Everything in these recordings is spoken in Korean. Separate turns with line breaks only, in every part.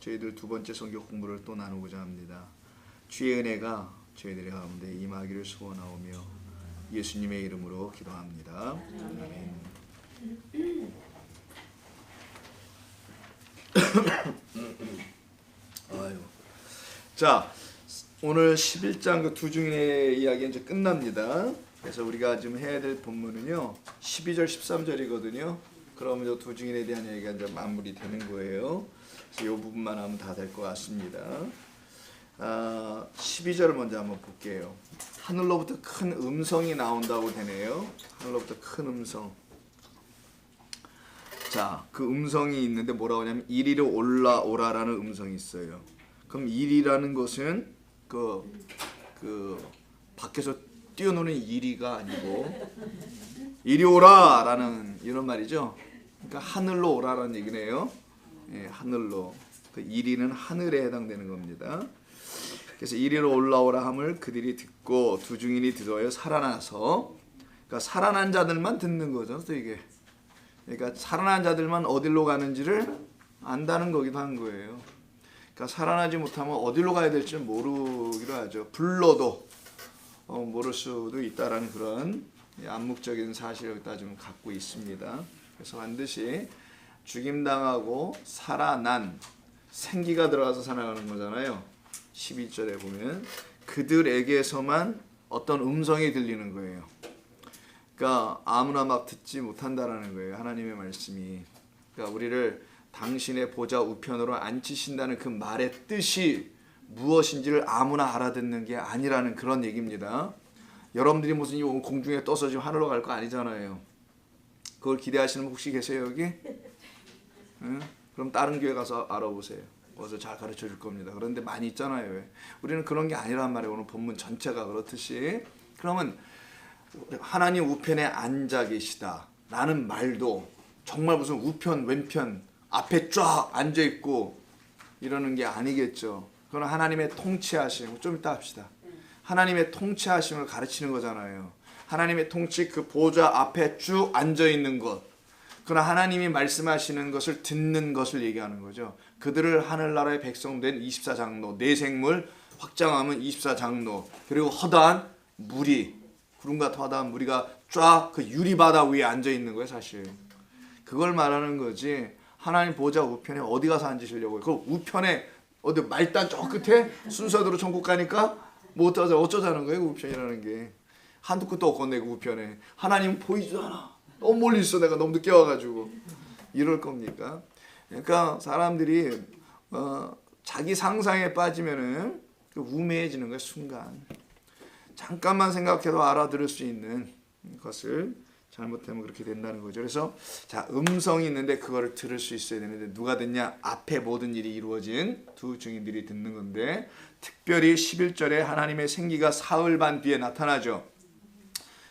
저희들 두 번째 성경 공부를 또 나누고자 합니다. 주의 은혜가 저희들의 가운데 임하기를 소원하오며 예수님의 이름으로 기도합니다. 아멘. 아유. 자, 오늘 11장 그 두 증인의 이야기는 이제 끝납니다. 그래서 우리가 지금 해야 될 본문은요 12절 13절이거든요. 그러면 두 증인에 대한 얘기가 이제 마무리되는 거예요. 그래서 이 부분만 하면 다 될 것 같습니다. 12절을 먼저 한번 볼게요. 하늘로부터 큰 음성이 나온다고 되네요. 하늘로부터 큰 음성. 자, 그 음성이 있는데 뭐라고 하냐면 이리로 올라오라라는 음성이 있어요. 그럼 이리라는 것은 그 밖에서 뛰어노는 이리가 아니고 이리 오라라는 이런 말이죠. 그러니까 하늘로 오라라는 얘기네요. 예, 하늘로. 그 이리는 하늘에 해당되는 겁니다. 그래서 이리로 올라오라 함을 그들이 듣고 두 증인이 들어요 살아나서. 그러니까 살아난 자들만 듣는 거죠. 또 이게. 그러니까 살아난 자들만 어디로 가는지를 안다는 거기도 한 거예요. 그러니까 살아나지 못하면 어디로 가야 될지 모르기로 하죠. 불러도 모를 수도 있다라는 그런 암묵적인 사실을 여기다 좀 갖고 있습니다. 그래서 반드시 죽임당하고 살아난 생기가 들어가서 살아가는 거잖아요. 12절에 보면 그들에게서만 어떤 음성이 들리는 거예요. 그러니까 아무나 막 듣지 못한다라는 거예요. 하나님의 말씀이. 그러니까 우리를 당신의 보좌 우편으로 앉히신다는 그 말의 뜻이 무엇인지를 아무나 알아듣는 게 아니라는 그런 얘기입니다. 여러분들이 무슨 이 공중에 떠서 지금 하늘로 갈 거 아니잖아요. 그걸 기대하시는 분 혹시 계세요 여기? 응? 그럼 다른 교회 가서 알아보세요. 거기서 잘 가르쳐 줄 겁니다. 그런데 많이 있잖아요. 왜? 우리는 그런 게 아니란 말이에요. 오늘 본문 전체가 그렇듯이. 그러면 하나님 우편에 앉아 계시다 라는 말도 정말 무슨 우편 왼편 앞에 쫙 앉아 있고 이러는 게 아니겠죠. 그건 하나님의 통치하심. 좀 이따 합시다. 하나님의 통치하심을 가르치는 거잖아요. 하나님의 통치 그 보좌 앞에 쭉 앉아 있는 것. 그러나 하나님이 말씀하시는 것을 듣는 것을 얘기하는 거죠. 그들을 하늘나라의 백성된 24장로, 내생물 확장하면 24장로, 그리고 허다한 무리, 구름과 허다한 무리가 쫙 그 유리바다 위에 앉아 있는 거예요, 사실. 그걸 말하는 거지. 하나님 보좌 우편에 어디 가서 앉으시려고요? 그 우편에 어디 말단 저 끝에 순서대로 천국 가니까 뭐 어쩌자는 거예요, 그 우편이라는 게. 한두 끝도 없겠네, 그 우편에. 하나님 보이지도 않아. 너무 멀리 있어, 내가 너무 늦게 와가지고. 이럴 겁니까? 그러니까 사람들이 자기 상상에 빠지면은 그 우매해지는 거예요, 순간. 잠깐만 생각해도 알아들을 수 있는 것을 잘못하면 그렇게 된다는 거죠. 그래서 자, 음성이 있는데 그거를 들을 수 있어야 되는데 누가 듣냐? 앞에 모든 일이 이루어진 두 증인들이 듣는 건데 특별히 11절에 하나님의 생기가 사흘 반 뒤에 나타나죠.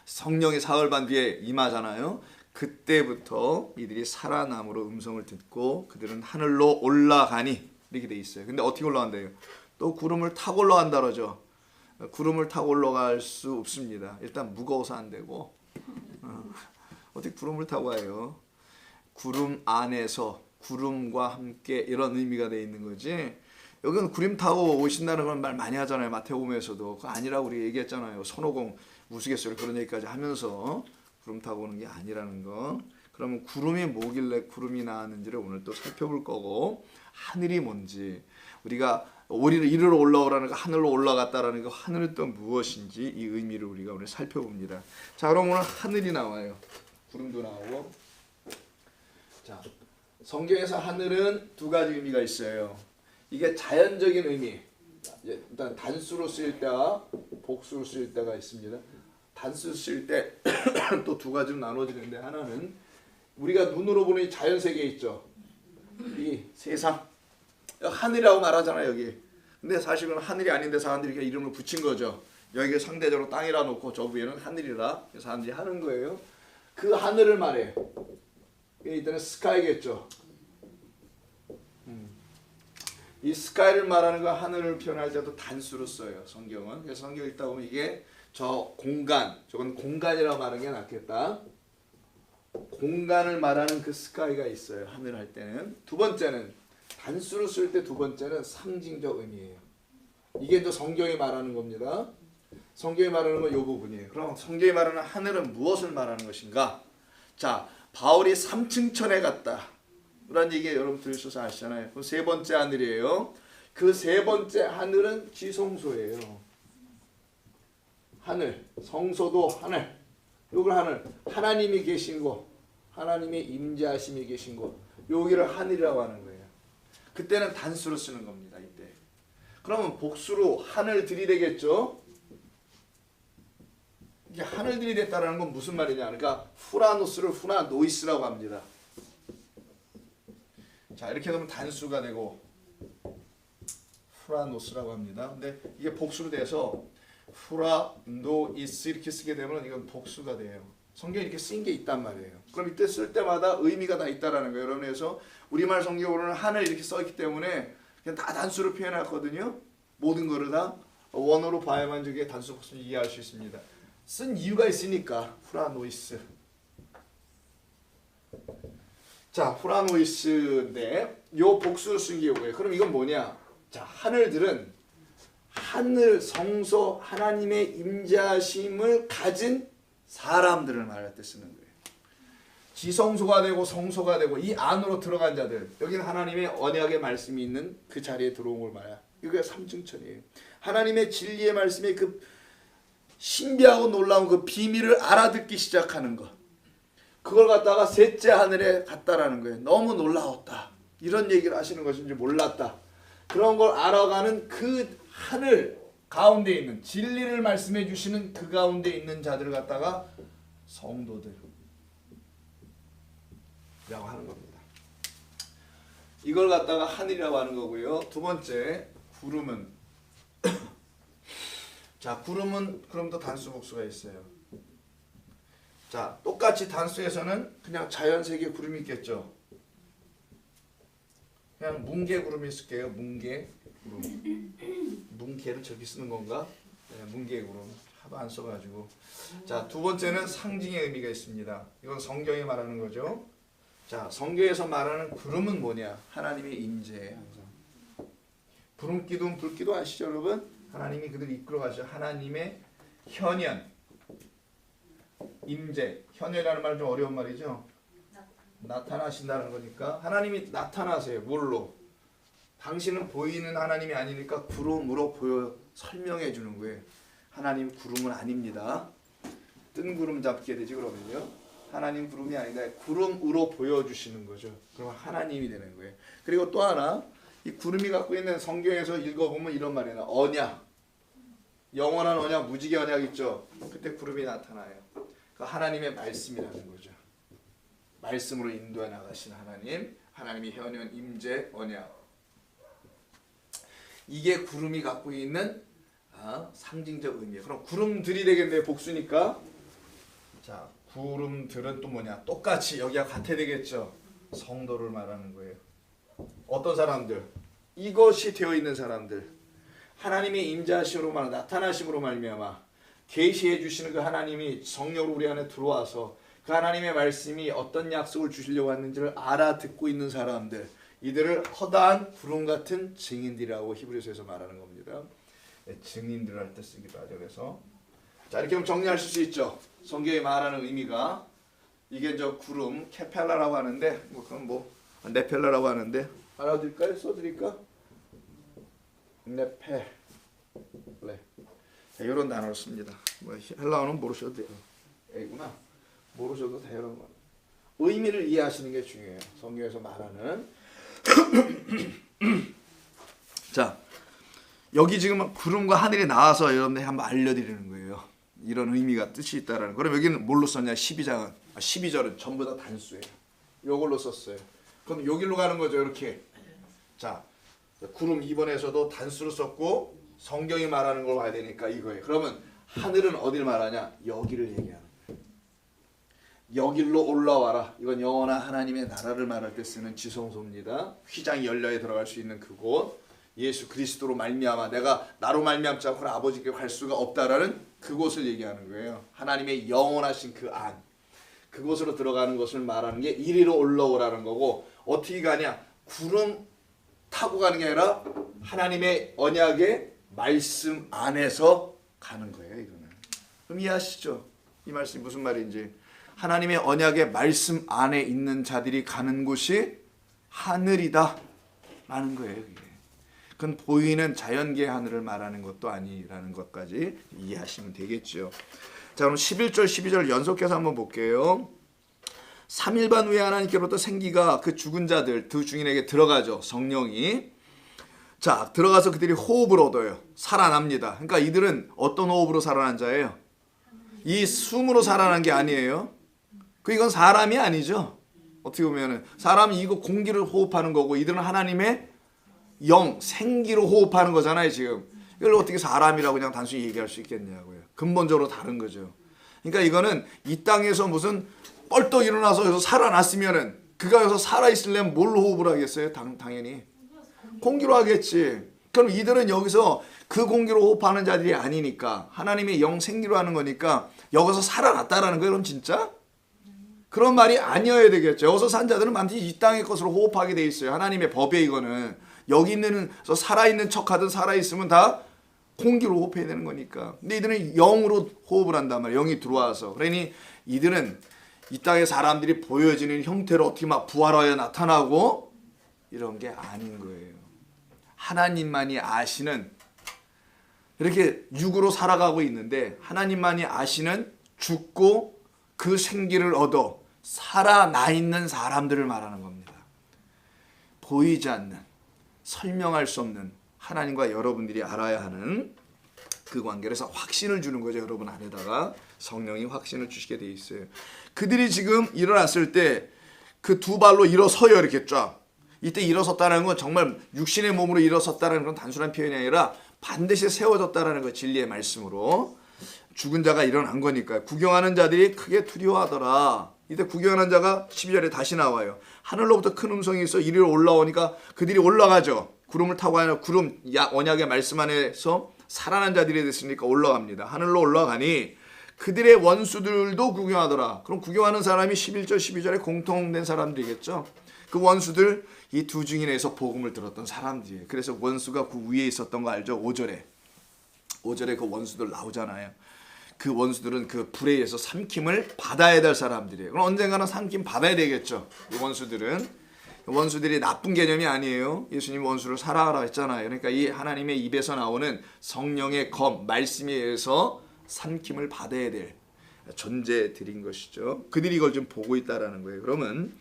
성령이 사흘 반 뒤에 임하잖아요. 그때부터 이들이 살아남으로 음성을 듣고 그들은 하늘로 올라가니 이렇게 돼 있어요. 근데 어떻게 올라간대요? 또 구름을 타고 올라간다 그러죠. 구름을 타고 올라갈 수 없습니다. 일단 무거워서 안 되고 어떻게 구름을 타고 가요? 구름 안에서 구름과 함께 이런 의미가 되어 있는 거지. 여기는 구름 타고 오신다는 그런 말 많이 하잖아요. 마태복음에서도. 그거 아니라고 우리 얘기했잖아요. 손오공 우스갯소리 그런 얘기까지 하면서 구름 타고 오는 게 아니라는 거. 그러면 구름이 뭐길래 구름이 나왔는지를 오늘 또 살펴볼 거고 하늘이 뭔지 우리가 이리로 올라오라는 거 하늘로 올라갔다라는 거 하늘은 또 무엇인지 이 의미를 우리가 오늘 살펴봅니다. 자, 그럼 오늘 하늘이 나와요. 구름도 나오고. 자, 성경에서 하늘은 두 가지 의미가 있어요. 이게 자연적인 의미. 일단 단수로 쓰일 때와 복수로 쓰일 때가 있습니다. 단수 쓰일 때 또 두 가지로 나눠지는데 하나는 우리가 눈으로 보는 이 자연 세계 있죠. 이 세상. 하늘이라고 말하잖아요, 여기. 근데 사실은 하늘이 아닌데 사람들이 이렇게 이름을 붙인 거죠. 여기 상대적으로 땅이라 놓고 저 위에는 하늘이라 사람들이 하는 거예요. 그 하늘을 말해요. 일단은 스카이겠죠. 이 스카이를 말하는 거 하늘을 표현할 때도 단수로 써요, 성경은. 그래서 성경 읽다 보면 이게 저 공간, 저건 공간이라고 말하는 게 낫겠다. 공간을 말하는 그 스카이가 있어요, 하늘 할 때는. 두 번째는 단수로 쓸 때 두 번째는 상징적 의미예요. 이게 이제 성경이 말하는 겁니다. 성경이 말하는 건 이 부분이에요. 그럼 성경이 말하는 하늘은 무엇을 말하는 것인가? 자, 바울이 3층 천에 갔다 라는 얘기 여러분 들으셔서 아시잖아요. 그럼 세 번째 하늘이에요. 그 세 번째 하늘은 지성소예요. 하늘, 성소도 하늘. 요걸 하늘, 하나님이 계신 곳, 하나님의 임재하심이 계신 곳, 여기를 하늘이라고 하는 거예요. 그때는 단수로 쓰는 겁니다. 이때. 그러면 복수로 하늘 들이대겠죠. 이게 하늘 들이댔다라는 건 무슨 말이냐? 그러니까 후라노스를 후라노이스라고 합니다. 자, 이렇게 되면 단수가 되고 후라노스라고 합니다. 근데 이게 복수로 돼서 후라노이스 이렇게 쓰게 되면 이건 복수가 돼요. 성경에 이렇게 쓰인 게 있단 말이에요. 그럼 이때 쓸 때마다 의미가 다 있다라는 거예요. 여러분, 그래서 우리말 성경으로는 하늘 이렇게 써있기 때문에 그냥 다 단수로 표현했거든요. 모든 거를 다 원어로 봐야만 저게 단수 복수를 이해할 수 있습니다. 쓴 이유가 있으니까 후라노이스. 자, 후라노이스인데 요 복수를 쓴 게 뭐예요? 그럼 이건 뭐냐? 자, 하늘들은 하늘 성소 하나님의 임재하심을 가진 사람들을 말할 때 쓰는 거예요. 지성소가 되고 성소가 되고 이 안으로 들어간 자들, 여기는 하나님의 언약의 말씀이 있는 그 자리에 들어온 걸 말이야. 이게 삼층천이에요. 하나님의 진리의 말씀의 그 신비하고 놀라운 그 비밀을 알아듣기 시작하는 것, 그걸 갖다가 셋째 하늘에 갔다라는 거예요. 너무 놀라웠다, 이런 얘기를 하시는 것인지 몰랐다, 그런 걸 알아가는 그 하늘 가운데 있는 진리를 말씀해 주시는 그 가운데 있는 자들을 갖다가 성도들이라고 하는 겁니다. 이걸 갖다가 하늘이라고 하는 거고요. 두 번째, 구름은 자, 구름은 그럼도 단수 복수가 있어요. 자, 똑같이 단수에서는 그냥 자연세계 구름이 있겠죠. 그냥 뭉게 구름이 쓸게요. 뭉게 구름. 뭉게를 저기 쓰는 건가? 네, 뭉게 구름. 하도 안 써가지고. 자, 두 번째는 상징의 의미가 있습니다. 이건 성경이 말하는 거죠. 자, 성경에서 말하는 구름은 뭐냐? 하나님의 임재예요. 항상. 구름기둥, 불기둥 아시죠, 여러분? 하나님이 그들을 이끌어 가시죠. 하나님의 현현, 임재. 현현이라는 말은 좀 어려운 말이죠. 나타나신다는 거니까 하나님이 나타나세요. 뭘로? 당신은 보이는 하나님이 아니니까 구름으로 보여 설명해 주는 거예요. 하나님 구름은 아닙니다. 뜬 구름 잡게 되지 그러면요. 하나님 구름이 아니다. 구름으로 보여주시는 거죠. 그럼 하나님이 되는 거예요. 그리고 또 하나, 이 구름이 갖고 있는 성경에서 읽어보면 이런 말이에요. 언약, 영원한 언약, 무지개 언약 있죠. 그때 구름이 나타나요. 그 하나님의 말씀이라는 거죠. 말씀으로 인도해 나가신 하나님, 하나님의 현현, 임재, 언약. 이게 구름이 갖고 있는 상징적 의미예요. 그럼 구름들이 되겠네요. 복수니까. 자, 구름들은 또 뭐냐? 똑같이 여기와 같아 되겠죠. 성도를 말하는 거예요. 어떤 사람들? 이것이 되어 있는 사람들. 하나님의 임재하심으로 나타나심으로 말미암아 계시해 주시는 그 하나님이 성령으로 우리 안에 들어와서 그 하나님의 말씀이 어떤 약속을 주시려고 하는지를 알아듣고 있는 사람들, 이들을 허다한 구름 같은 증인들이라고 히브리서에서 말하는 겁니다. 증인들 할 때 쓰기도 하죠. 그래서 자, 이렇게 정리하실 수 있죠. 성경이 말하는 의미가 이게 저 구름 케펠라라고 하는데 그건 네펠라라고 하는데 알아드릴까요? 써드릴까? 네펠레 이런 단어를 씁니다. 헬라어는 모르셔도 돼요. A구나. 모르셔도 돼요. 의미를 이해하시는 게 중요해요. 성경에서 말하는. 자, 여기 지금 구름과 하늘이 나와서 여러분들 한번 알려드리는 거예요. 이런 의미가 뜻이 있다라는. 그럼 여기는 뭘로 썼냐? 12절은 전부 다 단수예요. 이걸로 썼어요. 그럼 여기로 가는 거죠. 이렇게. 자, 구름 2번에서도 단수로 썼고 성경이 말하는 걸 봐야 되니까 이거예요. 그러면 하늘은 어딜 말하냐? 여기를 얘기하는 거예요. 여길로 올라와라. 이건 영원한 하나님의 나라를 말할 때 쓰는 지성소입니다. 휘장이 열려에 들어갈 수 있는 그곳. 예수 그리스도로 말미암아 내가 나로 말미암지 않고는 아버지께 갈 수가 없다라는 그곳을 얘기하는 거예요. 하나님의 영원하신 그 안. 그곳으로 들어가는 것을 말하는 게 이리로 올라오라는 거고, 어떻게 가냐? 구름 타고 가는 게 아니라 하나님의 언약의 말씀 안에서 가는 거예요. 이거는. 그럼 이해하시죠? 이 말씀이 무슨 말인지. 하나님의 언약의 말씀 안에 있는 자들이 가는 곳이 하늘이다 라는 거예요. 그게. 그건 보이는 자연계 하늘을 말하는 것도 아니라는 것까지 이해하시면 되겠죠. 자, 그럼 11절 12절 연속해서 한번 볼게요. 3일반 후에 하나님께로부터 생기가 그 죽은 자들 두 증인에게 들어가죠. 성령이. 자, 들어가서 그들이 호흡을 얻어요. 살아납니다. 그러니까 이들은 어떤 호흡으로 살아난 자예요? 이 숨으로 살아난 게 아니에요. 이건 사람이 아니죠. 어떻게 보면은 사람이 이거 공기를 호흡하는 거고 이들은 하나님의 영, 생기로 호흡하는 거잖아요. 지금 이걸 어떻게 사람이라고 그냥 단순히 얘기할 수 있겠냐고요. 근본적으로 다른 거죠. 그러니까 이거는 이 땅에서 무슨 뻘떡 일어나서 여기서 살아났으면은 그가 여기서 살아있으려면 뭘로 호흡을 하겠어요? 당연히 공기로 하겠지. 그럼 이들은 여기서 그 공기로 호흡하는 자들이 아니니까 하나님의 영 생기로 하는 거니까 여기서 살아났다라는 거예요. 그럼 진짜? 그런 말이 아니어야 되겠죠. 여기서 산 자들은 반드시 이 땅의 것으로 호흡하게 돼 있어요. 하나님의 법에 이거는. 여기 있는 살아있는 척하든 살아있으면 다 공기로 호흡해야 되는 거니까. 근데 이들은 영으로 호흡을 한단 말이에요. 영이 들어와서. 그러니 이들은 이 땅의 사람들이 보여지는 형태로 어떻게 막 부활하여 나타나고 이런 게 아닌 거예요. 하나님만이 아시는, 이렇게 육으로 살아가고 있는데 하나님만이 아시는 죽고 그 생기를 얻어 살아나 있는 사람들을 말하는 겁니다. 보이지 않는, 설명할 수 없는 하나님과 여러분들이 알아야 하는 그 관계에서 확신을 주는 거죠. 여러분 안에다가 성령이 확신을 주시게 돼 있어요. 그들이 지금 일어났을 때 그 두 발로 일어서요. 이렇게 쫙. 이때 일어섰다는 건 정말 육신의 몸으로 일어섰다는 건 단순한 표현이 아니라 반드시 세워졌다는 거, 진리의 말씀으로. 죽은 자가 일어난 거니까. 구경하는 자들이 크게 두려워하더라. 이때 구경하는 자가 12절에 다시 나와요. 하늘로부터 큰 음성이 있어 이리로 올라오니까 그들이 올라가죠. 구름을 타고 하는 구름 언약의 말씀 안에서 살아난 자들이 됐으니까 올라갑니다. 하늘로 올라가니 그들의 원수들도 구경하더라. 그럼 구경하는 사람이 11절 12절에 공통된 사람들이겠죠. 그 원수들, 이 두 증인에서 복음을 들었던 사람들이에요. 그래서 원수가 그 위에 있었던 거 알죠? 5절에 그 원수들 나오잖아요. 그 원수들은 그 불에 의해서 삼킴을 받아야 될 사람들이에요. 그럼 언젠가는 삼킴 받아야 되겠죠. 이 원수들이 나쁜 개념이 아니에요. 예수님 원수를 사랑하라 했잖아요. 그러니까 이 하나님의 입에서 나오는 성령의 검, 말씀에 의해서 삼킴을 받아야 될 존재들인 것이죠. 그들이 이걸 좀 보고 있다라는 거예요. 그러면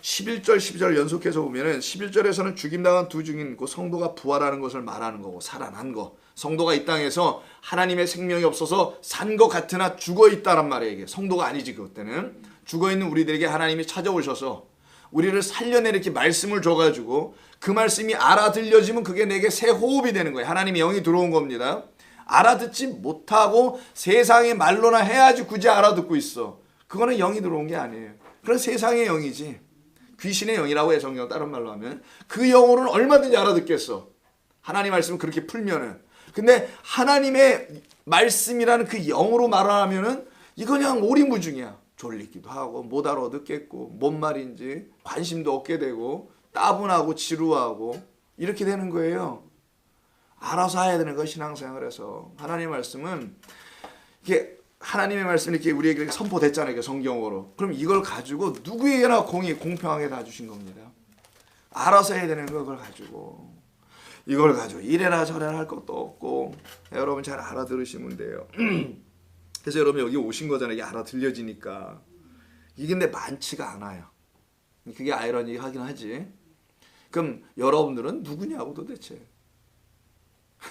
11절 12절 연속해서 보면은 11절에서는 죽임당한 두 증인, 그 성도가 부활하는 것을 말하는 거고, 살아난 거. 성도가 이 땅에서 하나님의 생명이 없어서 산 것 같으나 죽어 있다란 말이에요. 이게 성도가 아니지. 그때는 죽어 있는 우리들에게 하나님이 찾아오셔서 우리를 살려내 이렇게 말씀을 줘가지고 그 말씀이 알아들려지면 그게 내게 새 호흡이 되는 거예요. 하나님의 영이 들어온 겁니다. 알아듣지 못하고 세상의 말로나 해야지 굳이 알아듣고 있어. 그거는 영이 들어온 게 아니에요. 그건 세상의 영이지. 귀신의 영이라고 해, 성경 다른 말로 하면. 그 영으로는 얼마든지 알아듣겠어. 하나님 말씀을 그렇게 풀면은. 근데 하나님의 말씀이라는 그 영으로 말하면은 이거 그냥 오리무중이야. 졸리기도 하고 못 알아듣겠고 뭔 말인지 관심도 없게 되고 따분하고 지루하고 이렇게 되는 거예요. 알아서 해야 되는 거, 신앙생활에서. 하나님의 말씀은 이게 하나님의 말씀이 이렇게 우리에게 선포됐잖아요. 성경으로. 그럼 이걸 가지고 누구에게나 공평하게 다 주신 겁니다. 알아서 해야 되는 거, 그걸 가지고. 이걸 가지고 이래라 저래라 할 것도 없고. 여러분 잘 알아들으시면 돼요. 그래서 여러분 여기 오신 거잖아요. 이게 알아들려지니까. 이게 근데 많지가 않아요. 그게 아이러니하긴 하지. 그럼 여러분들은 누구냐고 도대체.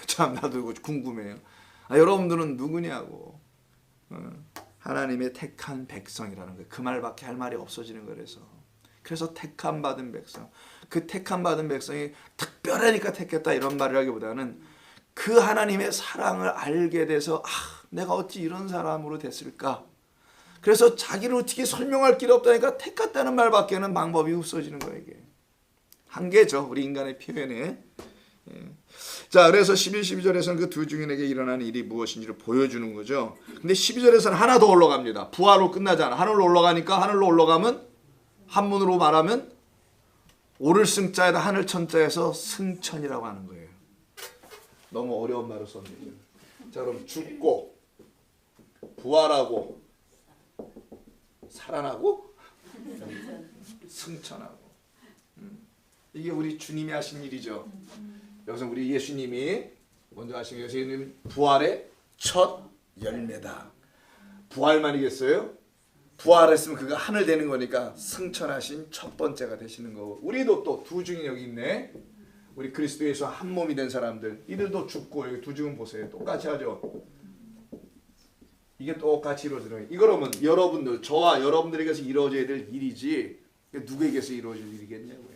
참 나도 궁금해요. 여러분들은 누구냐고. 하나님의 택한 백성이라는 거예요. 그 말밖에 할 말이 없어지는 거라서. 그래서 택함 받은 백성. 그 택함 받은 백성이 특별하니까 택했다 이런 말을 하기보다는 그 하나님의 사랑을 알게 돼서 내가 어찌 이런 사람으로 됐을까. 그래서 자기를 어떻게 설명할 길이 없다니까 택했다는 말밖에는 방법이 없어지는 거예요. 이게 한계죠. 우리 인간의 표현에. 자, 그래서 11, 12절에서는 그 두 증인에게 일어난 일이 무엇인지를 보여주는 거죠. 근데 12절에서는 하나 더 올라갑니다. 부활로 끝나잖아. 하늘로 올라가니까 하늘로 올라가면 한문으로 말하면 오를 승자에다 하늘 천자에서 승천이라고 하는 거예요. 너무 어려운 말을 썼네요. 자, 그럼 죽고 부활하고 살아나고 승천하고. 이게 우리 주님이 하신 일이죠. 여기서 우리 예수님이 먼저 하신 게 예수님 부활의 첫 열매다. 부활만이겠어요? 부활했으면 그가 하늘 되는 거니까 승천하신 첫 번째가 되시는 거고, 우리도 또 두 증인 여기 있네. 우리 그리스도 예수 한 몸이 된 사람들, 이들도 죽고, 여기 두 증인 보세요. 똑같이 하죠. 이게 똑같이 이루어지는 거예요. 이거라면 여러분들, 저와 여러분들에게서 이루어져야 될 일이지 누구에게서 이루어질 일이겠냐고요.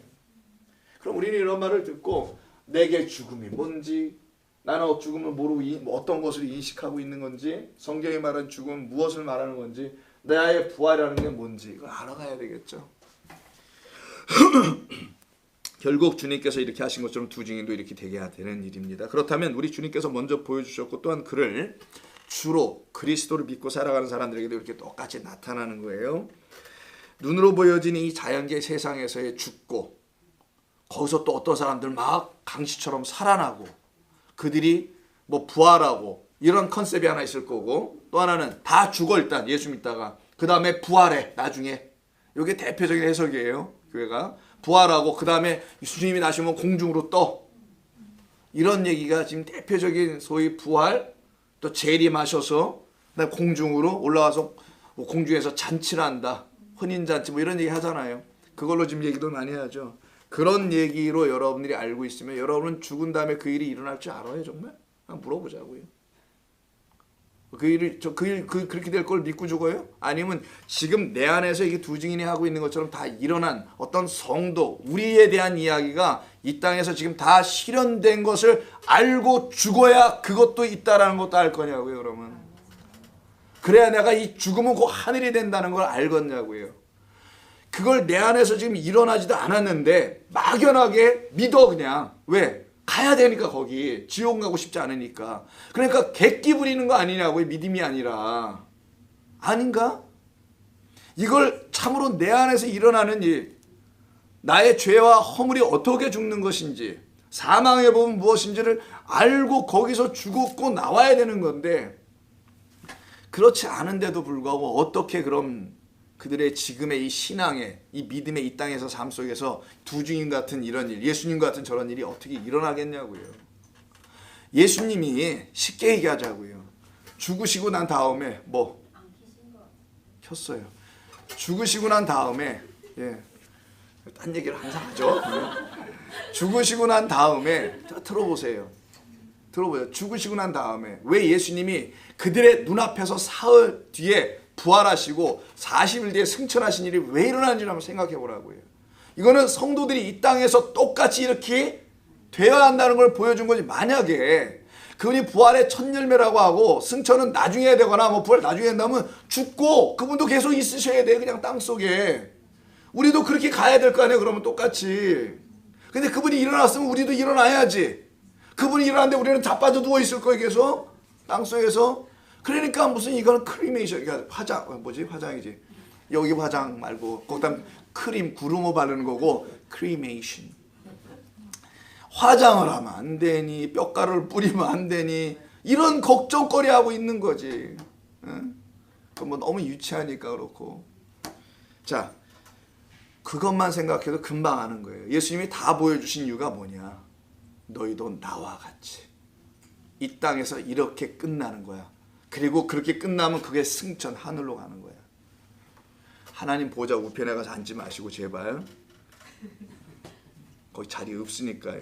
그럼 우리는 이런 말을 듣고 내게 죽음이 뭔지, 나는 죽음을 모르고 어떤 것을 인식하고 있는 건지, 성경이 말하는 죽음은 무엇을 말하는 건지, 나의 부활이라는 게 뭔지 이걸 알아가야 되겠죠. 결국 주님께서 이렇게 하신 것처럼 두 증인도 이렇게 되게 되는 일입니다. 그렇다면 우리 주님께서 먼저 보여주셨고 또한 그를 주로 그리스도를 믿고 살아가는 사람들에게도 이렇게 똑같이 나타나는 거예요. 눈으로 보여지는 이 자연계 세상에서의 죽고, 거기서 또 어떤 사람들 막 강시처럼 살아나고, 그들이 뭐 부활하고, 이런 컨셉이 하나 있을 거고, 또 하나는 다 죽어 일단 예수 믿다가 그 다음에 부활해 나중에. 이게 대표적인 해석이에요. 교회가 부활하고 그 다음에 예수님이 나시면 공중으로 떠. 이런 얘기가 지금 대표적인 소위 부활, 또 재림하셔서 공중으로 올라와서 공중에서 잔치를 한다. 혼인잔치 뭐 이런 얘기 하잖아요. 그걸로 지금 얘기도 많이 하죠. 그런 얘기로 여러분들이 알고 있으면 여러분은 죽은 다음에 그 일이 일어날 줄 알아요 정말? 한번 물어보자고요. 그렇게 될 걸 믿고 죽어요? 아니면 지금 내 안에서 이게 두 증인이 하고 있는 것처럼 다 일어난 어떤 성도, 우리에 대한 이야기가 이 땅에서 지금 다 실현된 것을 알고 죽어야 그것도 있다라는 것도 알 거냐고요, 그러면. 그래야 내가 이 죽음은 곧 하늘이 된다는 걸 알겠냐고요. 그걸 내 안에서 지금 일어나지도 않았는데 막연하게 믿어 그냥. 왜? 가야 되니까 거기. 지옥 가고 싶지 않으니까. 그러니까 객기 부리는 거 아니냐고요. 믿음이 아니라. 아닌가? 이걸 참으로 내 안에서 일어나는 일, 나의 죄와 허물이 어떻게 죽는 것인지, 사망의 법은 무엇인지를 알고 거기서 죽었고 나와야 되는 건데, 그렇지 않은데도 불구하고 어떻게 그럼 그들의 지금의 이 신앙의 이 믿음의 이 땅에서 삶 속에서 두 증인 같은 이런 일, 예수님 같은 저런 일이 어떻게 일어나겠냐고요. 예수님이 쉽게 얘기하자고요. 죽으시고 난 다음에 뭐 켰어요. 죽으시고 난 다음에 딴 얘기를 항상 하죠. 죽으시고 난 다음에 들어보세요. 죽으시고 난 다음에 왜 예수님이 그들의 눈앞에서 사흘 뒤에 부활하시고 40일 뒤에 승천하신 일이 왜 일어나는지 한번 생각해 보라고요. 이거는 성도들이 이 땅에서 똑같이 이렇게 되어야 한다는 걸 보여준 거지. 만약에 그분이 부활의 첫 열매라고 하고 승천은 나중에 해야 되거나 뭐 부활 나중에 한다면 죽고 그분도 계속 있으셔야 돼. 그냥 땅속에. 우리도 그렇게 가야 될 거 아니에요. 그러면 똑같이. 근데 그분이 일어났으면 우리도 일어나야지. 그분이 일어났는데 우리는 자빠져 누워 있을 거예요. 계속 땅속에서. 그러니까 무슨 이거는 크리메이션, 화장이지. 여기 화장 말고 거기다 크림 구르모 바르는 거고 크리메이션. 화장을 하면 안 되니, 뼈가루를 뿌리면 안 되니, 이런 걱정거리 하고 있는 거지. 뭐 너무 유치하니까 그렇고. 자, 그것만 생각해도 금방 아는 거예요. 예수님이 다 보여주신 이유가 뭐냐? 너희도 나와 같이 이 땅에서 이렇게 끝나는 거야. 그리고 그렇게 끝나면 그게 승천, 하늘로 가는 거야. 하나님 보좌 우편에 가서 앉지 마시고 제발. 거기 자리 없으니까요.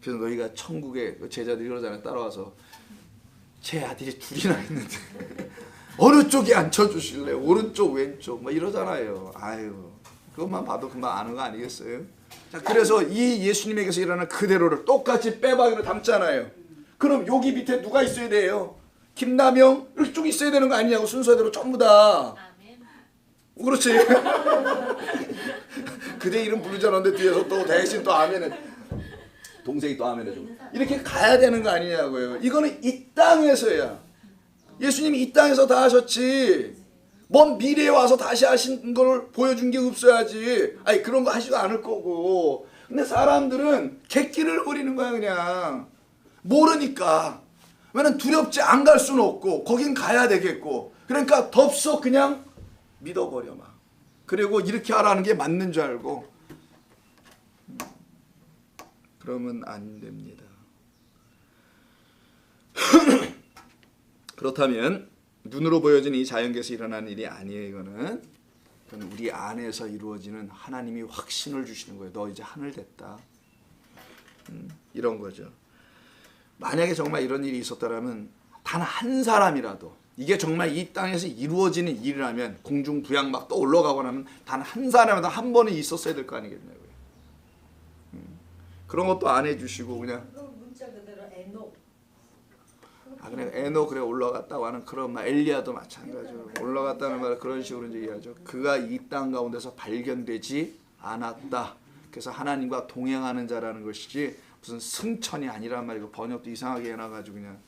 그래서 너희가 천국에 제자들이 그러잖아요. 따라와서 제 아들이 둘이나 있는데 어느 쪽에 앉혀주실래요? 오른쪽 왼쪽 뭐 이러잖아요. 아유, 그것만 봐도 금방 아는 거 아니겠어요? 자, 그래서 이 예수님에게서 일어나는 그대로를 똑같이 빼박이로 담잖아요. 그럼 여기 밑에 누가 있어야 돼요? 김남영 이쪽 있어야 되는 거 아니냐고. 순서대로 전부 다. 그렇지. 그대 이름 부르지 않았는데 뒤에서 또 대신 또 아멘해. 동생이 또 아멘해 줘. 이렇게 가야 되는 거 아니냐고요. 이거는 이 땅에서야. 예수님이 이 땅에서 다 하셨지. 먼 미래에 와서 다시 하신 걸 보여준 게 없어야지. 아니 그런 거 하지도 않을 거고. 근데 사람들은 객기를 부리는 거야 그냥. 모르니까. 왜냐면 두렵지 안 갈 수는 없고 거긴 가야 되겠고. 그러니까 덥석 그냥 믿어버려 막. 그리고 이렇게 하라는 게 맞는 줄 알고. 그러면 안 됩니다. 그렇다면 눈으로 보여지는 이 자연계에서 일어나는 일이 아니에요. 이거는 우리 안에서 이루어지는 하나님이 확신을 주시는 거예요. 너 이제 하늘 됐다. 이런 거죠. 만약에 정말 이런 일이 있었다면 단 한 사람이라도 이게 정말 이 땅에서 이루어지는 일이라면 공중부양 막 또 올라가고 나면 단 한 사람이라도 한 번은 있었어야 될 거 아니겠냐고요. 그런 것도 안 해주시고 그냥
문자 그대로 에녹.
그래 에녹 그래 올라갔다고 하는 그런 말 엘리야도 마찬가지로 올라갔다는 말 그런 식으로 이제 얘기하죠. 그가 이 땅 가운데서 발견되지 않았다. 그래서 하나님과 동행하는 자라는 것이지 무슨 승천이 아니란 말이고 번역도 이상하게 해놔가지고 그냥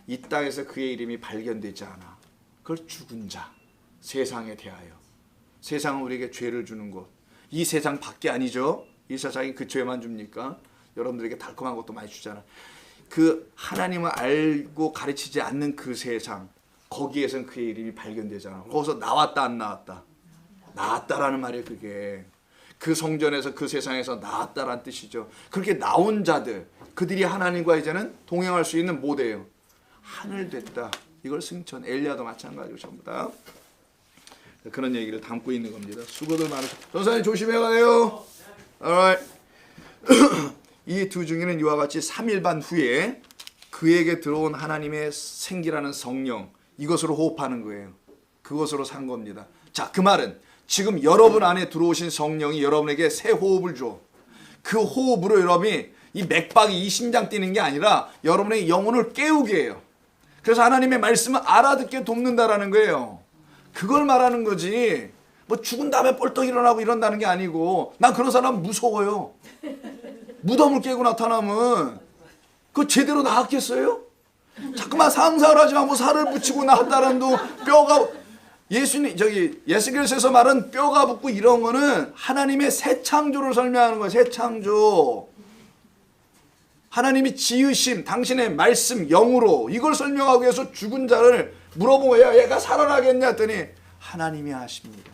이 땅에서 그의 이름이 발견되지 않아. 그걸 죽은 자 세상에 대하여. 세상은 우리에게 죄를 주는 것. 이 세상 밖에 아니죠. 이 세상이 그 죄만 줍니까? 여러분들에게 달콤한 것도 많이 주잖아. 그 하나님을 알고 가르치지 않는 그 세상 거기에선 그의 이름이 발견되잖아. 거기서 나왔다 안 나왔다? 나왔다라는 말이에요. 그게 그 성전에서 그 세상에서 나왔다라는 뜻이죠. 그렇게 나온 자들 그들이 하나님과 이제는 동행할 수 있는 모델이에요. 하늘 됐다. 이걸 승천 엘리야도 마찬가지고 전부 다 그런 얘기를 담고 있는 겁니다. 수고들 많으셨습니다. 전사님 조심해 가요. alright. 이 두 중에는 이와 같이 3일 반 후에 그에게 들어온 하나님의 생기라는 성령 이것으로 호흡하는 거예요. 그것으로 산 겁니다. 자, 그 말은 지금 여러분 안에 들어오신 성령이 여러분에게 새 호흡을 줘. 그 호흡으로 여러분이 이 맥박이 이 심장 뛰는 게 아니라 여러분의 영혼을 깨우게 해요. 그래서 하나님의 말씀을 알아듣게 돕는다라는 거예요. 그걸 말하는 거지. 뭐 죽은 다음에 뻘떡 일어나고 이런다는 게 아니고 난 그런 사람 무서워요. 무덤을 깨고 나타나면 그거 제대로 나았겠어요? 자꾸만 상상을 하지 말고 살을 붙이고 나왔다는 도 뼈가 예수님 저기 예수께서 말은 뼈가 붙고 이런 거는 하나님의 새 창조를 설명하는 거예요. 새 창조. 하나님이 지으심 당신의 말씀 영으로 이걸 설명하기 위해서 죽은 자를 물어보고 얘가 살아나겠냐 했더니 하나님이 하십니다.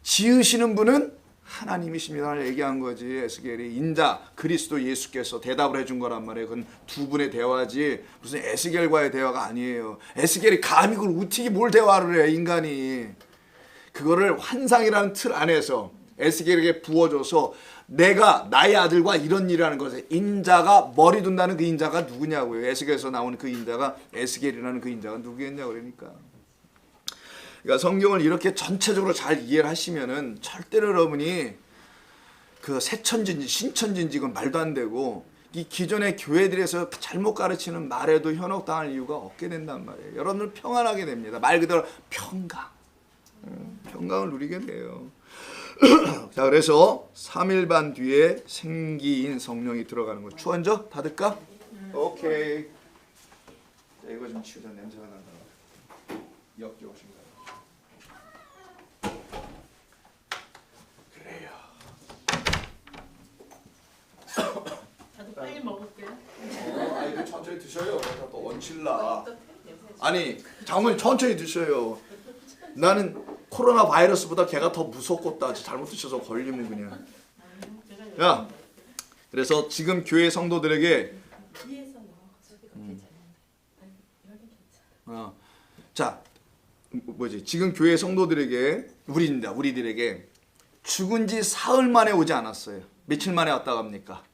지으시는 분은 하나님이십니다. 얘기한 거지. 에스겔이 인자 그리스도 예수께서 대답을 해준 거란 말이에요. 그건 두 분의 대화지 무슨 에스겔과의 대화가 아니에요. 에스겔이 감히 그걸 어떻게 뭘 대화를 해 인간이. 그거를 환상이라는 틀 안에서 에스겔에게 부어줘서 내가 나의 아들과 이런 일을 하는 것에 인자가 머리 둔다는 그 인자가 누구냐고요. 에스겔에서 나오는 그 인자가 에스겔이라는 그 인자가 누구겠냐 그러니까. 그러니까 성경을 이렇게 전체적으로 잘 이해를 하시면은 절대로 여러분이 그 새천지인지 신천지인지 이건 말도 안 되고 이 기존의 교회들에서 잘못 가르치는 말에도 현혹당할 이유가 없게 된단 말이에요. 여러분들 평안하게 됩니다. 말 그대로 평강. 평강을 누리게 돼요. 자, 그래서 3일 반 뒤에 생기인 성령이 들어가는 거. 추원죠? 닫을까? 오케이. 자, 이거 좀 치우자. 냄새가 난다. 역겨우신가요? 그래요.
저도 빨리 먹을게요.
아니, 천천히 드셔요. 또 원칠라. 아니, 장모님 천천히 드셔요. 나는 코로나 바이러스보다 걔가 더 무섭겠다. 잘못 드셔서 걸리면 그냥. 야, 그래서 지금 교회 성도들에게 자, 뭐지? 지금 교회 성도들에게 우리들에게 죽은 지 사흘 만에 오지 않았어요. 며칠 만에 왔다 갑니까?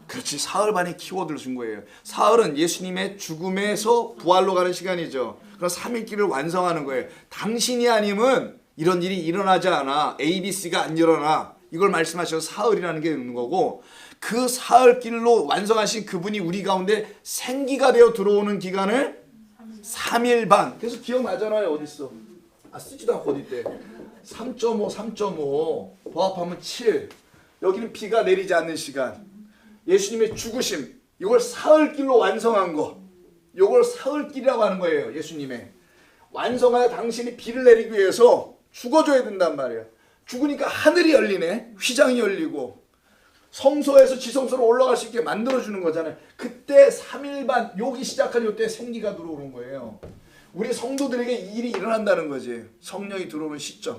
그렇지, 사흘 만에 키워드를 준 거예요. 사흘은 예수님의 죽음에서 부활로 가는 시간이죠. 그럼 3일길을 완성하는 거예요. 당신이 아니면 이런 일이 일어나지 않아. ABC가 안 일어나. 이걸 말씀하셔서 사흘이라는 게 있는 거고 그 사흘길로 완성하신 그분이 우리 가운데 생기가 되어 들어오는 기간을 3일 반. 그래서 기억나잖아요. 어디 있어? 쓰지도 않고 어디 있대. 3.5 부합하면 7. 여기는 비가 내리지 않는 시간. 예수님의 죽으심. 이걸 사흘길로 완성한 거. 이걸 사흘길이라고 하는 거예요. 예수님의. 완성하여 당신이 비를 내리기 위해서 죽어줘야 된단 말이에요. 죽으니까 하늘이 열리네. 휘장이 열리고 성소에서 지성소로 올라갈 수 있게 만들어주는 거잖아요. 그때 3일 반 요기 시작한 요때 생기가 들어오는 거예요. 우리 성도들에게 이 일이 일어난다는 거지. 성령이 들어오는 시점.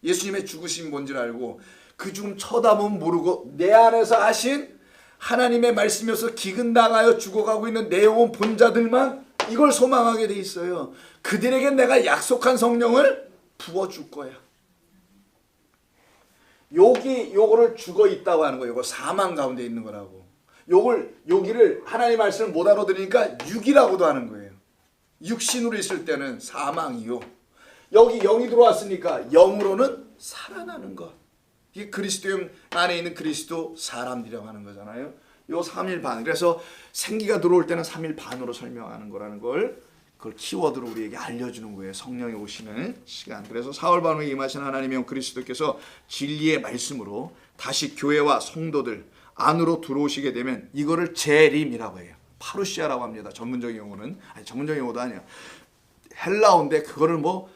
예수님의 죽으심이 뭔지를 알고 그 죽음 쳐다보면 모르고 내 안에서 하신 하나님의 말씀이어서 기근당하여 죽어가고 있는 내 영혼 본자들만 이걸 소망하게 돼 있어요. 그들에게 내가 약속한 성령을 부어줄 거야. 요거를 죽어 있다고 하는 거예요. 요거 사망 가운데 있는 거라고. 여기를 하나님 말씀을 못 알아들으니까 육이라고도 하는 거예요. 육신으로 있을 때는 사망이요. 여기 영이 들어왔으니까 영으로는 살아나는 것. 이게 그리스도 안에 있는 그리스도 사람들이라고 하는 거잖아요. 요 3일 반. 그래서 생기가 들어올 때는 3일 반으로 설명하는 거라는 걸 그걸 키워드로 우리에게 알려주는 거예요. 성령이 오시는 시간. 그래서 사흘 반후에 임하신 하나님의 영 그리스도께서 진리의 말씀으로 다시 교회와 성도들 안으로 들어오시게 되면 이거를 재림이라고 해요. 파루시아라고 합니다. 전문적인 용어는. 아니 전문적인 용어도 아니야. 헬라어인데 그거를 뭐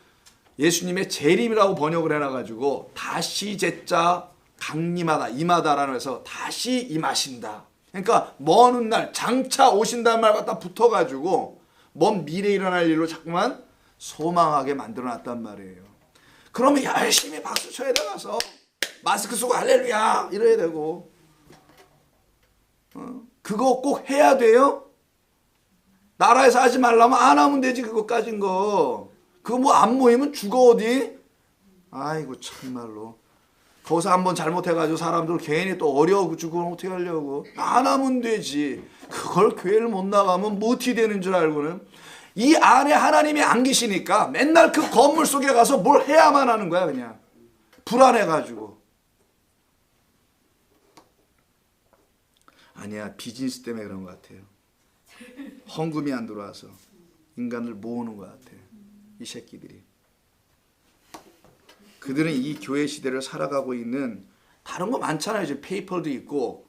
예수님의 재림이라고 번역을 해놔가지고 다시 제자 강림하다 임하다라는 해서 다시 임하신다. 그러니까 먼 훗날 장차 오신다는 말 갖다 붙어가지고 먼 미래에 일어날 일로 자꾸만 소망하게 만들어놨단 말이에요. 그러면 열심히 박수 쳐야 돼. 가서 마스크 쓰고 할렐루야 이래야 되고 그거 꼭 해야 돼요? 나라에서 하지 말라면 안 하면 되지. 그거까진 거 그거 뭐 안 모이면 죽어 어디? 아이고 참말로 거기서 한번 잘못해가지고 사람들 괜히 또 어려워 죽으면 어떻게 하려고. 안 하면 되지. 그걸 교회를 못 나가면 뭐 어떻게 되는 줄 알고는 이 안에 하나님이 안 계시니까 맨날 그 건물 속에 가서 뭘 해야만 하는 거야. 그냥 불안해가지고. 아니야 비즈니스 때문에 그런 것 같아요. 헌금이 안 들어와서 인간들 모으는 것 같아요. 이 새끼들이. 그들은 이 교회 시대를 살아가고 있는 다른 거 많잖아요. 지금 페이펄도 있고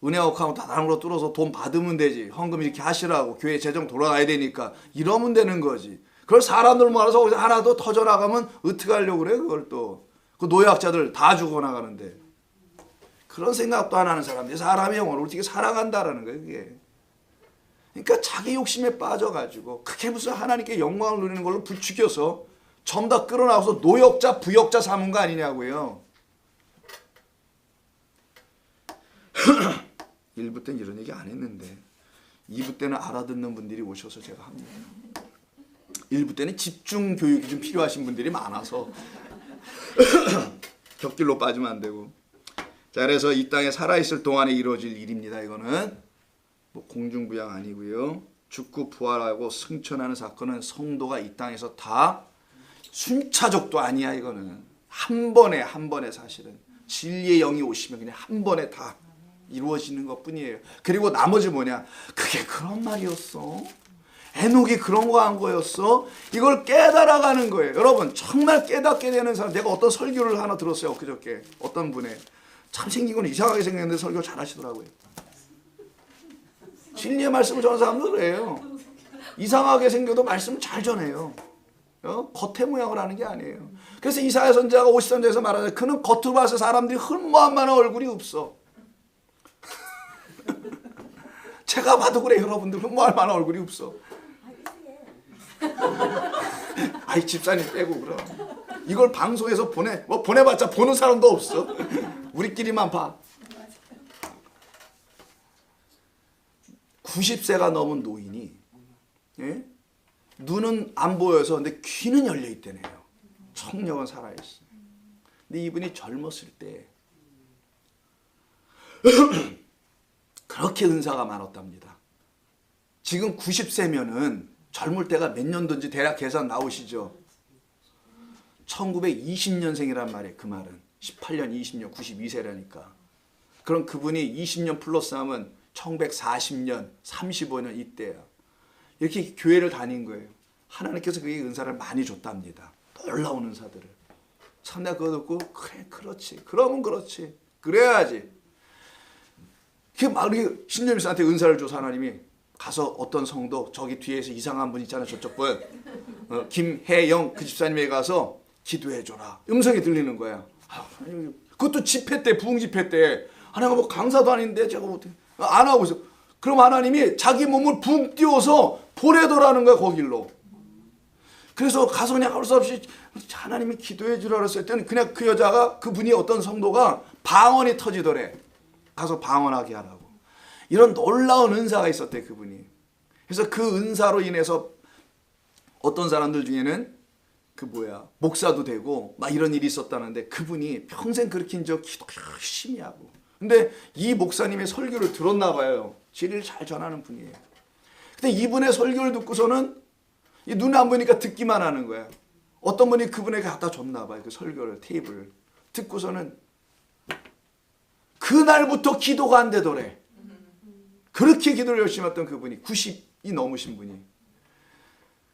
은행 어카운트 다른 거 뚫어서 돈 받으면 되지. 헌금 이렇게 하시라고 교회 재정 돌아가야 되니까 이러면 되는 거지. 그걸 사람들 모아서 거기서 하나 더 터져나가면 어떻게 하려고 그래. 그걸 또 그 노약자들 다 죽어나가는데 그런 생각도 안 하는 사람들이 사람의 영혼을 어떻게 살아간다라는 거예요. 그게. 그러니까 자기 욕심에 빠져가지고 그게 무슨 하나님께 영광을 누리는 걸로 부추겨서 전부 다 끌어나와서 노역자 부역자 삼은 거 아니냐고요. 1부 때는 이런 얘기 안 했는데 2부 때는 알아듣는 분들이 오셔서 제가 합니다. 1부 때는 집중 교육이 좀 필요하신 분들이 많아서 격길로 빠지면 안 되고. 자, 그래서 이 땅에 살아있을 동안에 이루어질 일입니다. 이거는 뭐 공중부양 아니고요. 죽고 부활하고 승천하는 사건은 성도가 이 땅에서 다 순차적도 아니야. 이거는 한 번에 사실은 진리의 영이 오시면 그냥 한 번에 다 이루어지는 것뿐이에요. 그리고 나머지 뭐냐? 그게 그런 말이었어. 에녹이 그런 거 한 거였어. 이걸 깨달아가는 거예요. 여러분 정말 깨닫게 되는 사람. 내가 어떤 설교를 하나 들었어요. 엊그저께 어떤 분의 참 생긴 건 이상하게 생겼는데 설교 잘 하시더라고요. 진리의 말씀을 전하는 사람도 그래요. 이상하게 생겨도 말씀을 잘 전해요. 겉의 모양을 하는 게 아니에요. 그래서 이사야 선지자가 50선지에서 말하잖아요. 그는 겉으로 봐서 사람들이 흠모한 만한 얼굴이 없어. 제가 봐도 그래. 여러분들 흠모할 만한 얼굴이 없어. 아이 집사님 빼고 그럼. 이걸 방송에서 보내봤자 보는 사람도 없어. 우리끼리만 봐. 90세가 넘은 노인이 예? 눈은 안 보여서 근데 귀는 열려 있대네요. 청력은 살아있어. 근데 이분이 젊었을 때 그렇게 은사가 많았답니다. 지금 90세면은 젊을 때가 몇 년도인지 대략 계산 나오시죠? 1920년생이란 말이에요. 그 말은 18년, 20년, 92세라니까. 그럼 그분이 20년 플러스 하면 1940년, 35년 이때야. 이렇게 교회를 다닌 거예요. 하나님께서 그에게 은사를 많이 줬답니다. 놀라운 은사들을. 참 내가 그거 듣고 그래 그렇지. 그러면 그렇지. 그래야지. 막 이렇게 신념이한테 은사를 줘서 하나님이 가서 어떤 성도 저기 뒤에서 이상한 분 있잖아요. 저쪽 분. 김혜영 그 집사님에게 가서 기도해줘라. 음성이 들리는 거야. 그것도 집회 때, 부흥 집회 때. 내가 뭐 강사도 아닌데 제가 못해. 안 하고 있어. 그럼 하나님이 자기 몸을 붕 띄워서 보내더라는 거야, 거길로. 그래서 가서 그냥 할 수 없이 하나님이 기도해 주라 그랬을 때는 그냥 그 여자가, 그분이 어떤 성도가 방언이 터지더래. 가서 방언하게 하라고. 이런 놀라운 은사가 있었대, 그분이. 그래서 그 은사로 인해서 어떤 사람들 중에는 목사도 되고 막 이런 일이 있었다는데, 그분이 평생 그렇게 이제 기도 열심히 하고. 근데 이 목사님의 설교를 들었나 봐요. 진리를 잘 전하는 분이에요. 근데 이분의 설교를 듣고서는 눈에 안 보니까 듣기만 하는 거야. 어떤 분이 그분에게 갖다 줬나 봐요. 그 설교를, 테이블을. 듣고서는 그날부터 기도가 안 되더래. 그렇게 기도를 열심히 했던 그분이 90이 넘으신 분이.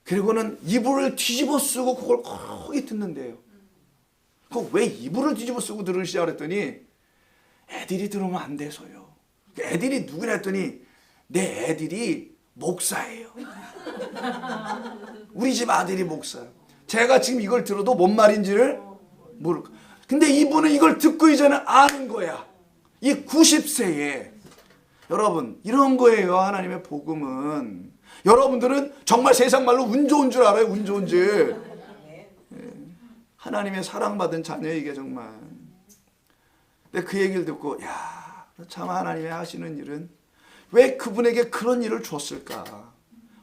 그리고는 이불을 뒤집어 쓰고 그걸 거기 듣는데요. 왜 이불을 뒤집어 쓰고 들으시자 그랬더니 애들이 들으면 안 돼서요. 애들이 누구냐 했더니 내 애들이 목사예요. 우리 집 아들이 목사예요. 제가 지금 이걸 들어도 뭔 말인지를 모를까. 근데 이분은 이걸 듣고 이제는 아는 거야. 이 90세에. 여러분, 이런 거예요, 하나님의 복음은. 여러분들은 정말 세상 말로 운 좋은 줄 알아요, 운 좋은 줄. 하나님의 사랑받은 자녀, 이게 정말. 근데 그 얘기를 듣고, 야, 참 하나님의 하시는 일은 왜 그분에게 그런 일을 줬을까?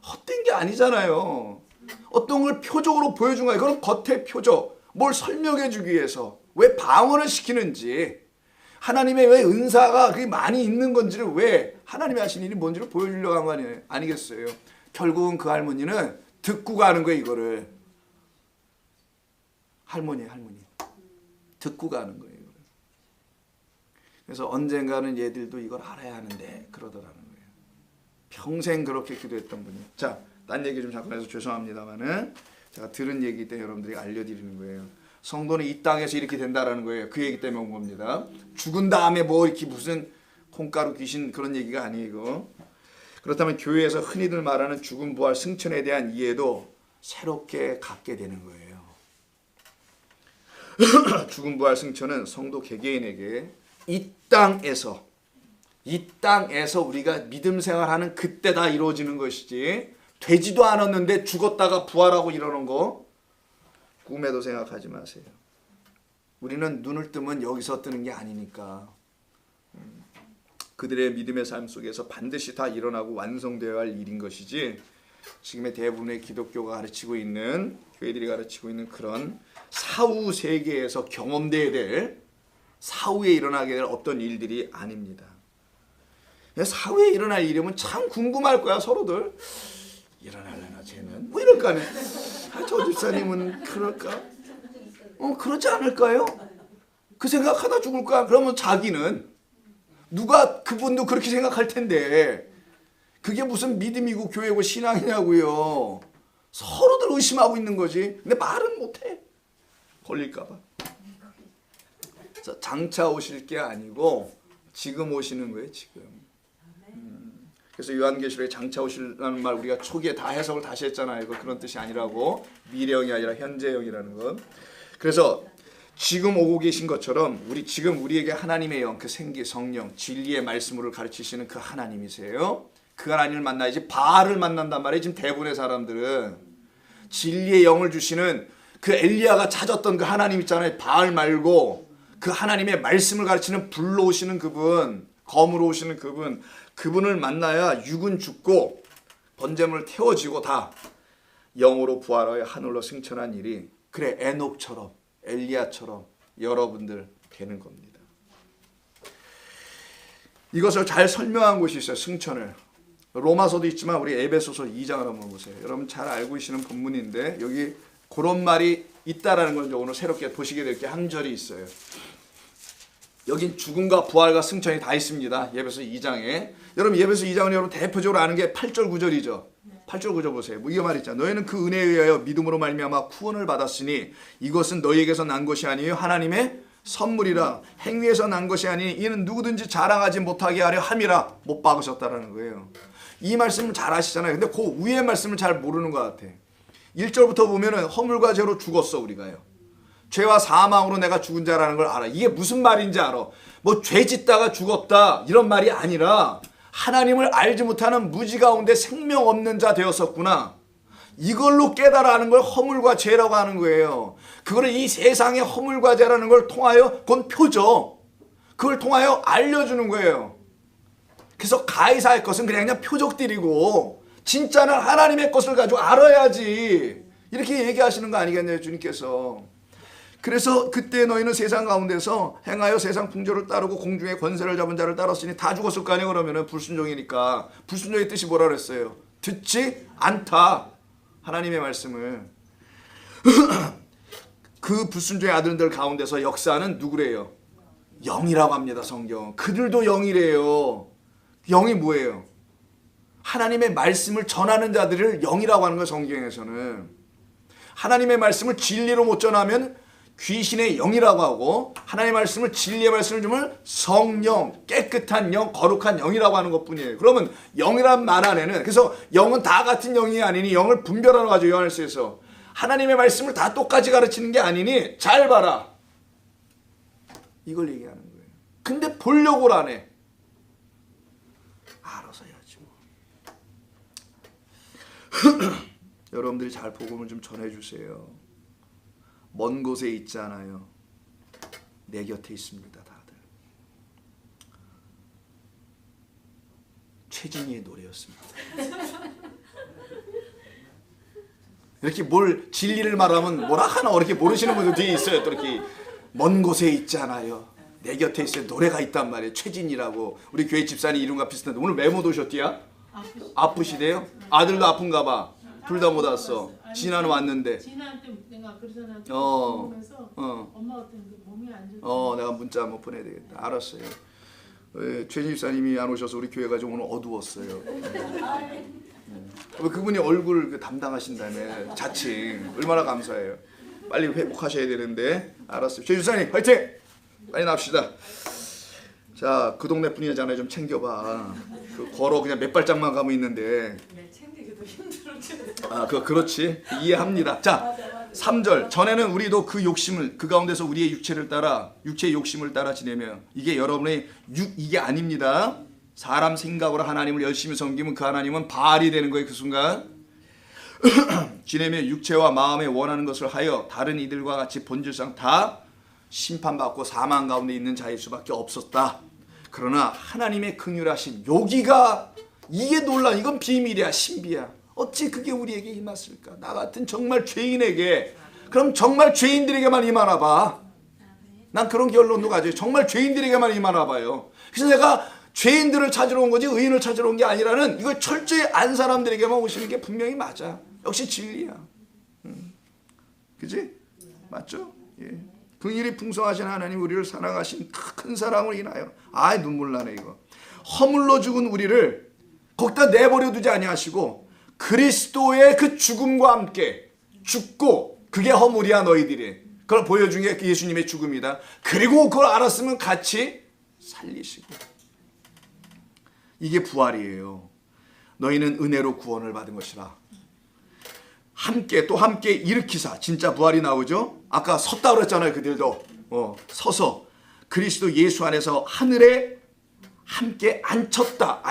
헛된 게 아니잖아요. 어떤 걸 표적으로 보여준 거예요. 그건 겉의 표적, 뭘 설명해 주기 위해서. 왜 방언을 시키는지, 하나님의 왜 은사가 그게 많이 있는 건지를, 왜 하나님이 하신 일이 뭔지를 보여주려고 한 거 아니겠어요. 결국은 그 할머니는 듣고 가는 거예요, 이거를. 할머니 듣고 가는 거예요, 이거를. 그래서 언젠가는 얘들도 이걸 알아야 하는데 그러더라는 거예요. 평생 그렇게 기도했던 분이. 자, 딴 얘기 좀 잠깐 해서 죄송합니다만은 제가 들은 얘기 때문에 여러분들이 알려드리는 거예요. 성도는 이 땅에서 이렇게 된다라는 거예요. 그 얘기 때문에 온 겁니다. 죽은 다음에 뭐 이렇게 무슨 콩가루 귀신 그런 얘기가 아니고. 그렇다면 교회에서 흔히들 말하는 죽음 부활 승천에 대한 이해도 새롭게 갖게 되는 거예요. 죽음 부활 승천은 성도 개개인에게 이 땅에서 우리가 믿음 생활하는 그때 다 이루어지는 것이지, 되지도 않았는데 죽었다가 부활하고 이러는 거 꿈에도 생각하지 마세요. 우리는 눈을 뜨면 여기서 뜨는 게 아니니까. 그들의 믿음의 삶 속에서 반드시 다 일어나고 완성되어야 할 일인 것이지, 지금의 대부분의 기독교가 가르치고 있는, 교회들이 가르치고 있는 그런 사후 세계에서 경험되어야 될, 사후에 일어나게 될 어떤 일들이 아닙니다. 사후에 일어날 일이면 참 궁금할 거야, 서로들. 일어날려나 쟤는? 뭐 이럴 거 아니야. 저 집사님은 그럴까? 그렇지 않을까요? 그 생각하다 죽을 거야. 그러면 자기는, 누가 그분도 그렇게 생각할 텐데 그게 무슨 믿음이고 교회고 신앙이냐고요. 서로들 의심하고 있는 거지. 근데 말은 못해. 걸릴까 봐. 그래서 장차 오실 게 아니고 지금 오시는 거예요, 지금. 그래서 요한계시록에 장차 오시라는 말 우리가 초기에 다 해석을 다시 했잖아요. 이거 그런 뜻이 아니라고. 미래형이 아니라 현재형이라는 것. 그래서 지금 오고 계신 것처럼 지금 우리에게 하나님의 영, 그 생기, 성령, 진리의 말씀을 가르치시는 그 하나님이세요. 그 하나님을 만나야지 바알을 만난단 말이에요. 지금 대부분의 사람들은 진리의 영을 주시는 그 엘리야가 찾았던 그 하나님 있잖아요. 바알 말고 그 하나님의 말씀을 가르치는 불로 오시는 그분, 검으로 오시는 그분, 그분을 만나야 육은 죽고 번제물을 태워지고 다 영으로 부활하여 하늘로 승천한 일이, 그래 에녹처럼 엘리야처럼 여러분들 되는 겁니다. 이것을 잘 설명한 곳이 있어요. 승천을. 로마서도 있지만 우리 에베소서 2장을 한번 보세요. 여러분 잘 알고 계시는 본문인데 여기 그런 말이 있다라는 걸 오늘 새롭게 보시게 될 게 한 절이 있어요. 여긴 죽음과 부활과 승천이 다 있습니다. 에베소 2장에. 여러분 에베소 2장은 여러분 대표적으로 아는 게 8절 9절이죠. 8절 9절 보세요. 뭐 이게 말이죠. 너희는 그 은혜에 의하여 믿음으로 말미암아 구원을 받았으니 이것은 너희에게서 난 것이 아니에요. 하나님의 선물이라. 행위에서 난 것이 아니니 이는 누구든지 자랑하지 못하게 하려 함이라. 못 박으셨다라는 거예요. 이 말씀을 잘 아시잖아요. 근데 그 위의 말씀을 잘 모르는 것 같아. 1절부터 보면은 허물과 죄로 죽었어 우리가요. 죄와 사망으로 내가 죽은 자라는 걸 알아. 이게 무슨 말인지 알아. 뭐 죄 짓다가 죽었다 이런 말이 아니라 하나님을 알지 못하는 무지 가운데 생명 없는 자 되었었구나. 이걸로 깨달아는 걸 허물과 죄라고 하는 거예요. 그거를 이 세상의 허물과 죄라는 걸 통하여 그건 표죠. 그걸 통하여 알려주는 거예요. 그래서 가이사의 것은 그냥 표적들이고 진짜는 하나님의 것을 가지고 알아야지. 이렇게 얘기하시는 거 아니겠냐요, 주님께서. 그래서 그때 너희는 세상 가운데서 행하여 세상 풍조를 따르고 공중의 권세를 잡은 자를 따랐으니 다 죽었을 거 아니에요. 그러면은 불순종이니까. 불순종의 뜻이 뭐라 그랬어요? 듣지 않다. 하나님의 말씀을. 그 불순종의 아들들 가운데서 역사는 누구래요? 영이라고 합니다. 성경. 그들도 영이래요. 영이 뭐예요? 하나님의 말씀을 전하는 자들을 영이라고 하는 거예요. 성경에서는. 하나님의 말씀을 진리로 못 전하면 귀신의 영이라고 하고, 하나님의 말씀을 진리의 말씀을 주면 성령, 깨끗한 영, 거룩한 영이라고 하는 것뿐이에요. 그러면 영이란 말 안에는, 그래서 영은 다 같은 영이 아니니 영을 분별하러 가죠. 요한일서에서 하나님의 말씀을 다 똑같이 가르치는 게 아니니 잘 봐라, 이걸 얘기하는 거예요. 근데 보려고 안 해. 알아서 해야지 뭐. 여러분들이 잘 복음을 좀 전해주세요. 먼 곳에 있지 않아요. 내 곁에 있습니다. 다들. 최진희의 노래였습니다. 이렇게 뭘 진리를 말하면 뭐라 하나 이렇게 모르시는 분들 뒤에 있어요. 또 이렇게 먼 곳에 있지 않아요. 내 곁에 있어요. 노래가 있단 말이에요. 최진희라고. 우리 교회 집사님 이름과 비슷한데 오늘 왜 못 오셨디야? 아프시대요? 아들도 아픈가 봐. 둘 다 못 왔어. 진아는 왔는데.
진아한테 내가 그래서 보면서 엄마가 몸이 안 좋다.
내가 문자 한번 보내야 되겠다. 알았어요. 최진 집사님이 안 오셔서 우리 교회가 좀 오늘 어두웠어요. 그분이 얼굴 담당하신다며 자칭. 얼마나 감사해요. 빨리 회복하셔야 되는데. 알았어요. 최진 집사님 화이팅! 빨리 납시다. 자, 그 동네 분이잖아요. 좀 챙겨봐. 걸어 그냥 몇 발짝만 가면 있는데.
챙기기도 힘들어.
그렇지. 이해합니다. 자, 3절. 전에는 우리도 그 욕심을, 그 가운데서 우리의 육체를 따라, 육체의 욕심을 따라 지내며, 이게 여러분의 이게 아닙니다. 사람 생각으로 하나님을 열심히 섬기면 그 하나님은 바알이 되는 거예요. 그 순간. 지내며 육체와 마음에 원하는 것을 하여 다른 이들과 같이 본질상 다 심판받고 사망 가운데 있는 자일 수밖에 없었다. 그러나 하나님의 긍휼하심, 여기가 이게 놀라. 이건 비밀이야. 신비야. 어찌 그게 우리에게 임했을까? 나 같은 정말 죄인에게. 그럼 정말 죄인들에게만 임하나 봐. 난 그런 결론도 가져요. 정말 죄인들에게만 임하나 봐요. 그래서 내가 죄인들을 찾으러 온 거지 의인을 찾으러 온 게 아니라는, 이걸 철저히 안 사람들에게만 오시는 게 분명히 맞아. 역시 진리야. 그지? 맞죠? 예. 긍휼이 풍성하신 하나님, 우리를 사랑하신 큰 사랑을 인하여, 눈물 나네 이거. 허물로 죽은 우리를 거기다 내버려 두지 아니하시고 그리스도의 그 죽음과 함께 죽고, 그게 허물이야 너희들이. 그걸 보여준 게 예수님의 죽음이다. 그리고 그걸 알았으면 같이 살리시고. 이게 부활이에요. 너희는 은혜로 구원을 받은 것이라. 함께 또 함께 일으키사. 진짜 부활이 나오죠. 아까 섰다 그랬잖아요. 그들도 서서 그리스도 예수 안에서 하늘에 함께 앉히셨다.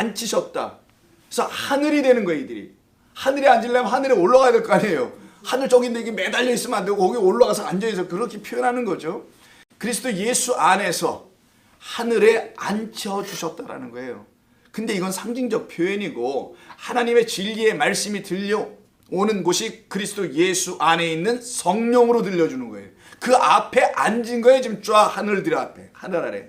그래서 하늘이 되는 거예요. 이들이 하늘에 앉으려면 하늘에 올라가야 될 거 아니에요. 하늘 저긴데 이게 매달려 있으면 안 되고 거기 올라가서 앉아있어. 그렇게 표현하는 거죠. 그리스도 예수 안에서 하늘에 앉혀주셨다라는 거예요. 근데 이건 상징적 표현이고, 하나님의 진리의 말씀이 들려오는 곳이 그리스도 예수 안에 있는 성령으로 들려주는 거예요. 그 앞에 앉은 거예요. 지금 쫙 하늘들 앞에, 하늘 아래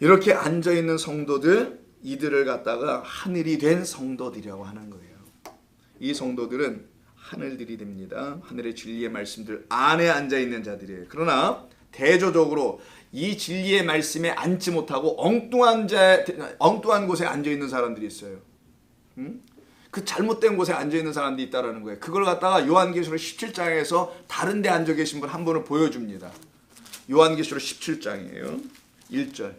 이렇게 앉아있는 성도들, 이들을 갖다가 하늘이 된 성도들이라고 하는 거예요. 이 성도들은 하늘들이 됩니다. 하늘의 진리의 말씀들 안에 앉아있는 자들이에요. 그러나 대조적으로 이 진리의 말씀에 앉지 못하고 엉뚱한 곳에 앉아있는 사람들이 있어요. 그 잘못된 곳에 앉아있는 사람들이 있다는 거예요. 그걸 갖다가 요한계시록 17장에서 다른 데 앉아 계신 분 한 분을 보여줍니다. 요한계시록 17장이에요. 1절.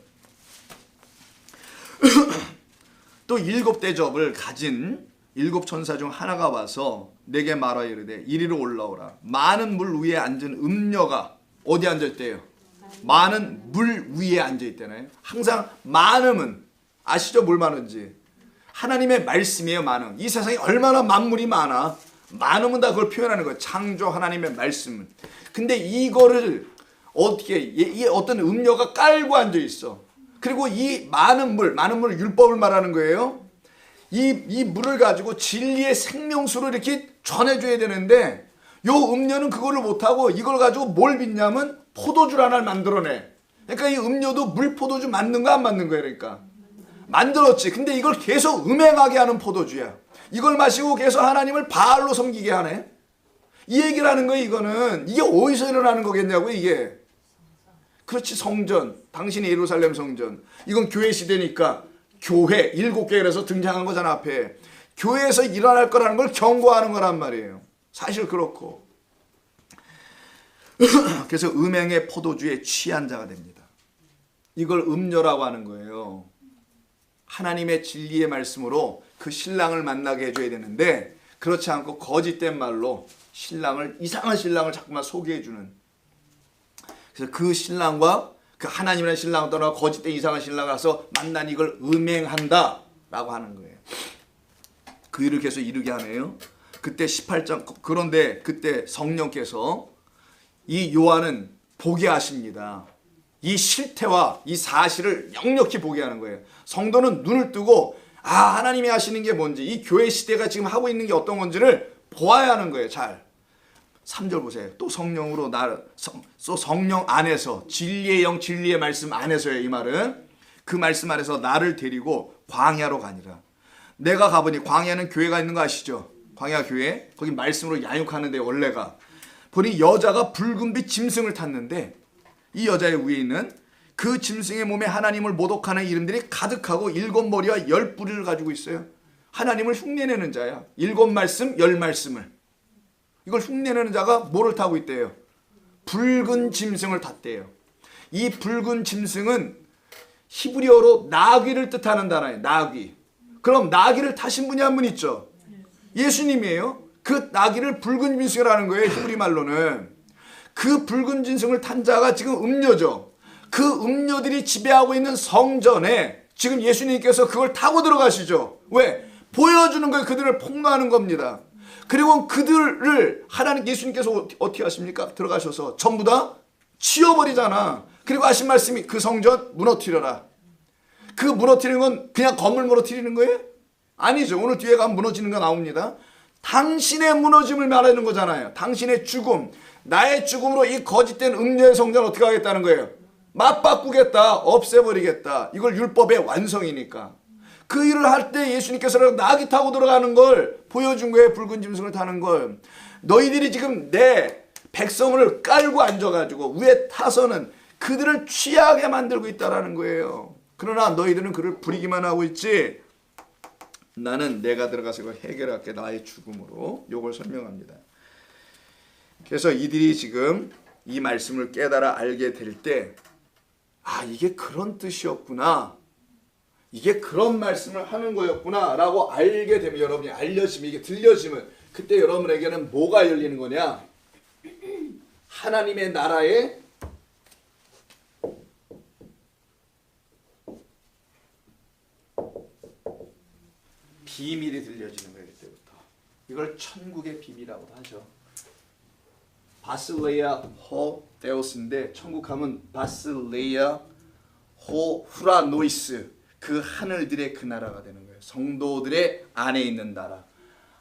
또 7 대접을 가진 일곱 천사 중 하나가 와서 내게 말하여 이르되 이리로 올라오라. 많은 물 위에 앉은 음녀가 어디 앉았대요? 많은 물 위에 앉아있잖아요. 항상 많음은 아시죠? 뭘 많은지. 하나님의 말씀이에요. 많음. 이 세상에 얼마나 만물이 많아. 많음은 다 그걸 표현하는 거예요. 창조 하나님의 말씀은. 근데 이거를 어떻게 이 어떤 음녀가 깔고 앉아있어. 그리고 이 많은 물 율법을 말하는 거예요. 이 물을 가지고 진리의 생명수로 이렇게 전해줘야 되는데 요 음료는 그거를 못하고 이걸 가지고 뭘 빚냐면 포도주 하나를 만들어내. 그러니까 이 음료도 물 포도주 만든 거 안 만든 거야. 그러니까 만들었지. 근데 이걸 계속 음행하게 하는 포도주야. 이걸 마시고 계속 하나님을 바알로 섬기게 하네. 이 얘기를 하는 거예요. 이거는 이게 어디서 일어나는 거겠냐고 이게. 그렇지. 성전, 당신의 예루살렘 성전. 이건 교회 시대니까 교회 7개에서 등장한 거잖아. 앞에 교회에서 일어날 거라는 걸 경고하는 거란 말이에요. 사실 그렇고. 그래서 음행의 포도주에 취한 자가 됩니다. 이걸 음녀라고 하는 거예요. 하나님의 진리의 말씀으로 그 신랑을 만나게 해줘야 되는데 그렇지 않고 거짓된 말로 신랑을, 이상한 신랑을 자꾸만 소개해주는. 그래서 그 신랑과 그 하나님이라는 신랑을 떠나 거짓된 이상한 신랑을 가서 만난 이걸 음행한다 라고 하는 거예요. 그 일을 계속 이르게 하네요. 그때 18장. 그런데 그때 성령께서 이 요한은 보게 하십니다. 이 실태와 이 사실을 역력히 보게 하는 거예요. 성도는 눈을 뜨고 하나님이 하시는 게 뭔지, 이 교회 시대가 지금 하고 있는 게 어떤 건지를 보아야 하는 거예요. 잘 3절 보세요. 또 성령으로 또 성령 안에서 진리의 영, 진리의 말씀 안에서요. 이 말은 그 말씀 안에서 나를 데리고 광야로 가니라. 내가 가보니, 광야는 교회가 있는 거 아시죠? 광야 교회, 거기 말씀으로 양육하는데 원래가 보니 여자가 붉은빛 짐승을 탔는데 이 여자의 위에 있는 그 짐승의 몸에 하나님을 모독하는 이름들이 가득하고 7머리와 10뿌리를 가지고 있어요. 하나님을 흉내내는 자야. 7말씀 10말씀을. 이걸 흉내내는 자가 뭐를 타고 있대요? 붉은 짐승을 탔대요. 이 붉은 짐승은 히브리어로 나귀를 뜻하는 단어예요. 나귀. 그럼 나귀를 타신 분이 한 분 있죠? 예수님이에요. 그 나귀를 붉은 짐승이라는 거예요. 히브리 말로는. 그 붉은 짐승을 탄 자가 지금 음녀죠. 그 음녀들이 지배하고 있는 성전에 지금 예수님께서 그걸 타고 들어가시죠. 왜? 보여주는 거예요. 그들을 폭로하는 겁니다. 그리고 그들을 하나님, 예수님께서 어떻게 하십니까? 들어가셔서 전부 다 치워버리잖아. 그리고 하신 말씀이 그 성전 무너뜨려라. 그 무너뜨리는 건 그냥 건물 무너뜨리는 거예요? 아니죠. 오늘 뒤에 가면 무너지는 거 나옵니다. 당신의 무너짐을 말하는 거잖아요. 당신의 죽음, 나의 죽음으로 이 거짓된 음녀의 성전을 어떻게 하겠다는 거예요? 맞바꾸겠다, 없애버리겠다. 이걸 율법의 완성이니까. 그 일을 할 때 예수님께서는 나귀 타고 들어가는 걸 보여준 거예요. 붉은 짐승을 타는 걸. 너희들이 지금 내 백성을 깔고 앉아가지고 위에 타서는 그들을 취하게 만들고 있다라는 거예요. 그러나 너희들은 그를 부리기만 하고 있지, 나는 내가 들어가서 이걸 해결할게. 나의 죽음으로. 요걸 설명합니다. 그래서 이들이 지금 이 말씀을 깨달아 알게 될 때, 이게 그런 뜻이었구나, 이게 그런 말씀을 하는 거였구나 라고 알게 되면, 여러분이 알려지면, 이게 들려지면, 그때 여러분에게는 뭐가 열리는 거냐? 하나님의 나라의 비밀이 들려지는 거예요. 그때부터. 이걸 천국의 비밀이라고도 하죠. 바실레아 호 데오스인데, 천국 하면 바실레아 호 후라노이스, 그 하늘들의 그 나라가 되는 거예요. 성도들의 안에 있는 나라.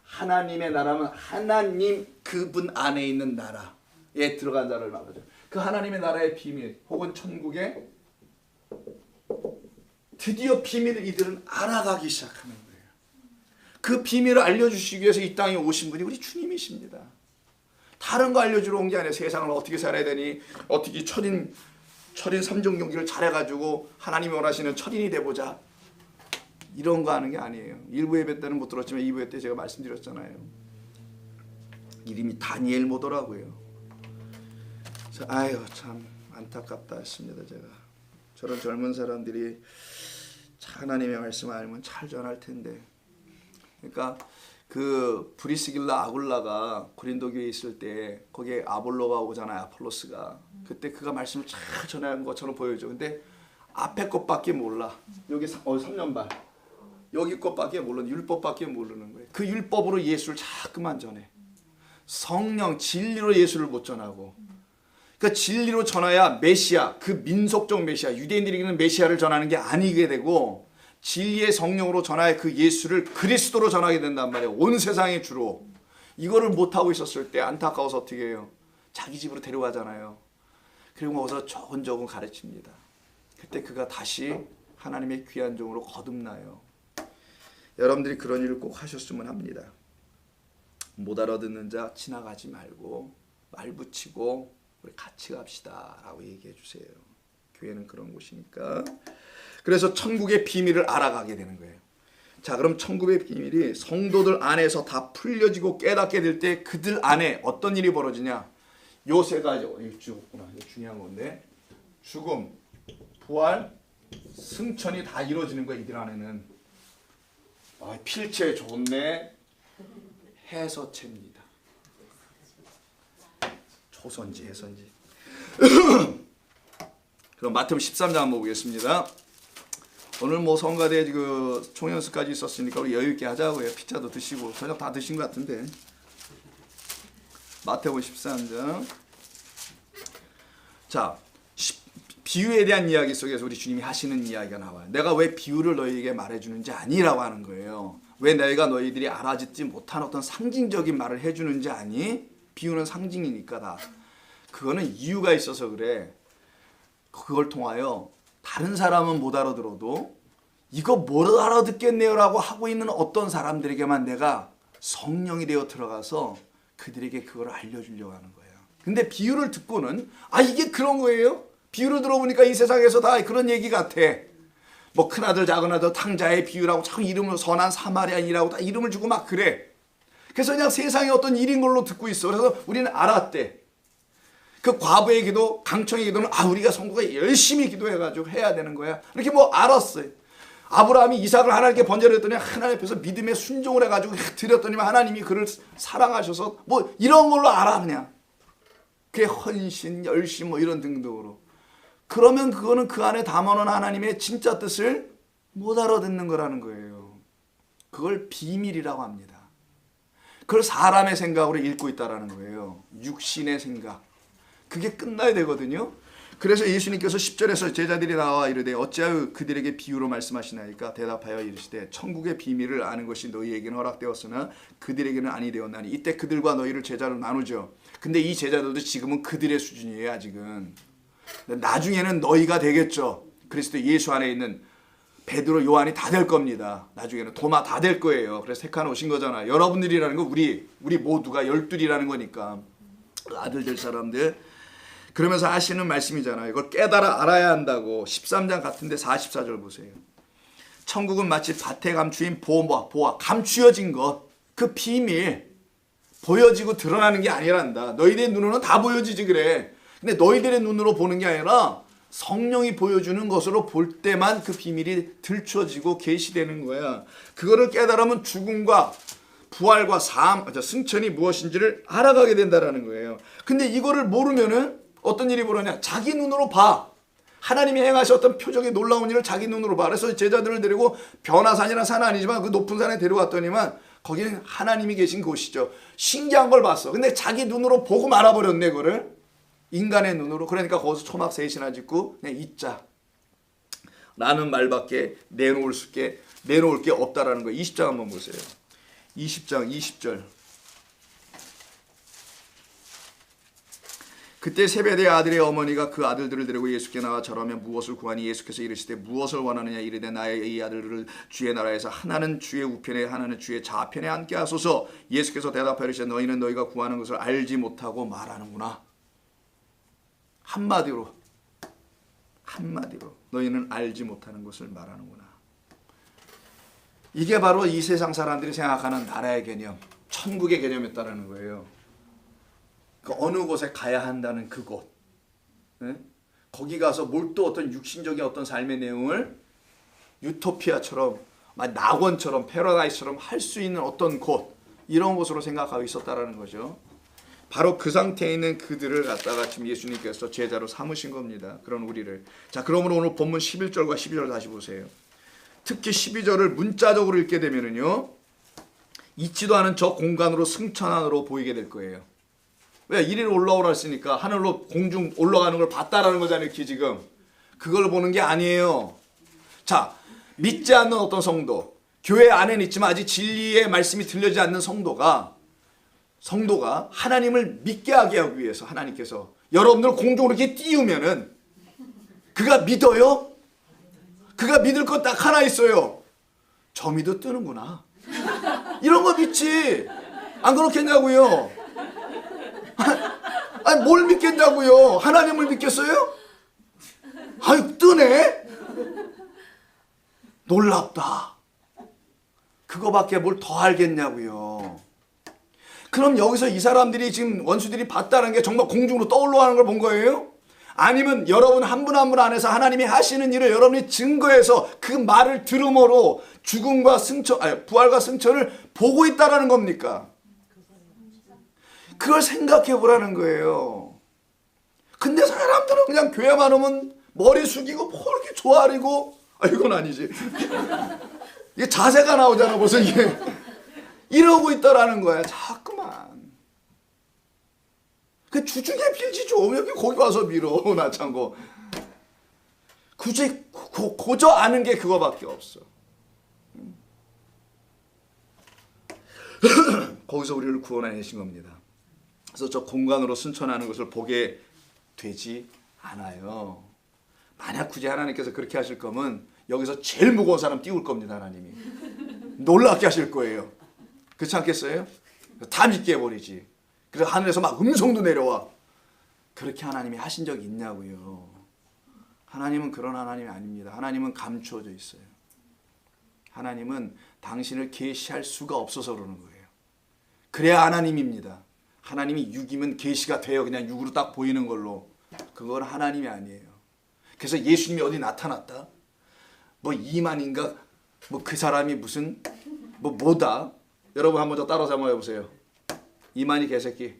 하나님의 나라면 하나님 그분 안에 있는 나라에 들어간 자를 말하죠. 그 하나님의 나라의 비밀 혹은 천국의 드디어 비밀을 이들은 알아가기 시작하는 거예요. 그 비밀을 알려주시기 위해서 이 땅에 오신 분이 우리 주님이십니다. 다른 거 알려주러 온 게 아니에요. 세상을 어떻게 살아야 되니, 어떻게 철인 3종 경기를 잘해가지고 하나님이 원하시는 철인이 돼보자, 이런 거 하는 게 아니에요. 1부 예배 때는 못 들었지만 2부 예배 때 제가 말씀드렸잖아요. 이름이 다니엘 모더라고요. 아유, 참 안타깝다 했습니다. 제가 저런 젊은 사람들이 하나님의 말씀을 알면 잘 전할 텐데, 그러니까 그 브리스길라 아굴라가 고린도 교회에 있을 때 거기에 아볼로가 오잖아요. 아폴로스가. 그때 그가 말씀을 잘 전하는 것처럼 보여줘. 근데 앞에 것밖에 몰라. 여기 3년반. 여기 것밖에 몰라. 율법밖에 모르는 거예요. 그 율법으로 예수를 자꾸만 전해. 성령 진리로 예수를 못 전하고. 그러니까 진리로 전해야 메시아, 그 민속적 메시아, 유대인들에게는 메시아를 전하는 게 아니게 되고 진리의 성령으로 전하여 그 예수를 그리스도로 전하게 된단 말이에요. 온 세상에 주로. 이거를 못하고 있었을 때 안타까워서 어떻게 해요? 자기 집으로 데려가잖아요. 그리고 거기서 조곤조곤 가르칩니다. 그때 그가 다시 하나님의 귀한 종으로 거듭나요. 여러분들이 그런 일을 꼭 하셨으면 합니다. 못 알아듣는 자 지나가지 말고 말 붙이고 우리 같이 갑시다 라고 얘기해 주세요. 교회는 그런 곳이니까. 그래서 천국의 비밀을 알아가게 되는 거예요. 자, 그럼 천국의 비밀이 성도들 안에서 다 풀려지고 깨닫게 될 때 그들 안에 어떤 일이 벌어지냐? 요 세 가지. 이거 중요한 건데 죽음, 부활, 승천이 다 이루어지는 거야. 이들 안에는. 필체 좋네. 해서체입니다. 초선지, 해선지. 그럼 마태복음 13장 한번 보겠습니다. 오늘 뭐 성가대 그 총연습까지 있었으니까 우리 여유 있게 하자고요. 피자도 드시고 저녁 다 드신 것 같은데. 마태복음 13장. 자, 비유에 대한 이야기 속에서 우리 주님이 하시는 이야기가 나와요. 내가 왜 비유를 너희에게 말해주는지 아니라고 하는 거예요. 왜 내가 너희들이 알아듣지 못한 어떤 상징적인 말을 해주는지 아니? 비유는 상징이니까 다. 그거는 이유가 있어서 그래. 그걸 통하여 다른 사람은 못 알아들어도 이거 뭘 알아듣겠네요 라고 하고 있는 어떤 사람들에게만 내가 성령이 되어 들어가서 그들에게 그걸 알려주려고 하는 거예요. 근데 비유를 듣고는 이게 그런 거예요? 비유를 들어보니까 이 세상에서 다 그런 얘기 같아. 뭐 큰아들 작은아들 탕자의 비유라고 자꾸 이름을 선한 사마리아인이라고 다 이름을 주고 막 그래. 그래서 그냥 세상에 어떤 일인 걸로 듣고 있어. 그래서 우리는 알았대. 그 과부의 기도, 강청의 기도는 우리가 성도가 열심히 기도해가지고 해야 되는 거야. 이렇게 뭐 알았어요. 아브라함이 이삭을 하나님께 번제를 했더니 하나님 앞에서 믿음에 순종을 해가지고 드렸더니 하나님이 그를 사랑하셔서 뭐 이런 걸로 알아 그냥. 그게 헌신, 열심 뭐 이런 등등으로. 그러면 그거는 그 안에 담아놓은 하나님의 진짜 뜻을 못 알아듣는 거라는 거예요. 그걸 비밀이라고 합니다. 그걸 사람의 생각으로 읽고 있다라는 거예요. 육신의 생각. 그게 끝나야 되거든요. 그래서 예수님께서 10절에서 제자들이 나와 이르되 어찌하여 그들에게 비유로 말씀하시나이까 대답하여 이르시되 천국의 비밀을 아는 것이 너희에게는 허락되었으나 그들에게는 아니 되었나니. 이때 그들과 너희를 제자로 나누죠. 근데 이 제자들도 지금은 그들의 수준이에요. 아직은. 나중에는 너희가 되겠죠. 그리스도 예수 안에 있는 베드로, 요한이 다 될 겁니다. 나중에는 도마 다 될 거예요. 그래서 택한 오신 거잖아. 여러분들이라는 건 우리 모두가 열둘이라는 거니까. 아들 될 사람들. 그러면서 하시는 말씀이잖아요. 이걸 깨달아 알아야 한다고. 13장 같은데 44절 보세요. 천국은 마치 밭에 감추인 보화, 감추어진 것. 그 비밀. 보여지고 드러나는 게 아니란다. 너희들의 눈으로는 다 보여지지 그래. 근데 너희들의 눈으로 보는 게 아니라 성령이 보여주는 것으로 볼 때만 그 비밀이 들춰지고 계시되는 거야. 그거를 깨달으면 죽음과 부활과 승천이 무엇인지를 알아가게 된다는 거예요. 근데 이거를 모르면은 어떤 일이 벌어지냐. 자기 눈으로 봐. 하나님이 행하셨던 표적의 놀라운 일을 자기 눈으로 봐. 그래서 제자들을 데리고 변화산이라는 산은 아니지만 그 높은 산에 데려갔더니만 거기는 하나님이 계신 곳이죠. 신기한 걸 봤어. 근데 자기 눈으로 보고 말아버렸네 그거를. 인간의 눈으로. 그러니까 거기서 초막 셋이나 짓고 그냥 있자 라는 말밖에 내놓을 게 없다라는 거예요. 20장 한번 보세요. 20장 20절. 그때 세베대의 아들의 어머니가 그 아들들을 데리고 예수께 나와 절하며 무엇을 구하니 예수께서 이르시되 무엇을 원하느냐 이르되 나의 이 아들들을 주의 나라에서 하나는 주의 우편에 하나는 주의 좌편에 앉게 하소서. 예수께서 대답하여 이르시되 너희는 너희가 구하는 것을 알지 못하고 말하는구나. 한마디로 너희는 알지 못하는 것을 말하는구나. 이게 바로 이 세상 사람들이 생각하는 나라의 개념, 천국의 개념이었다는 거예요. 그 어느 곳에 가야 한다는 그곳. 네? 거기 가서 몰두 어떤 육신적인 어떤 삶의 내용을 유토피아처럼 낙원처럼 패러다이스처럼 할 수 있는 어떤 곳, 이런 곳으로 생각하고 있었다라는 거죠. 바로 그 상태에 있는 그들을 갖다가 지금 예수님께서 제자로 삼으신 겁니다. 그런 우리를. 자, 그러므로 오늘 본문 11절과 12절 다시 보세요. 특히 12절을 문자적으로 읽게 되면은요, 있지도 않은 저 공간으로 승천하로 보이게 될 거예요. 왜? 이리로 올라오라 했으니까 하늘로 공중 올라가는 걸 봤다라는 거잖아요. 지금 그걸 보는 게 아니에요. 자, 믿지 않는 어떤 성도, 교회 안에는 있지만 아직 진리의 말씀이 들려지지 않는 성도가 하나님을 믿게 하게 하기 위해서 하나님께서 여러분들 공중으로 이렇게 띄우면은 그가 믿어요? 그가 믿을 것 딱 하나 있어요. 저 믿어 뜨는구나. 이런 거 믿지. 안 그렇겠냐고요. 아니 뭘 믿겠냐고요. 하나님을 믿겠어요? 아유 뜨네. 놀랍다. 그거밖에 뭘 더 알겠냐고요. 그럼 여기서 이 사람들이 지금 원수들이 봤다는 게 정말 공중으로 떠올라가는 걸 본 거예요? 아니면 여러분 한 분 한 분 안에서 하나님이 하시는 일을 여러분이 증거해서 그 말을 들음으로 죽음과 승천, 부활과 승천을 보고 있다라는 겁니까? 그걸 생각해 보라는 거예요. 근데 사람들은 그냥 교회만 오면 머리 숙이고 뭐 이렇게 조아리고, 이건 아니지. 이게 자세가 나오잖아 무슨 이게. 이러고 있다라는 거야. 자꾸만. 그 주중에 빌지 좀. 왜 거기 와서 밀어. 나 참고. 굳이 고저 아는 게 그거밖에 없어. 거기서 우리를 구원하신 겁니다. 그래서 저 공간으로 승천하는 것을 보게 되지 않아요. 만약 굳이 하나님께서 그렇게 하실 거면 여기서 제일 무거운 사람 띄울 겁니다. 하나님이. 놀랍게 하실 거예요. 그렇지 않겠어요? 다 믿게 해버리지. 그래서 하늘에서 막 음성도 내려와. 그렇게 하나님이 하신 적이 있냐고요. 하나님은 그런 하나님이 아닙니다. 하나님은 감추어져 있어요. 하나님은 당신을 계시할 수가 없어서 그러는 거예요. 그래야 하나님입니다. 하나님이 육이면 계시가 돼요. 그냥 육으로 딱 보이는 걸로. 그건 하나님이 아니에요. 그래서 예수님이 어디 나타났다? 뭐 이만인가? 뭐 그 사람이 무슨 뭐다? 여러분 한번 저 따라서 한번 해보세요. 이만희 개새끼.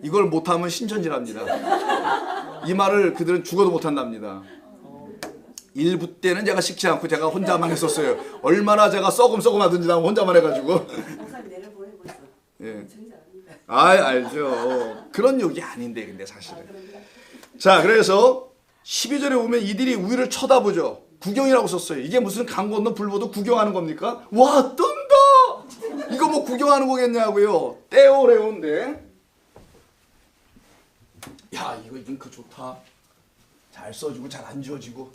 이걸 못하면 신천지랍니다. 이 말을 그들은 죽어도 못한답니다. 일부 때는 제가 식지 않고 제가 혼자만 했었어요. 얼마나 제가 썩음 하든지 나 혼자만 해가지고. 예. 알죠. 그런 욕이 아닌데 근데 사실은. 자, 그래서 12절에 보면 이들이 우리를 쳐다보죠. 구경이라고 썼어요. 이게 무슨 강 건너 불 보도 구경하는 겁니까? 와 뜬다. 이거 뭐 구경하는 거겠냐고요. 떼오레오인데. 야 이거 잉크 좋다. 잘 써지고 잘 안 지워지고.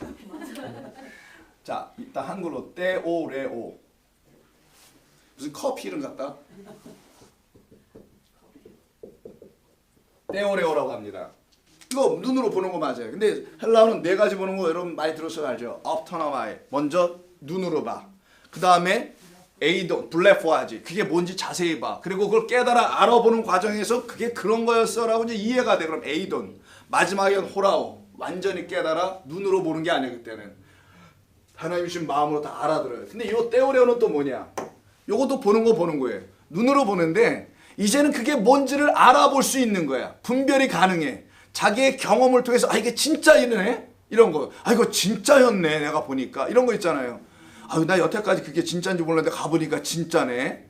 자 일단 한글로 떼오레오. 무슨 커피 이름 같다. 떼오레오라고 합니다. 이거 눈으로 보는 거 맞아요. 근데 헬라어는 네 가지 보는 거 여러분 많이 들었어요, 알죠? 업터너마이. 먼저 눈으로 봐. 그 다음에 에이돈, 블레포아지. 그게 뭔지 자세히 봐. 그리고 그걸 깨달아 알아보는 과정에서 그게 그런 거였어라고 이제 이해가 돼. 그럼 에이돈. 마지막엔 호라오. 완전히 깨달아 눈으로 보는 게 아니에요, 그때는. 하나님 주신 마음으로 다 알아들어요. 근데 이 떼오레오는 또 뭐냐? 요것도 보는 거예요. 눈으로 보는데 이제는 그게 뭔지를 알아볼 수 있는 거야. 분별이 가능해. 자기의 경험을 통해서 이게 진짜 이러네? 이런 거. 이거 진짜였네 내가 보니까. 이런 거 있잖아요. 나 여태까지 그게 진짜인지 몰랐는데 가보니까 진짜네.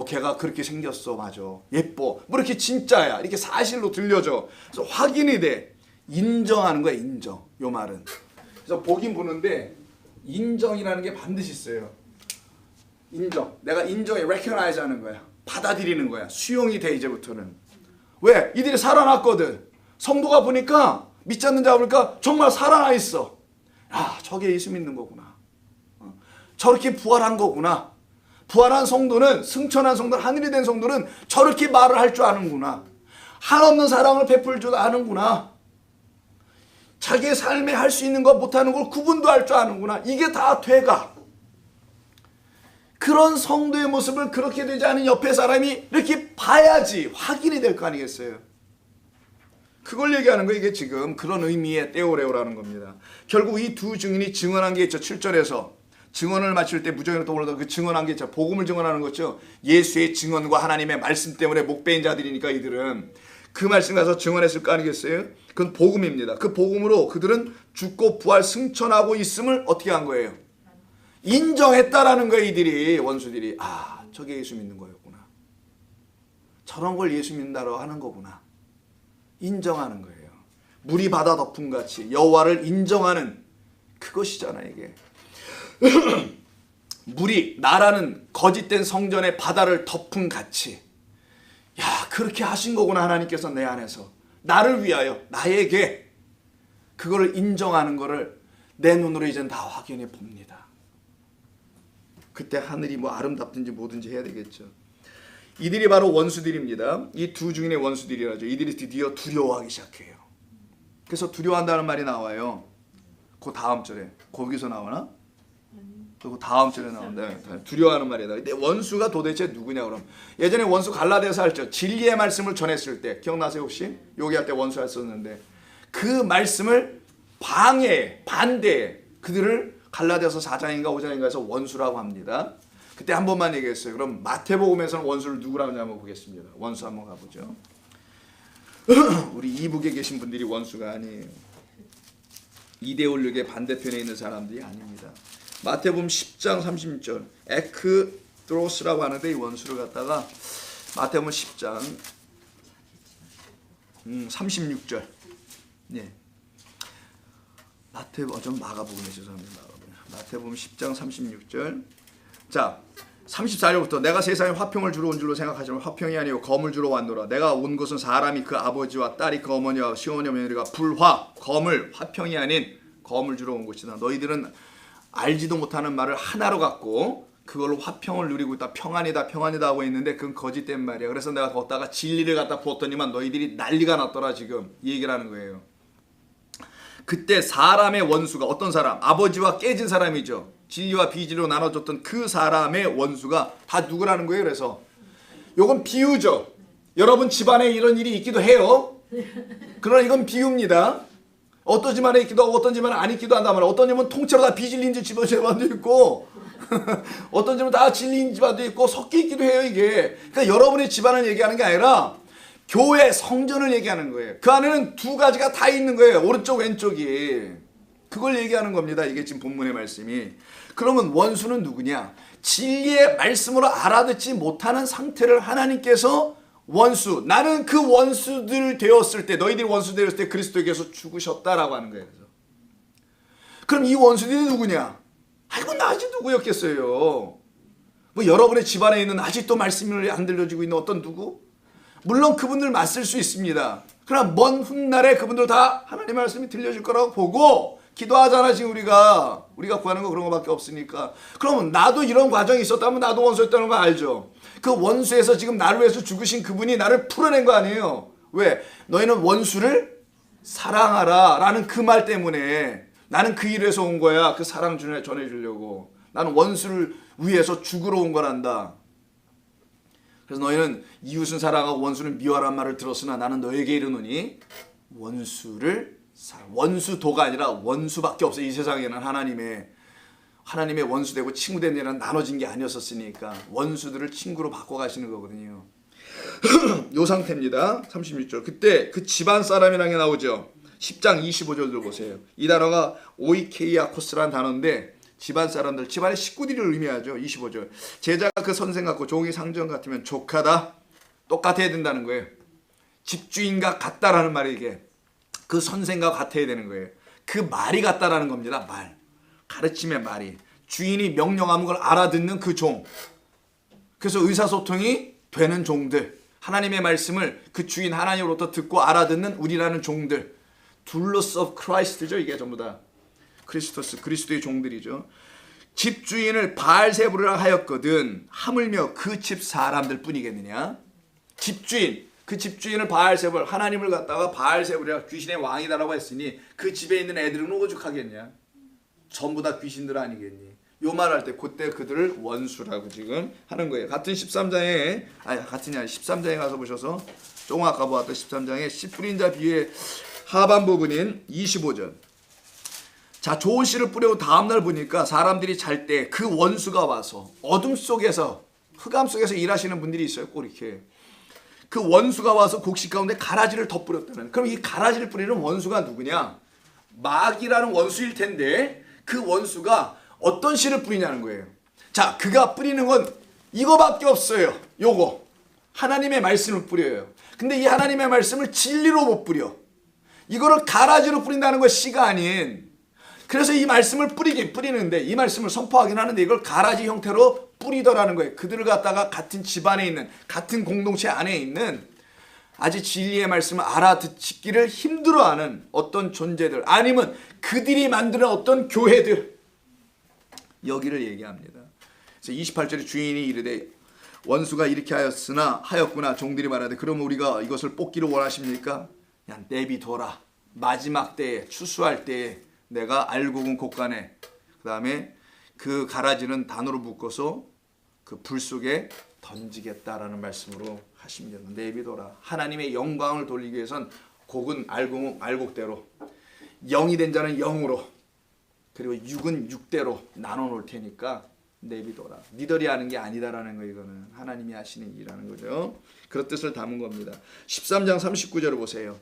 걔가 그렇게 생겼어. 맞아. 예뻐. 뭐 이렇게 진짜야. 이렇게 사실로 들려져. 그래서 확인이 돼. 인정하는 거야. 인정. 요 말은. 그래서 보긴 보는데 인정이라는 게 반드시 있어요. 인정. 내가 인정해. recognize 하는 거야. 받아들이는 거야. 수용이 돼 이제부터는. 왜? 이들이 살아났거든. 성도가 보니까 믿지 않는 자가 보니까 정말 살아나 있어. 저게 예수 믿는 거구나. 저렇게 부활한 거구나. 부활한 성도는, 승천한 성도는, 하늘이 된 성도는 저렇게 말을 할 줄 아는구나. 한없는 사랑을 베풀 줄 아는구나. 자기의 삶에 할 수 있는 것 못하는 걸 구분도 할 줄 아는구나. 이게 다 돼가. 그런 성도의 모습을 그렇게 되지 않은 옆에 사람이 이렇게 봐야지 확인이 될 거 아니겠어요. 그걸 얘기하는 거예요. 이게 지금 그런 의미의 떼오레오라는 겁니다. 결국 이 두 증인이 증언한 게 있죠. 7절에서 증언을 마칠 때 무정의로 떠올라서 그 증언한 게 있죠. 복음을 증언하는 거죠. 예수의 증언과 하나님의 말씀 때문에 목배인 자들이니까 이들은 그 말씀 가서 증언했을 거 아니겠어요? 그건 복음입니다. 그 복음으로 그들은 죽고 부활 승천하고 있음을 어떻게 한 거예요? 인정했다라는 거예요. 이들이, 원수들이. 아, 저게 예수 믿는 거였구나. 저런 걸 예수 믿는다고 하는 거구나. 인정하는 거예요. 물이 바다 덮음같이 여호와를 인정하는 그것이잖아요. 이게 물이 나라는 거짓된 성전의 바다를 덮음같이, 야, 그렇게 하신 거구나. 하나님께서 내 안에서 나를 위하여, 나에게 그거를 인정하는 거를 내 눈으로 이젠 다 확인해 봅니다. 그때 하늘이 뭐 아름답든지 뭐든지 해야 되겠죠. 이들이 바로 원수들입니다. 이 두 중인의 원수들이라죠. 이들이 드디어 두려워하기 시작해요. 그래서 두려워한다는 말이 나와요. 그 다음 절에. 거기서 나오나? 그 다음 절에 나온다. 두려워하는 말이다. 근데 원수가 도대체 누구냐 그럼? 예전에 원수 갈라디아서 할죠. 진리의 말씀을 전했을 때 기억나세요 혹시? 여기 할 때 원수 했었는데 그 말씀을 반대해 그들을 갈라디아서 4장인가 5장인가에서 원수라고 합니다. 그때 한 번만 얘기했어요. 그럼 마태복음에서는 원수를 누구라고 하냐면 한번 보겠습니다. 원수 한번 가보죠. 우리 이북에 계신 분들이 원수가 아니에요. 이데올력의 반대편에 있는 사람들이 아닙니다. 마태복음 10장 36절 에크드로스라고 하는데 이 원수를 갖다가 마태복음 10장 36절 네. 좀 마가복음에 죄송합니다. 마태복음 10장 36절 자 34절부터 내가 세상에 화평을 주러 온 줄로 생각하지만 화평이 아니고 검을 주러 왔노라. 내가 온 것은 사람이 그 아버지와 딸이 그 어머니와 시어머니 며느리가 불화 검을 화평이 아닌 검을 주러 온 것이다. 너희들은 알지도 못하는 말을 하나로 갖고 그걸로 화평을 누리고 있다. 평안이다 평안이다 하고 있는데 그건 거짓된 말이야. 그래서 내가 거기다가 진리를 갖다 부었더니만 너희들이 난리가 났더라. 지금 이 얘기를 하는 거예요. 그때 사람의 원수가 어떤 사람? 아버지와 깨진 사람이죠. 진리와 비진리로 나눠줬던 그 사람의 원수가 다 누구라는 거예요. 그래서 이건 비유죠. 여러분 집안에 이런 일이 있기도 해요. 그러나 이건 비유입니다. 어떤 집안에 있기도 하고 어떤 집안에 안 있기도 한단 말이에요. 어떤 집은 통째로 다 비진리인 집안도 있고 어떤 집은 다 진리인 집안도 있고 섞여 있기도 해요. 이게 그러니까 여러분의 집안을 얘기하는 게 아니라 교회 성전을 얘기하는 거예요. 그 안에는 두 가지가 다 있는 거예요. 오른쪽 왼쪽이. 그걸 얘기하는 겁니다. 이게 지금 본문의 말씀이. 그러면 원수는 누구냐? 진리의 말씀으로 알아듣지 못하는 상태를 하나님께서 원수, 나는 그 원수들 되었을 때, 너희들이 원수 되었을 때 그리스도에게서 죽으셨다라고 하는 거예요. 그래서. 그럼 이 원수들이 누구냐? 아이고 나 아직 누구였겠어요. 뭐 여러분의 집안에 있는 아직도 말씀을 안 들려주고 있는 어떤 누구? 물론 그분들 맞을 수 있습니다. 그러나 먼 훗날에 그분들 다 하나님의 말씀이 들려줄 거라고 보고 기도하잖아. 지금 우리가 구하는 거 그런 거밖에 없으니까. 그러면 나도 이런 과정이 있었다면 나도 원수였다는 거 알죠. 그 원수에서 지금 나를 위해서 죽으신 그분이 나를 풀어낸 거 아니에요. 왜? 너희는 원수를 사랑하라 라는 그 말 때문에 나는 그 일에서 온 거야. 그 사랑 전해주려고. 나는 원수를 위해서 죽으러 온 거란다. 그래서 너희는 이웃은 사랑하고 원수는 미워하란 말을 들었으나 나는 너에게 이르노니 원수도가 아니라 원수밖에 없어요. 이 세상에는 하나님의 원수되고 친구된 일은 나눠진 게 아니었었으니까 원수들을 친구로 바꿔가시는 거거든요. 요 상태입니다. 36절. 그때 그 집안 사람이라는 게 나오죠. 10장 25절도 보세요. 이 단어가 오이케이아코스라는 단어인데 집안 사람들, 집안의 식구들을 의미하죠. 25절. 제자가 그 선생 같고 종이 상전 같으면 족하다. 똑같아야 된다는 거예요. 집주인과 같다라는 말이 이게. 그 선생과 같아야 되는 거예요. 그 말이 같다라는 겁니다. 말. 가르침의 말이. 주인이 명령하는 걸 알아듣는 그 종. 그래서 의사소통이 되는 종들. 하나님의 말씀을 그 주인 하나님으로부터 듣고 알아듣는 우리라는 종들. 둘러스 오브 크라이스트죠. 이게 전부 다. 그리스도의 종들이죠. 집주인을 바알세부르라 하였거든 하물며 그 집 사람들 뿐이겠느냐. 집주인, 그 집주인을 바알세불, 하나님을 갖다가 바알세불이라 귀신의 왕이다라고 했으니 그 집에 있는 애들은 오죽하겠냐. 전부 다 귀신들 아니겠니. 요 말할 때 그때 그들을 원수라고 지금 하는 거예요. 같은 13장에 같은 13장에 가서 보셔서 조금 아까 보았던 13장에 씨 뿌린 자 비유의 하반 부분인 25절. 자, 좋은 씨를 뿌리고 다음날 보니까 사람들이 잘 때 그 원수가 와서 어둠 속에서 흑암 속에서 일하시는 분들이 있어요. 꼭 이렇게. 그 원수가 와서 곡식 가운데 가라지를 덧뿌렸다는. 그럼 이 가라지를 뿌리는 원수가 누구냐? 마귀라는 원수일 텐데 그 원수가 어떤 씨를 뿌리냐는 거예요. 자, 그가 뿌리는 건 이거밖에 없어요. 요거. 하나님의 말씀을 뿌려요. 근데 이 하나님의 말씀을 진리로 못 뿌려. 이거를 가라지로 뿌린다는 건 씨가 아닌. 그래서 이 말씀을 뿌리는데 이 말씀을 선포하긴 하는데 이걸 가라지 형태로 뿌리더라는 거예요. 그들을 갖다가 같은 집안에 있는, 같은 공동체 안에 있는 아직 진리의 말씀을 알아듣기를 힘들어하는 어떤 존재들, 아니면 그들이 만드는 어떤 교회들, 여기를 얘기합니다. 그래서 28절에 주인이 이르되 원수가 이렇게 하였구나. 종들이 말하되 그럼 우리가 이것을 뽑기를 원하십니까? 그냥 내비둬라. 마지막 때에, 추수할 때에 내가 알곡은 곳간에, 그 다음에 그 가라지는 단으로 묶어서 그 불 속에 던지겠다라는 말씀으로 하십니다. 내비둬라. 하나님의 영광을 돌리기 위해선 곡은 알곡대로, 영이 된 자는 영으로, 그리고 육은 육대로 나눠 놓을 테니까 내비둬라. 니들이 하는 게 아니다라는 거, 이거는 하나님이 하시는 일이라는 거죠. 그런 뜻을 담은 겁니다. 13장 39절을 보세요.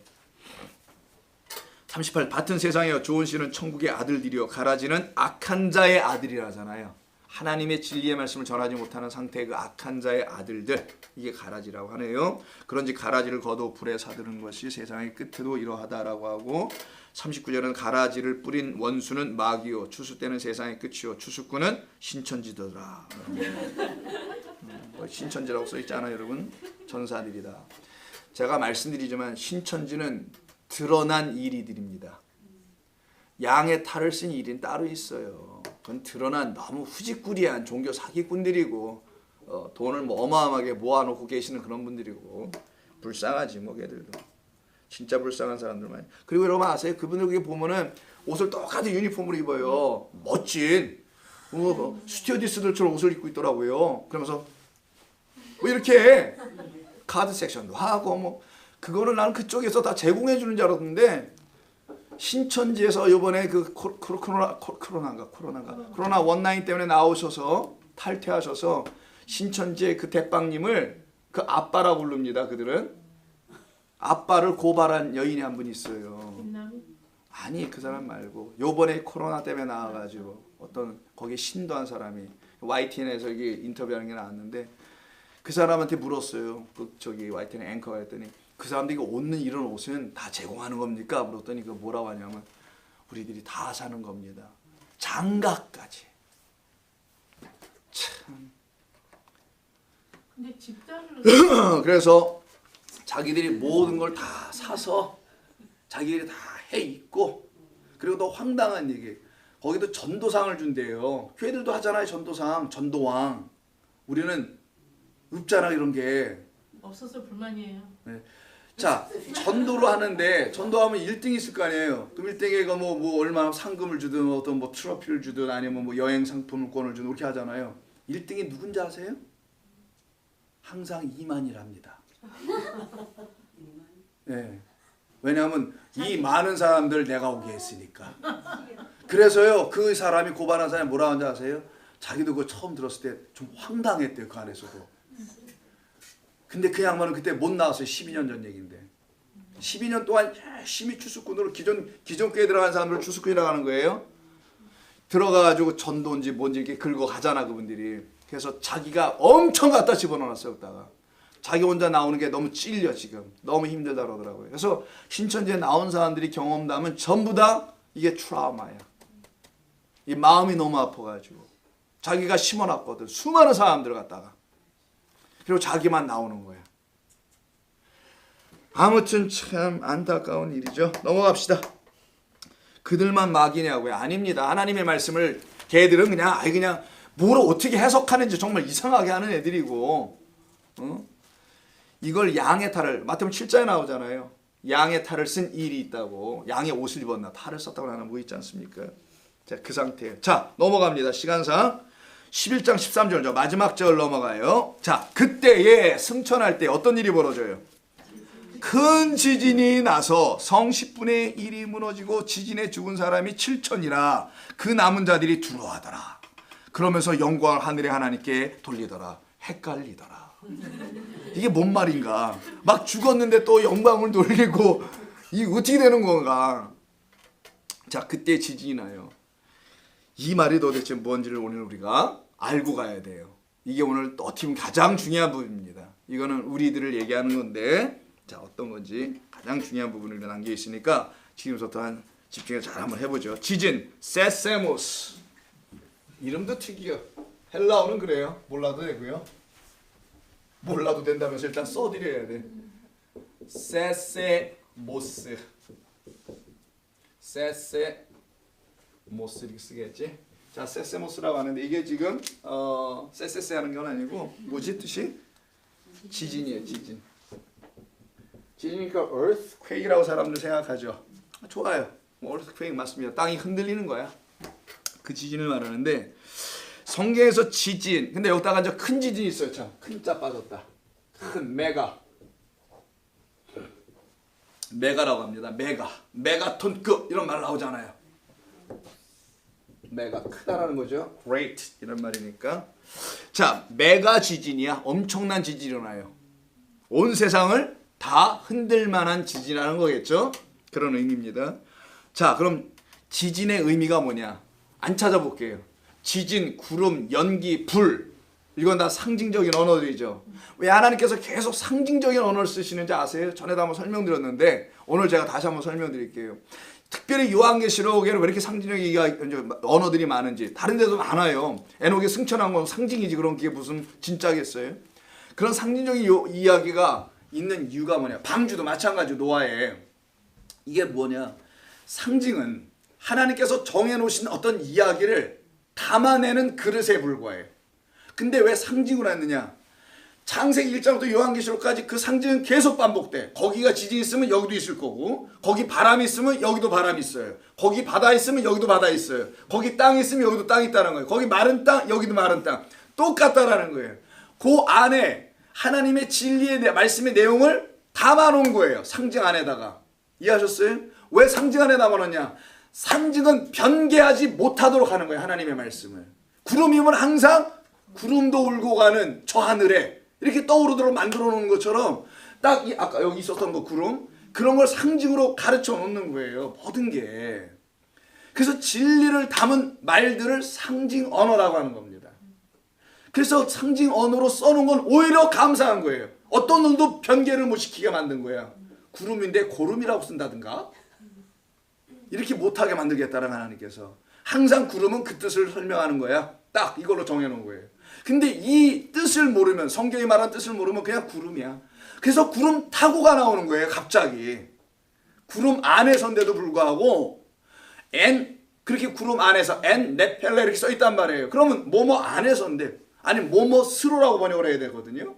38, 밭은 세상이요 좋은 씨는 천국의 아들들이요 가라지는 악한 자의 아들이라잖아요. 하나님의 진리의 말씀을 전하지 못하는 상태의 그 악한 자의 아들들, 이게 가라지라고 하네요. 그런지 가라지를 거둬 불에 사드는 것이 세상의 끝에도 이러하다라고 하고, 39절은 가라지를 뿌린 원수는 마귀요 추수 때는 세상의 끝이요 추수꾼은 신천지더라. 신천지라고 써있잖아요 여러분. 전사들이다. 제가 말씀드리지만 신천지는 드러난 일이들입니다. 양의 탈을 쓴 일인 따로 있어요. 그건 드러난 너무 후지꾸리한 종교 사기꾼들이고 돈을 뭐 어마어마하게 모아놓고 계시는 그런 분들이고, 불쌍하지 뭐 걔들도. 진짜 불쌍한 사람들만. 그리고 여러분 아세요? 그분들 보면은 옷을 똑같은 유니폼으로 입어요. 멋진 스튜어디스들처럼 옷을 입고 있더라고요. 그러면서 뭐 이렇게 카드 섹션도 하고 뭐, 그거는 나는 그쪽에서 다 제공해 주는 줄 알았는데, 신천지에서 이번에 그 코로나 19 때문에 나오셔서 탈퇴하셔서 신천지의 그 대빵님을 그 아빠라고 부릅니다. 그들은 아빠를 고발한 여인이 한 분 있어요. 아니 그 사람 말고 요번에 코로나 때문에 나와가지고 어떤 거기 신도한 사람이 YTN에서 이게 인터뷰하는 게 나왔는데, 그 사람한테 물었어요. 그 저기 YTN 앵커가 했더니 그 사람들이 얻는 이런 옷은 다 제공하는 겁니까? 물었더니 그 뭐라고 하냐면 우리들이 다 사는 겁니다. 장갑까지. 참.
근데 집단으로
그래서 자기들이 모든 걸 다 사서 자기들이 다 해 입고, 그리고 더 황당한 얘기, 거기도 전도상을 준대요. 교회들도 하잖아요. 전도상, 전도왕. 우리는 없잖아 이런 게.
없어서 불만이에요.
네. 자, 전도를 하는데 전도하면 1등이 있을 거 아니에요. 그럼 1등에가 뭐 얼마나 상금을 주든 어떤 뭐 트로피를 주든 아니면 뭐 여행 상품권을 주든 이렇게 하잖아요. 1등이 누군지 아세요? 항상 이만희랍니다. 네. 왜냐하면 이 많은 사람들 내가 오게 했으니까. 그래서요 그 사람이 고발한 사람이 뭐라 하는지 아세요? 자기도 그거 처음 들었을 때 좀 황당했대요. 그 안에서도. 근데 그 양반은 그때 못 나왔어요. 12년 전 얘기인데. 12년 동안 열심히 추수꾼으로 기존 교회에 들어간 사람들 추수꾼이라고 하는 거예요. 들어가가지고 전도인지 뭔지 이렇게 긁어 가잖아 그분들이. 그래서 자기가 엄청 갖다 집어넣었어요. 그다가 자기 혼자 나오는 게 너무 찔려 지금. 너무 힘들다 그러더라고요. 그래서 신천지에 나온 사람들이 경험담은 전부 다 이게 트라우마야. 이 마음이 너무 아파가지고 자기가 심어놨거든. 수많은 사람들 갖다가. 그리고 자기만 나오는 거야. 아무튼 참 안타까운 일이죠. 넘어갑시다. 그들만 마귀냐고요? 아닙니다. 하나님의 말씀을 걔들은 그냥 뭘 어떻게 해석하는지 정말 이상하게 하는 애들이고, 이걸 양의 탈을, 마태복음 7장에 나오잖아요. 양의 탈을 쓴 일이 있다고. 양의 옷을 입었나 탈을 썼다고 하는 뭐 있지 않습니까? 자, 그 상태예요. 자, 넘어갑니다. 시간상 11장 13절 마지막 절 넘어가요. 자, 그때에 승천할 때 어떤 일이 벌어져요? 큰 지진이 나서 성 10분의 1이 무너지고 지진에 죽은 사람이 7천이라 그 남은 자들이 두려워하더라. 그러면서 영광을 하늘의 하나님께 돌리더라. 헷갈리더라. 이게 뭔 말인가? 막 죽었는데 또 영광을 돌리고 이게 어떻게 되는 건가? 자, 그때 지진이 나요. 이 말이 도대체 뭔지를 오늘 우리가 알고 가야 돼요. 이게 오늘 어떻게 보면 가장 중요한 부분입니다. 이거는 우리들을 얘기하는 건데, 자, 어떤 건지 가장 중요한 부분을 남겨 있으니까 지금부터 한 집중해서 잘 한번 해보죠. 지진, 세세모스. 이름도 특이해요. 헬라어는 그래요. 몰라도 되고요. 몰라도 된다면서 일단 써드려야 돼. 세세모스. 세세모스 이렇게 쓰겠지. 자, 세세모스라고 하는데 이게 지금 세세세 하는 건 아니고 뭐지 뜻이? 지진이에요. 지진. 지진이니까 earthquake이라고 사람들 생각하죠. 좋아요. earthquake 맞습니다. 땅이 흔들리는 거야. 그 지진을 말하는데 성경에서 지진. 근데 여기다가 이제 큰 지진이 있어요. 참, 큰 자 빠졌다. 큰 메가라고 합니다. 메가톤급 이런 말 나오잖아요. 메가 크다라는 거죠. great 이런 말이니까. 자, 메가 지진이야. 엄청난 지진이 일어나요. 온 세상을 다 흔들 만한 지진이라는 거겠죠. 그런 의미입니다. 자, 그럼 지진의 의미가 뭐냐? 안 찾아볼게요. 지진, 구름, 연기, 불 이건 다 상징적인 언어들이죠. 왜 하나님께서 계속 상징적인 언어를 쓰시는지 아세요? 전에도 한번 설명드렸는데 오늘 제가 다시 한번 설명드릴게요. 특별히 요한계시록에는 왜 이렇게 상징적인 언어들이 많은지. 다른 데도 많아요. 에녹이 승천한 건 상징이지 그런 게 무슨 진짜겠어요? 그런 상징적인 이야기가 있는 이유가 뭐냐? 방주도 마찬가지로 노아에. 이게 뭐냐? 상징은 하나님께서 정해놓으신 어떤 이야기를 담아내는 그릇에 불과해요. 근데 왜 상징으로 했느냐? 창세기 1장부터 요한계시록까지 그 상징은 계속 반복돼. 거기가 지진이 있으면 여기도 있을 거고, 거기 바람이 있으면 여기도 바람이 있어요. 거기 바다 있으면 여기도 바다 있어요. 거기 땅이 있으면 여기도 땅이 있다는 거예요. 거기 마른 땅, 여기도 마른 땅. 똑같다라는 거예요. 그 안에 하나님의 진리의 말씀의 내용을 담아놓은 거예요. 상징 안에다가. 이해하셨어요? 왜 상징 안에 담아놓냐? 상징은 변개하지 못하도록 하는 거예요. 하나님의 말씀을. 구름이 오면 항상 구름도 울고 가는 저 하늘에 이렇게 떠오르도록 만들어 놓은 것처럼 딱 아까 여기 있었던 거 구름 그런 걸 상징으로 가르쳐 놓는 거예요. 모든 게. 그래서 진리를 담은 말들을 상징 언어라고 하는 겁니다. 그래서 상징 언어로 써놓은 건 오히려 감사한 거예요. 어떤 놈도 변개를 못 시키게 만든 거야. 구름인데 고름이라고 쓴다든가 이렇게 못하게 만들겠다라는 하나님께서. 항상 구름은 그 뜻을 설명하는 거야. 딱 이걸로 정해놓은 거예요. 근데 이 뜻을 모르면, 성경이 말한 뜻을 모르면 그냥 구름이야. 그래서 구름 타고가 나오는 거예요. 갑자기. 구름 안에서인데도 불구하고 그렇게 구름 안에서 네펠레 이렇게 써있단 말이에요. 그러면 뭐뭐 안에서인데 아니 뭐뭐 스로라고 번역을 해야 되거든요.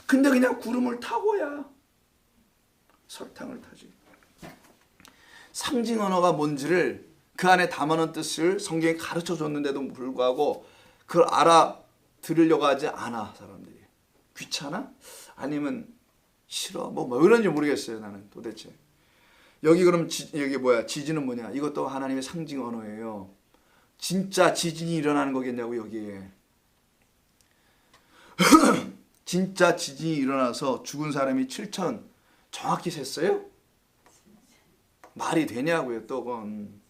근데 그냥 구름을 타고야 설탕을 타지. 상징 언어가 뭔지를 그 안에 담아놓은 뜻을 성경이 가르쳐 줬는데도 불구하고 그걸 알아들으려고 하지 않아 사람들이. 귀찮아? 아니면 싫어? 뭐 이런지 모르겠어요 나는 도대체. 여기 그럼 여기 뭐야? 지진은 뭐냐? 이것도 하나님의 상징 언어예요. 진짜 지진이 일어나는 거겠냐고 여기에. 진짜 지진이 일어나서 죽은 사람이 7천 정확히 셌어요? 말이 되냐고요 또 그건.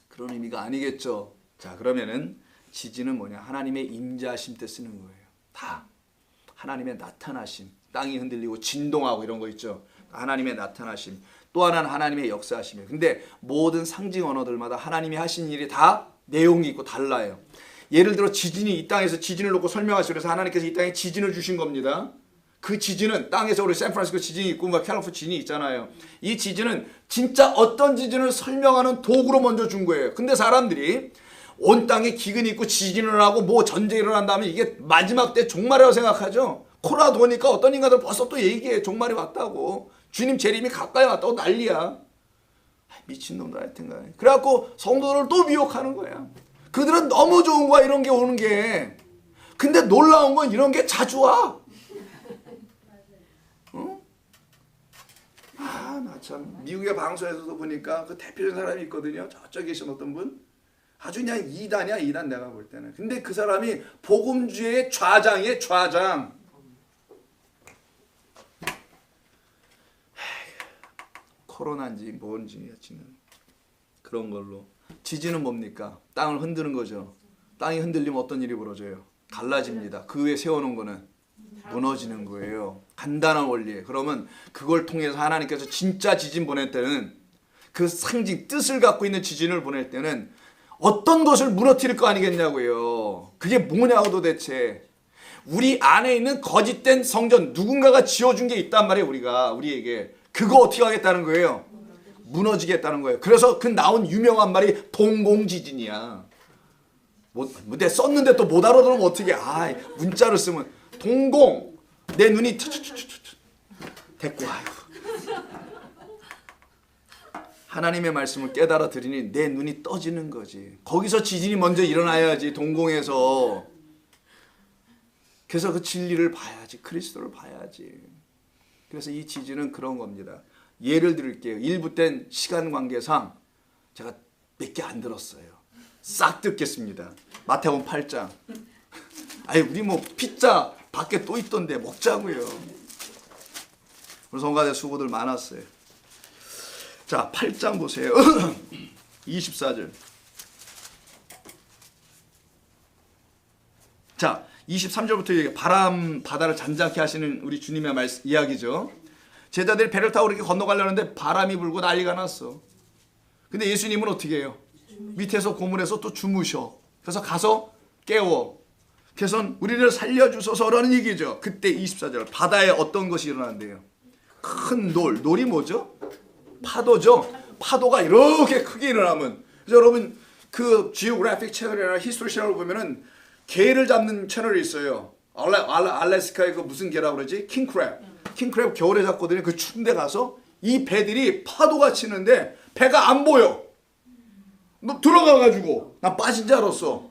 그런 의미가 아니겠죠. 자 그러면은 지진은 뭐냐? 하나님의 임재하심 때 쓰는 거예요. 다 하나님의 나타나심. 땅이 흔들리고 진동하고 이런 거 있죠. 하나님의 나타나심. 또 하나는 하나님의 역사하심이에요. 근데 모든 상징 언어들마다 하나님이 하신 일이 다 내용이 있고 달라요. 예를 들어 지진이 이 땅에서 지진을 놓고 설명하시고 그래서 하나님께서 이 땅에 지진을 주신 겁니다. 그 지진은 땅에서 우리 샌프란시스코 지진이 있고 캘리포니아 지진이 있잖아요. 이 지진은 진짜 어떤 지진을 설명하는 도구로 먼저 준 거예요. 근데 사람들이 온 땅에 기근이 있고 지진을 하고 뭐 전쟁이 일어난다면 이게 마지막 때 종말이라고 생각하죠. 코로나도 오니까 어떤 인간들 벌써 또 얘기해. 종말이 왔다고. 주님 재림이 가까이 왔다고 난리야. 미친놈들 하여튼간에. 그래갖고 성도들을 또 미혹하는 거야. 그들은 너무 좋은 거야 이런 게 오는 게. 근데 놀라운 건 이런 게 자주 와. 어? 참 미국의 방송에서도 보니까 그 대표적인 사람이 있거든요. 저쪽에 계신 어떤 분. 아주 그냥 이단이야, 이단 내가 볼 때는. 근데 그 사람이 복음주의의 좌장이에요, 좌장. 코로나인지 뭔지 지는 그런 걸로. 지진은 뭡니까? 땅을 흔드는 거죠. 땅이 흔들리면 어떤 일이 벌어져요? 갈라집니다. 그 위에 세워놓은 거는 무너지는 거예요. 간단한 원리예요. 그러면 그걸 통해서 하나님께서 진짜 지진 보낼 때는 그 상징, 뜻을 갖고 있는 지진을 보낼 때는 어떤 것을 무너뜨릴 거 아니겠냐고요. 그게 뭐냐고 도대체. 우리 안에 있는 거짓된 성전, 누군가가 지어준 게 있단 말이에요. 우리에게. 그거 어떻게 하겠다는 거예요? 무너지겠다는 거예요. 그래서 그 나온 유명한 말이 동공지진이야. 내가 썼는데 또 못 알아들으면 어떻게? 문자를 쓰면 동공. 내 눈이 됐고. 하나님의 말씀을 깨달아 들으니 내 눈이 떠지는 거지. 거기서 지진이 먼저 일어나야지, 동공에서. 그래서 그 진리를 봐야지, 그리스도를 봐야지. 그래서 이 지진은 그런 겁니다. 예를 들을게요. 일부 땐 시간 관계상 제가 몇 개 안 들었어요. 싹 듣겠습니다. 마태복음 8장. 우리 뭐 피자 밖에 또 있던데 먹자고요. 우리 성가대 수고들 많았어요. 자, 8장 보세요. 24절. 자, 23절부터 바람 바다를 잔잔케 하시는 우리 주님의 이야기죠. 제자들이 배를 타고 이렇게 건너가려는데 바람이 불고 난리가 났어. 근데 예수님은 어떻게 해요? 밑에서 고문에서 또 주무셔. 그래서 가서 깨워. 그래서 우리를 살려주소서라는 얘기죠. 그때 24절. 바다에 어떤 것이 일어난대요? 큰 놀이 뭐죠? 파도죠. 파도가 이렇게 크게 일어나면. 그래서 여러분 그 지오그래픽 채널이나 히스토리 채널을 보면은 개를 잡는 채널이 있어요. 알래스카의 그 무슨 개라고 그러지? 킹크랩 겨울에 잡거든요. 그 추운 데 가서 이 배들이 파도가 치는데 배가 안 보여. 너 들어가가지고 나 빠진 줄 알았어.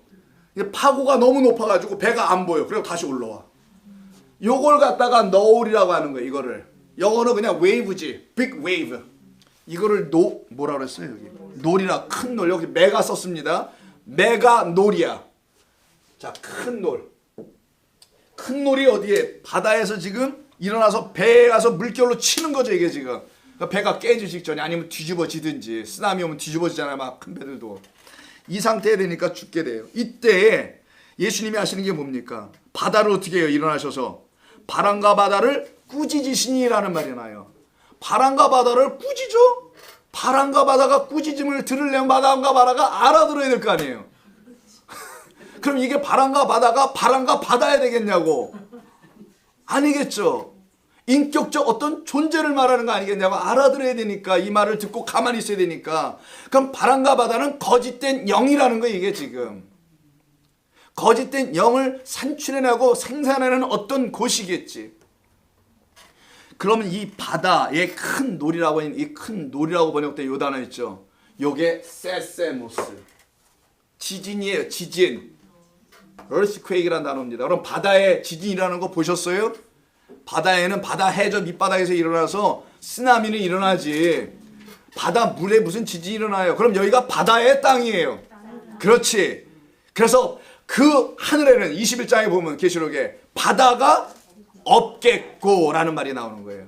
파고가 너무 높아가지고 배가 안 보여. 그리고 다시 올라와. 요걸 갖다가 너울이라고 하는 거예요. 이거를 영어는 그냥 웨이브지. 빅 웨이브. 이거를 뭐라 그랬어요? 여기 놀이라, 큰 놀. 여기 메가 썼습니다. 메가 놀이야. 자, 큰 놀. 큰 놀이 어디에? 바다에서 지금 일어나서 배에 가서 물결로 치는 거죠, 이게 지금. 그러니까 배가 깨지기 직전에, 아니면 뒤집어지든지, 쓰나미 오면 뒤집어지잖아요, 막 큰 배들도. 이 상태에 되니까 죽게 돼요. 이때 예수님이 하시는 게 뭡니까? 바다를 어떻게 해요? 일어나셔서 바람과 바다를 꾸짖으시니라는 말이 나요. 바람과 바다를 꾸짖어? 바람과 바다가 꾸짖음을 들으려면 바람과 바다가 알아들어야 될 거 아니에요. 그럼 이게 바람과 바다가 바람과 바다야 되겠냐고. 아니겠죠. 인격적 어떤 존재를 말하는 거 아니겠냐고. 알아들어야 되니까. 이 말을 듣고 가만히 있어야 되니까. 그럼 바람과 바다는 거짓된 영이라는 거예요, 이게 지금. 거짓된 영을 산출해내고 생산하는 어떤 곳이겠지. 그러면 이 바다의 큰 놀이라고 하는, 이 큰 놀이라고 번역된 요 단어 있죠. 요게 세세모스. 지진이에요, 지진. earthquake이라는 단어입니다. 그럼 바다에 지진이라는 거 보셨어요? 바다에는 바다 해저 밑바닥에서 일어나서 쓰나미는 일어나지. 바다 물에 무슨 지진이 일어나요? 그럼 여기가 바다의 땅이에요. 그렇지. 그래서 그 하늘에는 21장에 보면 계시록에 바다가 없겠고라는 말이 나오는 거예요.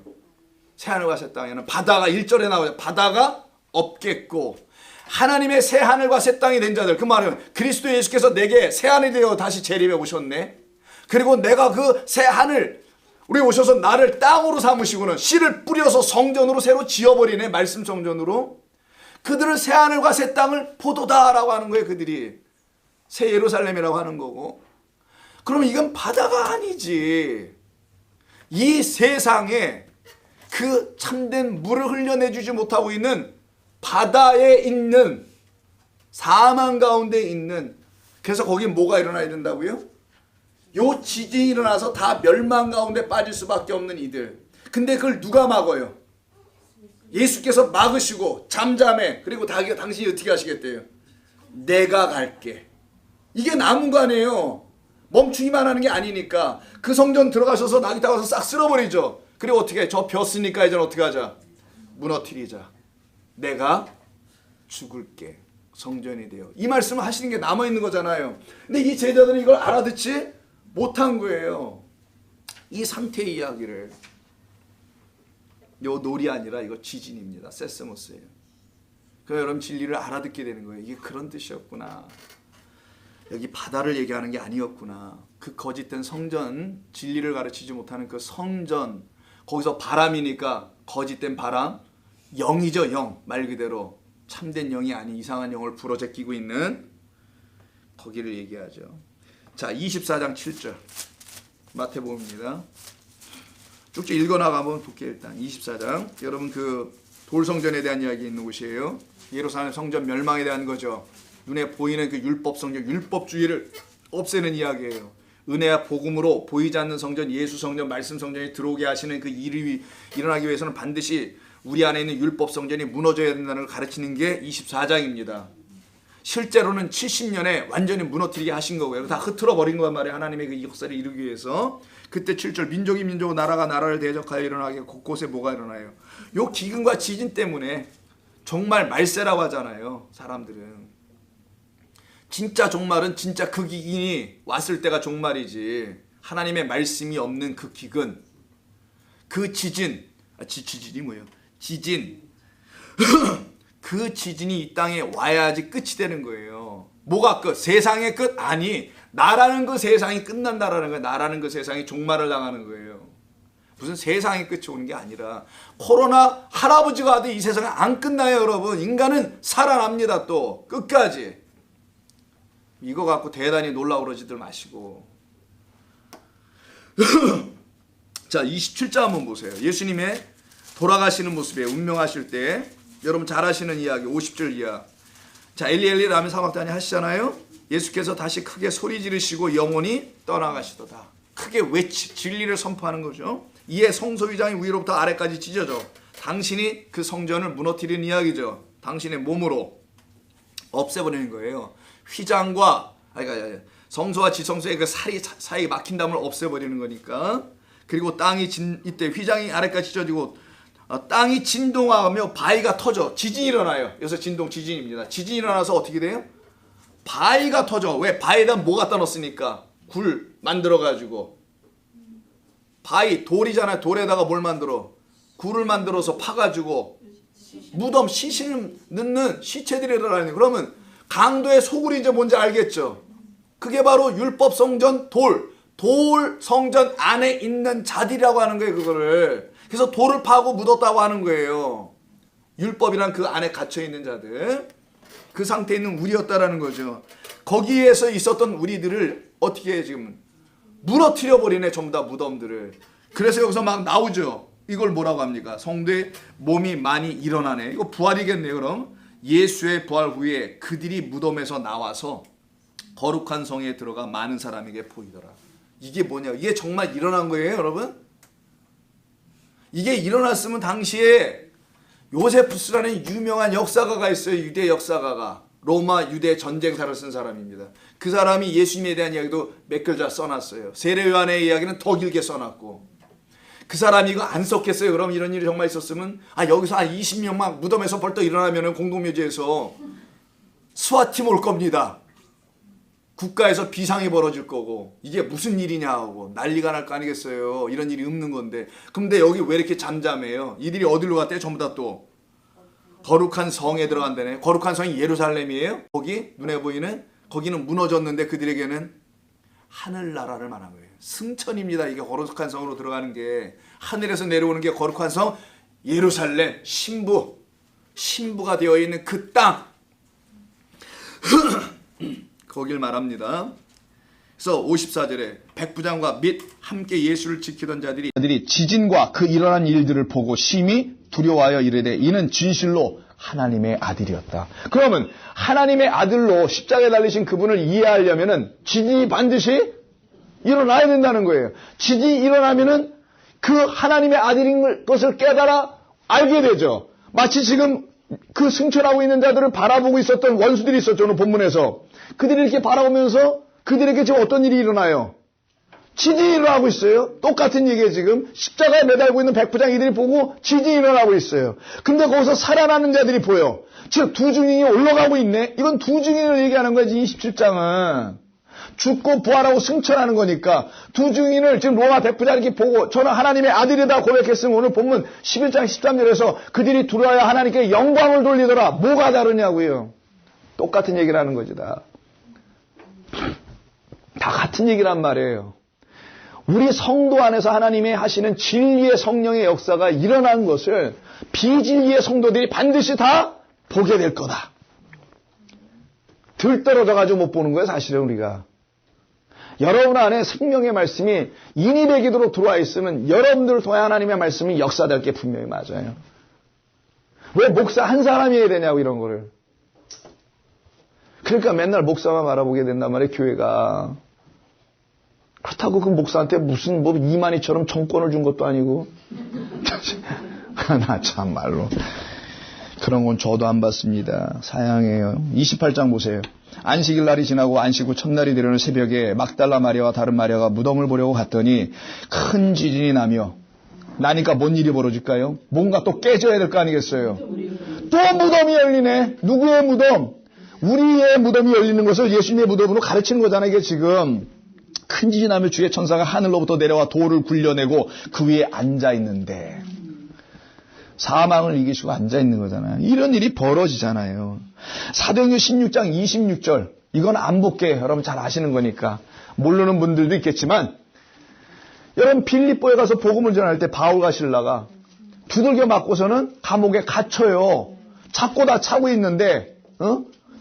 새하늘과 새 땅에는 바다가 1절에 나오죠. 바다가 없겠고. 하나님의 새 하늘과 새 땅이 된 자들, 그 말은 그리스도 예수께서 내게 새 하늘이 되어 다시 재림해 오셨네. 그리고 내가 그 새 하늘 우리 오셔서 나를 땅으로 삼으시고는 씨를 뿌려서 성전으로 새로 지어버리네. 말씀 성전으로. 그들은 새 하늘과 새 땅을 포도다라고 하는 거예요. 그들이 새 예루살렘이라고 하는 거고. 그러면 이건 바다가 아니지. 이 세상에 그 참된 물을 흘려내주지 못하고 있는 바다에 있는 사망 가운데 있는, 그래서 거기 뭐가 일어나야 된다고요? 요 지진이 일어나서 다 멸망 가운데 빠질 수밖에 없는 이들. 근데 그걸 누가 막아요? 예수께서 막으시고 잠잠해. 그리고 당신이 어떻게 하시겠대요? 내가 갈게. 이게 남은 거 아니에요. 멈추기만 하는 게 아니니까. 그 성전 들어가셔서 낙이 타고서 싹 쓸어버리죠. 그리고 어떻게 해? 저 벼 쓰니까 이제 어떻게 하자? 무너뜨리자. 내가 죽을게. 성전이 되어. 이 말씀을 하시는 게 남아있는 거잖아요. 근데 이 제자들은 이걸 알아듣지 못한 거예요. 이 상태의 이야기를. 요 놀이 아니라 이거 지진입니다. 세스모스예요. 그럼 여러분 진리를 알아듣게 되는 거예요. 이게 그런 뜻이었구나. 여기 바다를 얘기하는 게 아니었구나. 그 거짓된 성전, 진리를 가르치지 못하는 그 성전, 거기서 바람이니까 거짓된 바람, 영이죠. 영. 말 그대로 참된 영이 아닌 이상한 영을 불어제끼고 있는 거기를 얘기하죠. 자, 24장 7절 마태복음입니다. 쭉쭉 읽어나가면 볼게요. 일단 24장. 여러분 그 돌성전에 대한 이야기 있는 곳이에요. 예루살렘 성전 멸망에 대한 거죠. 눈에 보이는 그 율법 성전, 율법주의를 없애는 이야기예요. 은혜와 복음으로 보이지 않는 성전, 예수 성전, 말씀 성전에 들어오게 하시는 그 일이 일어나기 위해서는 반드시 우리 안에 있는 율법 성전이 무너져야 된다는 걸 가르치는 게 24장입니다. 실제로는 70년에 완전히 무너뜨리게 하신 거고요. 다 흐트러 버린 거란 말이에요. 하나님의 그 역사를 이루기 위해서. 그때 7절 민족이 민족, 나라가 나라를 대적하여 일어나게 곳곳에 뭐가 일어나요. 요 기근과 지진 때문에 정말 말세라고 하잖아요. 사람들은. 진짜 종말은 진짜 그 기근이 왔을 때가 종말이지. 하나님의 말씀이 없는 그 기근, 그 지진, 지진이 뭐예요? 지진. 그 지진이 이 땅에 와야지 끝이 되는 거예요. 뭐가 끝? 세상의 끝? 아니, 나라는 그 세상이 끝난다라는 거예요. 나라는 그 세상이 종말을 당하는 거예요. 무슨 세상의 끝이 오는 게 아니라 코로나 할아버지가 와도 이 세상은 안 끝나요, 여러분. 인간은 살아납니다. 또 끝까지. 이거 갖고 대단히 놀라고 그러지들 마시고. 자, 27장 한번 보세요. 예수님의 돌아가시는 모습에 운명하실 때 여러분 잘 아시는 이야기 50절 이하. 자, 엘리 엘리 라면 사막단이 하시잖아요. 예수께서 다시 크게 소리 지르시고 영원히 떠나가시도다. 크게 진리를 선포하는 거죠. 이에 성소유장이 위로부터 아래까지 찢어져 당신이 그 성전을 무너뜨리는 이야기죠. 당신의 몸으로 없애버리는 거예요. 휘장과 성소와 지성소의 그 사이 막힌 담을 없애버리는 거니까. 그리고 땅이 이때 휘장이 아래까지 찢어지고 땅이 진동하며 바위가 터져 지진이 일어나요. 여기서 진동 지진입니다. 지진이 일어나서 어떻게 돼요? 바위가 터져. 왜? 바위에다 뭐 갖다 넣었으니까 굴 만들어가지고. 바위 돌이잖아요. 돌에다가 뭘 만들어? 굴을 만들어서 파가지고 무덤 시신을 넣는 시체들이 일어나는. 그러면 강도의 소굴이 이제 뭔지 알겠죠? 그게 바로 율법 성전 돌 성전 안에 있는 자들이라고 하는 거예요. 그거를. 그래서 돌을 파고 묻었다고 하는 거예요. 율법이란 그 안에 갇혀있는 자들. 그 상태에 있는 우리였다라는 거죠. 거기에서 있었던 우리들을 어떻게 해 지금 무너뜨려 버리네. 전부 다 무덤들을. 그래서 여기서 막 나오죠. 이걸 뭐라고 합니까? 성도의 몸이 많이 일어나네. 이거 부활이겠네요. 그럼 예수의 부활 후에 그들이 무덤에서 나와서 거룩한 성에 들어가 많은 사람에게 보이더라. 이게 뭐냐? 이게 정말 일어난 거예요, 여러분? 이게 일어났으면 당시에 요세푸스라는 유명한 역사가가 있어요. 유대 역사가가. 로마 유대 전쟁사를 쓴 사람입니다. 그 사람이 예수님에 대한 이야기도 몇 글자 써놨어요. 세례요한의 이야기는 더 길게 써놨고. 그 사람이 이거 안 썼겠어요? 그럼 이런 일이 정말 있었으면 여기서 한 20명 막 무덤에서 벌떡 일어나면 공동묘지에서 스와팀 올 겁니다. 국가에서 비상이 벌어질 거고 이게 무슨 일이냐 하고 난리가 날 거 아니겠어요. 이런 일이 없는 건데. 근데 여기 왜 이렇게 잠잠해요? 이들이 어디로 갔대요? 전부 다 또 거룩한 성에 들어간다네. 거룩한 성이 예루살렘이에요. 거기 눈에 보이는 거기는 무너졌는데 그들에게는 하늘나라를 말한 거예요. 승천입니다. 이게 거룩한 성으로 들어가는 게. 하늘에서 내려오는 게 거룩한 성 예루살렘 신부가 되어 있는 그 땅. 거길 말합니다. 그래서 54절에 백부장과 및 함께 예수를 지키던 자들이 지진과 그 일어난 일들을 보고 심히 두려워하여 이르되 이는 진실로 하나님의 아들이었다. 그러면 하나님의 아들로 십자가에 달리신 그분을 이해하려면은 지진이 반드시 일어나야 된다는 거예요. 지진이 일어나면은 그 하나님의 아들인 것을 깨달아 알게 되죠. 마치 지금 그 승천하고 있는 자들을 바라보고 있었던 원수들이 있었죠. 오늘 본문에서. 그들이 이렇게 바라보면서 그들에게 지금 어떤 일이 일어나요?
지진이 일어나고 있어요. 똑같은 얘기예요, 지금. 십자가에 매달고 있는 백부장 이들이 보고 지진이 일어나고 있어요. 근데 거기서 살아나는 자들이 보여. 즉, 두 증인이 올라가고 있네? 이건 두 증인을 얘기하는 거지, 27장은. 죽고 부활하고 승천하는 거니까 두 증인을 지금 로마 백부장이 이렇게 보고 저는 하나님의 아들이다 고백했으면 오늘 본문 11장 13절에서 그들이 들어와야 하나님께 영광을 돌리더라. 뭐가 다르냐고요. 똑같은 얘기를 하는 거지 다 같은 얘기란 말이에요. 우리 성도 안에서 하나님의 하시는 진리의 성령의 역사가 일어난 것을 비진리의 성도들이 반드시 다 보게 될 거다. 들떨어져가지고 못 보는 거예요, 사실은 우리가. 여러분 안에 생명의 말씀이 인이 되기도록 들어와 있으면 여러분들을 통해 하나님의 말씀이 역사될 게 분명히 맞아요. 왜 목사 한 사람이 해야 되냐고 이런 거를. 그러니까 맨날 목사만 바라보게 된단 말이에요, 교회가. 그렇다고 그 목사한테 무슨 뭐 이만희처럼 정권을 준 것도 아니고. 나 참말로. 그런 건 저도 안 받습니다. 사양해요. 28장 보세요. 안식일 날이 지나고 안식 후 첫날이 되려는 새벽에 막달라 마리아와 다른 마리아가 무덤을 보려고 갔더니 큰 지진이 나니까 뭔 일이 벌어질까요? 뭔가 또 깨져야 될 거 아니겠어요? 또 무덤이 열리네. 누구의 무덤? 우리의 무덤이 열리는 것을 예수님의 무덤으로 가르치는 거잖아요. 이게 지금. 큰 지진이 나며 주의 천사가 하늘로부터 내려와 돌을 굴려내고 그 위에 앉아있는데 사망을 이기시고 앉아있는 거잖아요. 이런 일이 벌어지잖아요. 사도행전 16장 26절 이건 안 볼게요. 여러분 잘 아시는 거니까. 모르는 분들도 있겠지만 여러분 빌립보에 가서 복음을 전할 때 바울과 실라가 두들겨 맞고서는 감옥에 갇혀요. 잡고 다 차고 있는데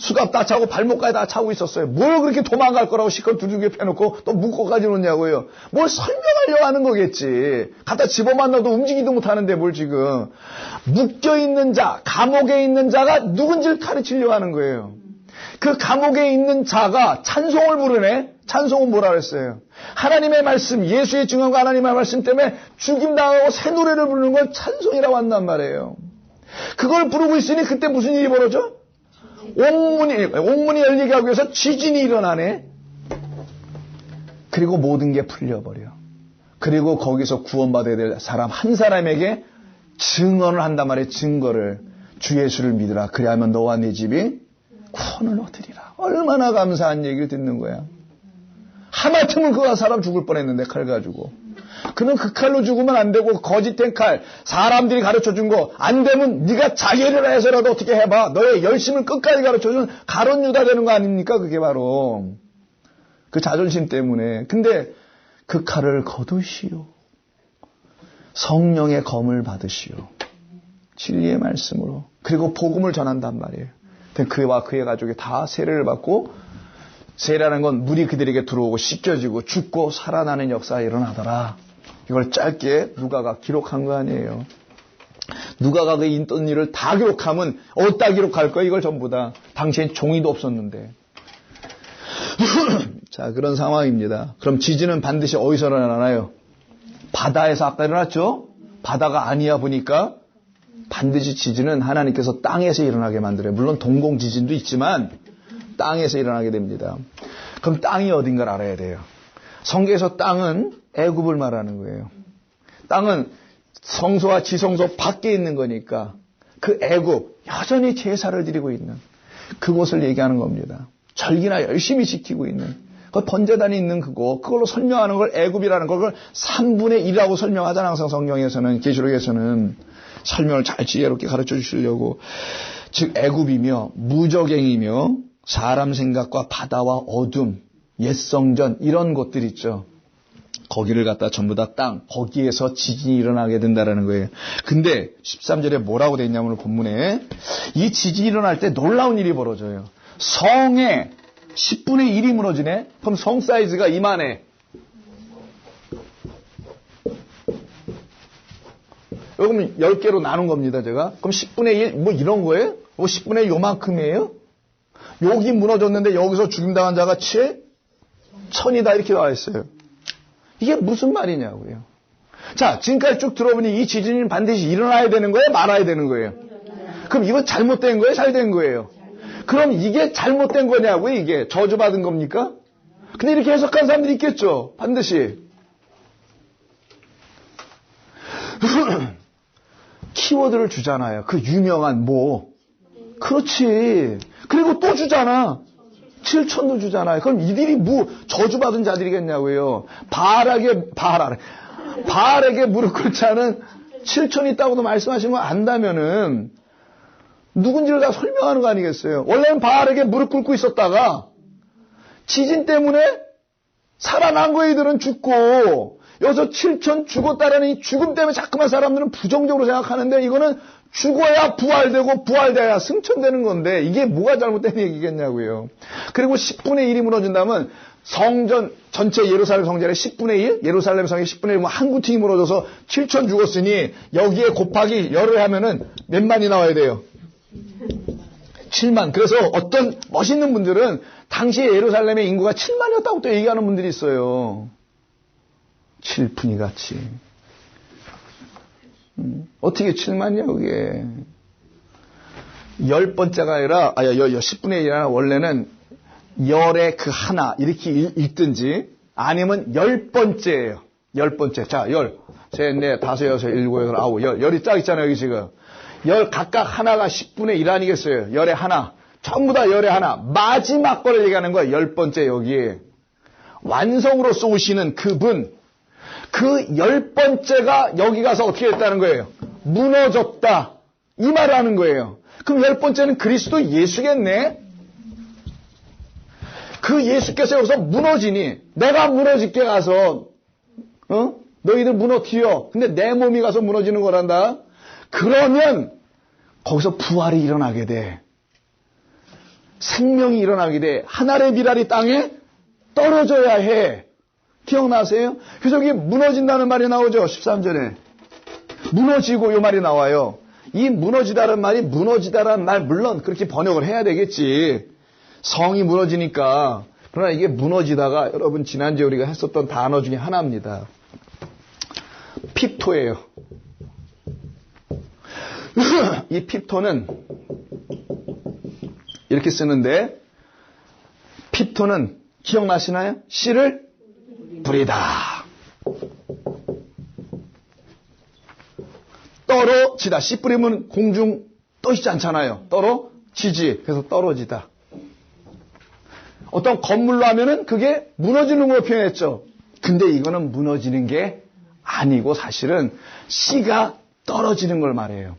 수갑 다 차고 발목까지 다 차고 있었어요. 뭘 그렇게 도망갈 거라고 시컷 두들겨 패놓고 또 묶어까지 놓냐고요. 뭘 설명하려고 하는 거겠지. 갖다 집어만나도 움직이도 못하는데 뭘 지금. 묶여있는 자, 감옥에 있는 자가 누군지를 가르치려고 하는 거예요. 그 감옥에 있는 자가 찬송을 부르네. 찬송은 뭐라 그랬어요? 하나님의 말씀, 예수의 증언과 하나님의 말씀 때문에 죽임당하고 새 노래를 부르는 걸 찬송이라고 한단 말이에요. 그걸 부르고 있으니 그때 무슨 일이 벌어져? 옥문이 열리게 하기 위해서 지진이 일어나네. 그리고 모든 게 풀려버려. 그리고 거기서 구원받아야 될 사람 한 사람에게 증언을 한단 말이에요. 증거를. 주 예수를 믿으라. 그리하면 너와 네 집이 구원을 얻으리라. 얼마나 감사한 얘기를 듣는 거야. 하마터면 그 사람 죽을 뻔했는데 칼 가지고. 그는 그 칼로 죽으면 안 되고 거짓된 칼, 사람들이 가르쳐준 거 안 되면 네가 자결이라 해서라도 어떻게 해봐. 너의 열심을 끝까지 가르쳐준 가론 유다 되는 거 아닙니까? 그게 바로 그 자존심 때문에. 근데 그 칼을 거두시오. 성령의 검을 받으시오. 진리의 말씀으로. 그리고 복음을 전한단 말이에요. 그와 그의 가족이 다 세례를 받고, 세례라는 건 물이 그들에게 들어오고 씻겨지고 죽고 살아나는 역사가 일어나더라. 이걸 짧게 누가가 기록한 거 아니에요. 누가가 그 있던 일을 다 기록하면 어디다 기록할 거야? 이걸 전부 다. 당시엔 종이도 없었는데. 자, 그런 상황입니다. 그럼 지진은 반드시 어디서 일어나나요? 바다에서 아까 일어났죠? 바다가 아니야 보니까 반드시 지진은 하나님께서 땅에서 일어나게 만들어요. 물론 동공 지진도 있지만 땅에서 일어나게 됩니다. 그럼 땅이 어딘가를 알아야 돼요. 성경에서 땅은 애굽을 말하는 거예요. 땅은 성소와 지성소 밖에 있는 거니까 그 애굽, 여전히 제사를 드리고 있는 그곳을 얘기하는 겁니다. 절기나 열심히 지키고 있는 그 번제단이 있는 그걸로 설명하는 걸 애굽이라는 걸 3분의 1이라고 설명하잖아요. 항상 성경에서는, 계시록에서는 설명을 잘 지혜롭게 가르쳐 주시려고. 즉 애굽이며 무적행이며 사람 생각과 바다와 어둠, 옛성전 이런 곳들 있죠. 거기를 갖다 전부 다 땅, 거기에서 지진이 일어나게 된다는 거예요. 근데 13절에 뭐라고 돼 있냐면 본문에 이 지진이 일어날 때 놀라운 일이 벌어져요. 성에 10분의 1이 무너지네? 그럼 성 사이즈가 이만해. 그럼 10개로 나눈 겁니다, 제가. 그럼 10분의 1, 뭐 이런 거예요? 뭐 10분의 1 요만큼이에요? 여기 무너졌는데 여기서 죽임당한 자가 7,000이다 이렇게 나와 있어요. 이게 무슨 말이냐고요. 자, 지금까지 쭉 들어보니 이 지진은 반드시 일어나야 되는 거예요? 말아야 되는 거예요? 그럼 이건 잘못된 거예요? 잘된 거예요? 그럼 이게 잘못된 거냐고요? 이게 저주받은 겁니까? 근데 이렇게 해석한 사람들이 있겠죠. 반드시. 키워드를 주잖아요. 그 유명한 뭐. 그렇지. 그리고 또 주잖아. 7천도 주잖아요. 그럼 이들이 뭐 저주받은 자들이겠냐고요. 바알에게 무릎 꿇지 않은 7천이 있다고도 말씀하시는 거 안다면은 누군지를 다 설명하는 거 아니겠어요. 원래는 바알에게 무릎 꿇고 있었다가 지진 때문에 살아난 거 이들은 죽고 여기서 7천 죽었다라는 이 죽음 때문에 자꾸만 사람들은 부정적으로 생각하는데 이거는 죽어야 부활되고 부활돼야 승천되는 건데 이게 뭐가 잘못된 얘기겠냐고요. 그리고 10분의 1이 무너진다면 성전 전체 예루살렘 성전의 10분의 1, 예루살렘 성의 10분의 1, 한 구팅이 무너져서 7천 죽었으니 여기에 곱하기 열을 하면은 몇 만이 나와야 돼요? 7만. 그래서 어떤 멋있는 분들은 당시에 예루살렘의 인구가 7만이었다고 또 얘기하는 분들이 있어요. 7분이 같이. 어떻게 7만이야, 그게. 10번째가 아니라, 10분의 1이 아니라 원래는 열의 그 하나, 이렇게 읽든지, 아니면 10번째예요. 10번째. 자, 셋, 넷, 다섯, 여섯, 일곱, 여덟, 아홉, 열이 쫙 있잖아요, 여기 지금. 각각 하나가 10분의 1 아니겠어요? 열의 하나. 전부 다 열의 하나. 마지막 거를 얘기하는 거예요. 10번째 여기에. 완성으로서 오시는 그분. 그 10번째가 여기 가서 어떻게 됐다는 거예요? 무너졌다. 이 말을 하는 거예요. 그럼 10번째는 그리스도 예수겠네? 그 예수께서 여기서 무너지니 내가 무너질게 가서 너희들 무너뜨려. 근데 내 몸이 가서 무너지는 거란다. 그러면 거기서 부활이 일어나게 돼. 생명이 일어나게 돼. 하늘의 비랄이 땅에 떨어져야 해. 기억나세요? 그래서 여기 무너진다는 말이 나오죠. 13절에. 무너지고 이 말이 나와요. 이 무너지다라는 말이 무너지다라는 말 물론 그렇게 번역을 해야 되겠지. 성이 무너지니까. 그러나 이게 무너지다가 여러분 지난주에 우리가 했었던 단어 중에 하나입니다. 핍토예요. 이 핍토는 이렇게 쓰는데 핍토는 기억나시나요? 씨를 뿌리다. 떨어지다. 씨 뿌리면 공중 떠있지 않잖아요. 떨어지지. 그래서 떨어지다. 어떤 건물로 하면은 그게 무너지는 걸로 표현했죠. 근데 이거는 무너지는 게 아니고 사실은 씨가 떨어지는 걸 말해요.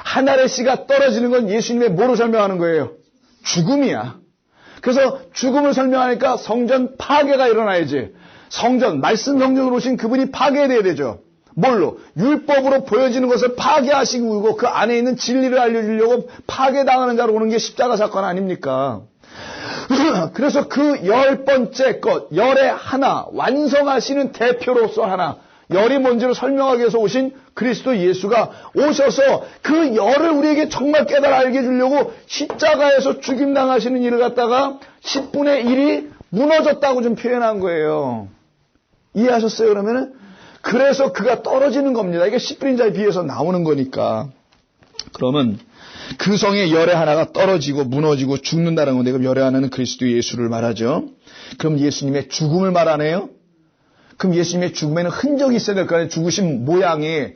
하늘의 씨가 떨어지는 건 예수님의 뭐로 설명하는 거예요? 죽음이야. 그래서 죽음을 설명하니까 성전 파괴가 일어나야지. 성전, 말씀 성전으로 오신 그분이 파괴돼야 되죠. 뭘로? 율법으로 보여지는 것을 파괴하시고 그 안에 있는 진리를 알려주려고 파괴당하는 자로 오는 게 십자가 사건 아닙니까? 그래서 그 10번째 것, 열의 하나, 완성하시는 대표로서 하나, 열이 뭔지를 설명하기 위해서 오신 그리스도 예수가 오셔서 그 열을 우리에게 정말 깨달아 알게 해주려고 십자가에서 죽임당하시는 일을 갖다가 10분의 1이 무너졌다고 좀 표현한 거예요. 이해하셨어요, 그러면은? 그래서 그가 떨어지는 겁니다. 이게 10분인 자에 비해서 나오는 거니까. 그러면 그 성의 열의 하나가 떨어지고 무너지고 죽는다는 건데, 그럼 열의 하나는 그리스도 예수를 말하죠. 그럼 예수님의 죽음을 말하네요. 그럼 예수님의 죽음에는 흔적이 있어야 될 거 아니에요. 죽으신 모양이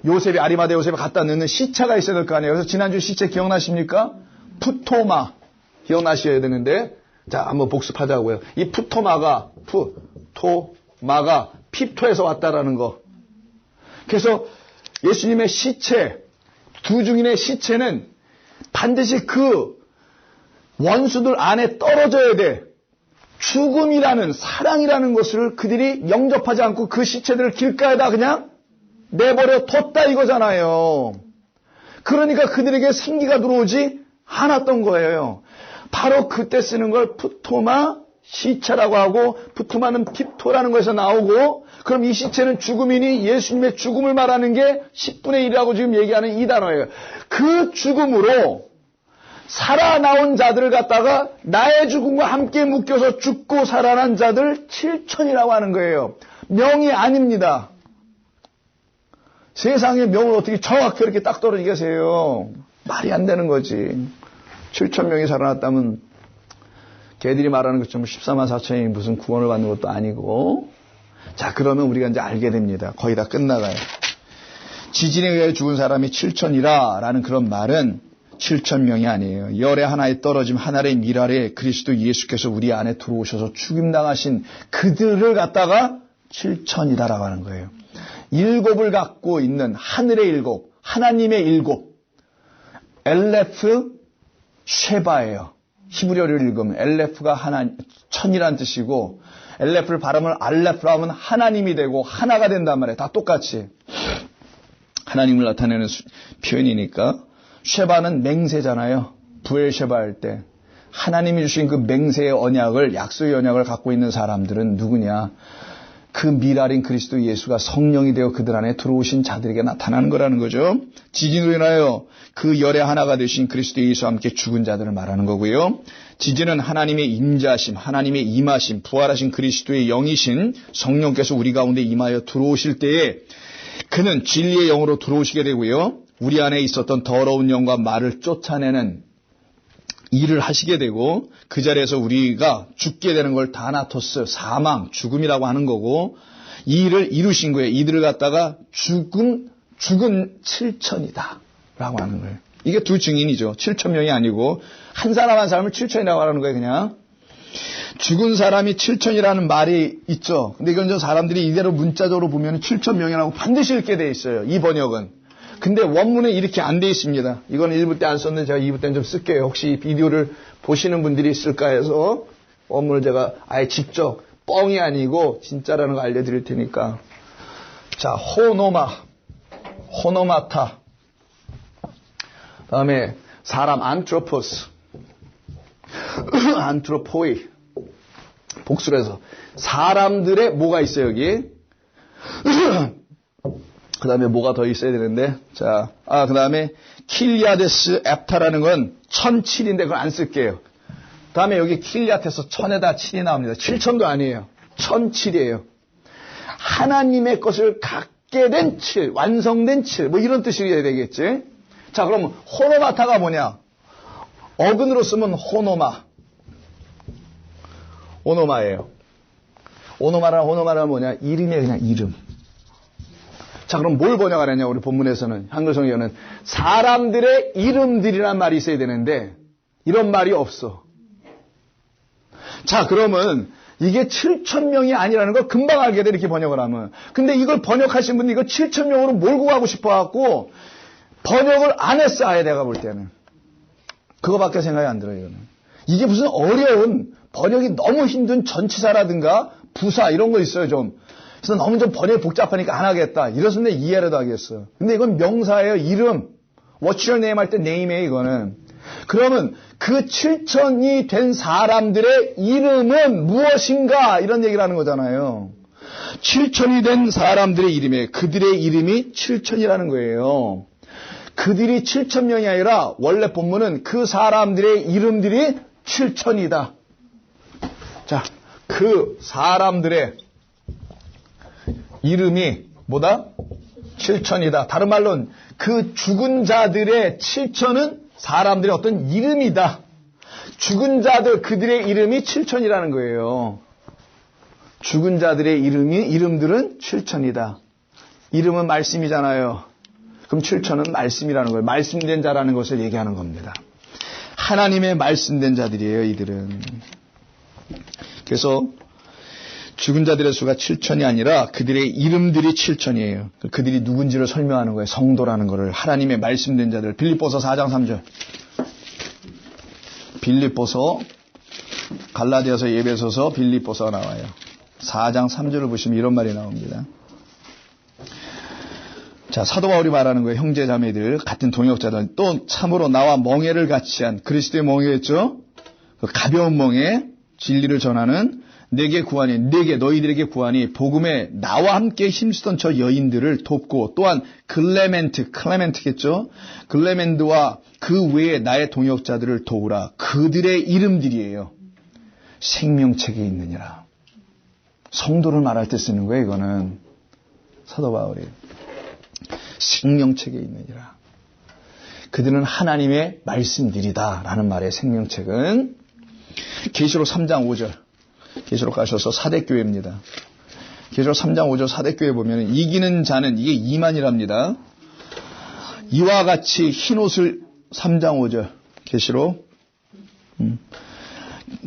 요셉이 아리마대 요셉이 갖다 넣는 시체가 있어야 될 거 아니에요. 그래서 지난주 시체 기억나십니까? 푸토마 기억나셔야 되는데, 자 한번 복습하자고요. 이 푸토마가 핍토에서 왔다라는 거. 그래서 예수님의 시체, 두 증인의 시체는 반드시 그 원수들 안에 떨어져야 돼. 죽음이라는, 사랑이라는 것을 그들이 영접하지 않고 그 시체들을 길가에다 그냥 내버려 뒀다 이거잖아요. 그러니까 그들에게 생기가 들어오지 않았던 거예요. 바로 그때 쓰는 걸 푸토마 시체라고 하고, 푸토마는 핍토라는 것에서 나오고, 그럼 이 시체는 죽음이니 예수님의 죽음을 말하는 게 10분의 1이라고 지금 얘기하는 이 단어예요. 그 죽음으로 살아나온 자들을 갖다가 나의 죽음과 함께 묶여서 죽고 살아난 자들 7천이라고 하는 거예요. 명이 아닙니다. 세상의 명을 어떻게 정확히 이렇게 딱 떨어지게 하세요. 말이 안 되는 거지. 7천 명이 살아났다면 걔들이 말하는 것처럼 14만 4천이 무슨 구원을 받는 것도 아니고. 자, 그러면 우리가 이제 알게 됩니다. 거의 다 끝나가요. 지진에 의해 죽은 사람이 7천이라 라는 그런 말은 7,000명이 아니에요. 열의 하나에 떨어짐 하늘의 밀 아래 그리스도 예수께서 우리 안에 들어오셔서 죽임당하신 그들을 갖다가 7천이다라고 하는 거예요. 일곱을 갖고 있는 하늘의 일곱, 하나님의 일곱, 엘레프 쉐바예요. 히브리어를 읽으면 엘레프가 천이란 뜻이고 엘레프를 발음을 알레프라 하면 하나님이 되고 하나가 된단 말이에요. 다 똑같이. 하나님을 나타내는 표현이니까. 쉐바는 맹세잖아요. 부엘쉐바 할 때. 하나님이 주신 그 맹세의 언약을, 약속의 언약을 갖고 있는 사람들은 누구냐? 그 미랄인 그리스도 예수가 성령이 되어 그들 안에 들어오신 자들에게 나타나는 거라는 거죠. 지진으로 인하여 그 열의 하나가 되신 그리스도 예수와 함께 죽은 자들을 말하는 거고요. 지진은 하나님의 임자심, 하나님의 임하심, 부활하신 그리스도의 영이신 성령께서 우리 가운데 임하여 들어오실 때에 그는 진리의 영으로 들어오시게 되고요. 우리 안에 있었던 더러운 영과 말을 쫓아내는 일을 하시게 되고 그 자리에서 우리가 죽게 되는 걸 다나토스, 사망, 죽음이라고 하는 거고 이 일을 이루신 거예요. 이들을 갖다가 죽은 7천이다 라고 하는 거예요. 이게 두 증인이죠. 7,000명이 아니고 한 사람 한 사람을 7천이라고 하는 거예요. 그냥 죽은 사람이 7천이라는 말이 있죠. 근데 이건 사람들이 이대로 문자적으로 보면 7,000명이라고 반드시 읽게 돼 있어요. 이 번역은. 근데 원문에 이렇게 안 돼 있습니다. 이건 1부 때 안 썼는데 제가 2부 때는 좀 쓸게요. 혹시 비디오를 보시는 분들이 있을까 해서 원문을 제가 아예 직접 뻥이 아니고 진짜라는 거 알려드릴 테니까. 자, 호노마타. 다음에 사람 안트로포스, 안트로포이. 복수로 해서 사람들의 뭐가 있어요 여기? 그 다음에 뭐가 더 있어야 되는데, 자, 그 다음에 킬리아데스 앱타라는 건 1007인데 그걸 안 쓸게요. 그 다음에 여기 킬리아테서 1000에다 7이 나옵니다. 7000도 아니에요. 1007이에요. 하나님의 것을 갖게 된 7, 완성된 7, 뭐 이런 뜻이 되겠지. 자, 그럼 호노마타가 뭐냐? 어근으로 쓰면 오노마예요. 오노마라는 뭐냐? 이름이에요, 그냥 이름. 자, 그럼 뭘 번역하느냐, 우리 본문에서는, 한글 성경은 사람들의 이름들이란 말이 있어야 되는데, 이런 말이 없어. 자, 그러면 이게 7,000명이 아니라는 걸 금방 알게 돼, 이렇게 번역을 하면. 근데 이걸 번역하신 분이 이거 7,000명으로 몰고 가고 싶어갖고, 번역을 안 했어, 아예 내가 볼 때는. 그거밖에 생각이 안 들어요, 이거는. 이게 무슨 어려운, 번역이 너무 힘든 전치사라든가, 부사, 이런 거 있어요, 좀. 그래서 너무 좀 번역이 복잡하니까 안 하겠다. 이래서 내 이해라도 하겠어. 근데 이건 명사예요. 이름. What's your name 할 때 name이에요. 이거는. 그러면 그 7천이 된 사람들의 이름은 무엇인가? 이런 얘기를 하는 거잖아요. 7천이 된 사람들의 이름에 그들의 이름이 7천이라는 거예요. 그들이 7,000명이 아니라 원래 본문은 그 사람들의 이름들이 7천이다. 자, 그 사람들의 이름이 뭐다? 7천이다. 다른 말로는 그 죽은 자들의 7천은 사람들의 어떤 이름이다. 죽은 자들 그들의 이름이 7천이라는 거예요. 죽은 자들의 이름들은 7천이다. 이름은 말씀이잖아요. 그럼 7천은 말씀이라는 거예요. 말씀된 자라는 것을 얘기하는 겁니다. 하나님의 말씀된 자들이에요, 이들은. 그래서 죽은 자들의 수가 7천이 아니라 그들의 이름들이 7천이에요. 그들이 누군지를 설명하는 거예요. 성도라는 거를. 하나님의 말씀된 자들. 빌립보서 4장 3절. 빌립보서, 갈라디아서, 에베소서, 빌립보서가 나와요. 4장 3절을 보시면 이런 말이 나옵니다. 자, 사도 바울이 말하는 거예요. 형제 자매들, 같은 동역자들. 또 참으로 나와 멍에를 같이 한 그리스도의 멍에였죠. 그 가벼운 멍에 진리를 전하는 너희들에게 구하니 복음에 나와 함께 힘쓰던 저 여인들을 돕고 또한 클레멘트겠죠. 클레멘트와 그 외에 나의 동역자들을 도우라. 그들의 이름들이에요. 생명책에 있느니라. 성도를 말할 때 쓰는 거예요. 이거는 사도 바울이. 생명책에 있느니라. 그들은 하나님의 말씀들이다 라는 말의 생명책은 계시록 3장 5절. 계시록 가셔서 사대교회입니다. 계시록 3장 5절 사대교회 보면 이기는 자는 이게 2만이랍니다. 이와 같이 흰옷을 3장 5절 계시록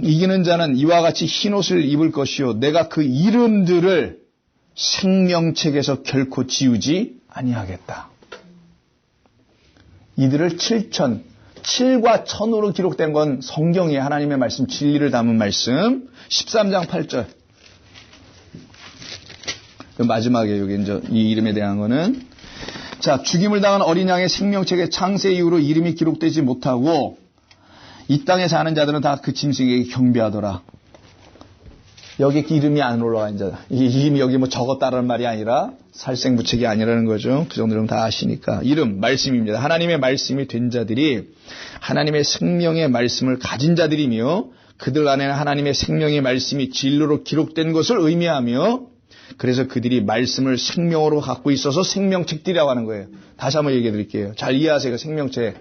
이기는 자는 이와 같이 흰옷을 입을 것이요 내가 그 이름들을 생명책에서 결코 지우지 아니하겠다. 이들을 7천 7과 1000으로 기록된 건 성경에 하나님의 말씀 진리를 담은 말씀 13장 8절 마지막에 여기 이제 이 이름에 대한 거는 자 죽임을 당한 어린 양의 생명책에 창세 이후로 이름이 기록되지 못하고 이 땅에 사는 자들은 다 그 짐승에게 경배하더라. 여기 이름이 안 올라가 이제 이 이름이 여기 뭐 적었다라는 말이 아니라 살생부책이 아니라는 거죠. 그 정도는 다 아시니까 이름 말씀입니다. 하나님의 말씀이 된 자들이 하나님의 생명의 말씀을 가진 자들이며 그들 안에는 하나님의 생명의 말씀이 진로로 기록된 것을 의미하며 그래서 그들이 말씀을 생명으로 갖고 있어서 생명책들이라고 하는 거예요. 다시 한번 얘기해 드릴게요. 잘 이해하세요. 생명책.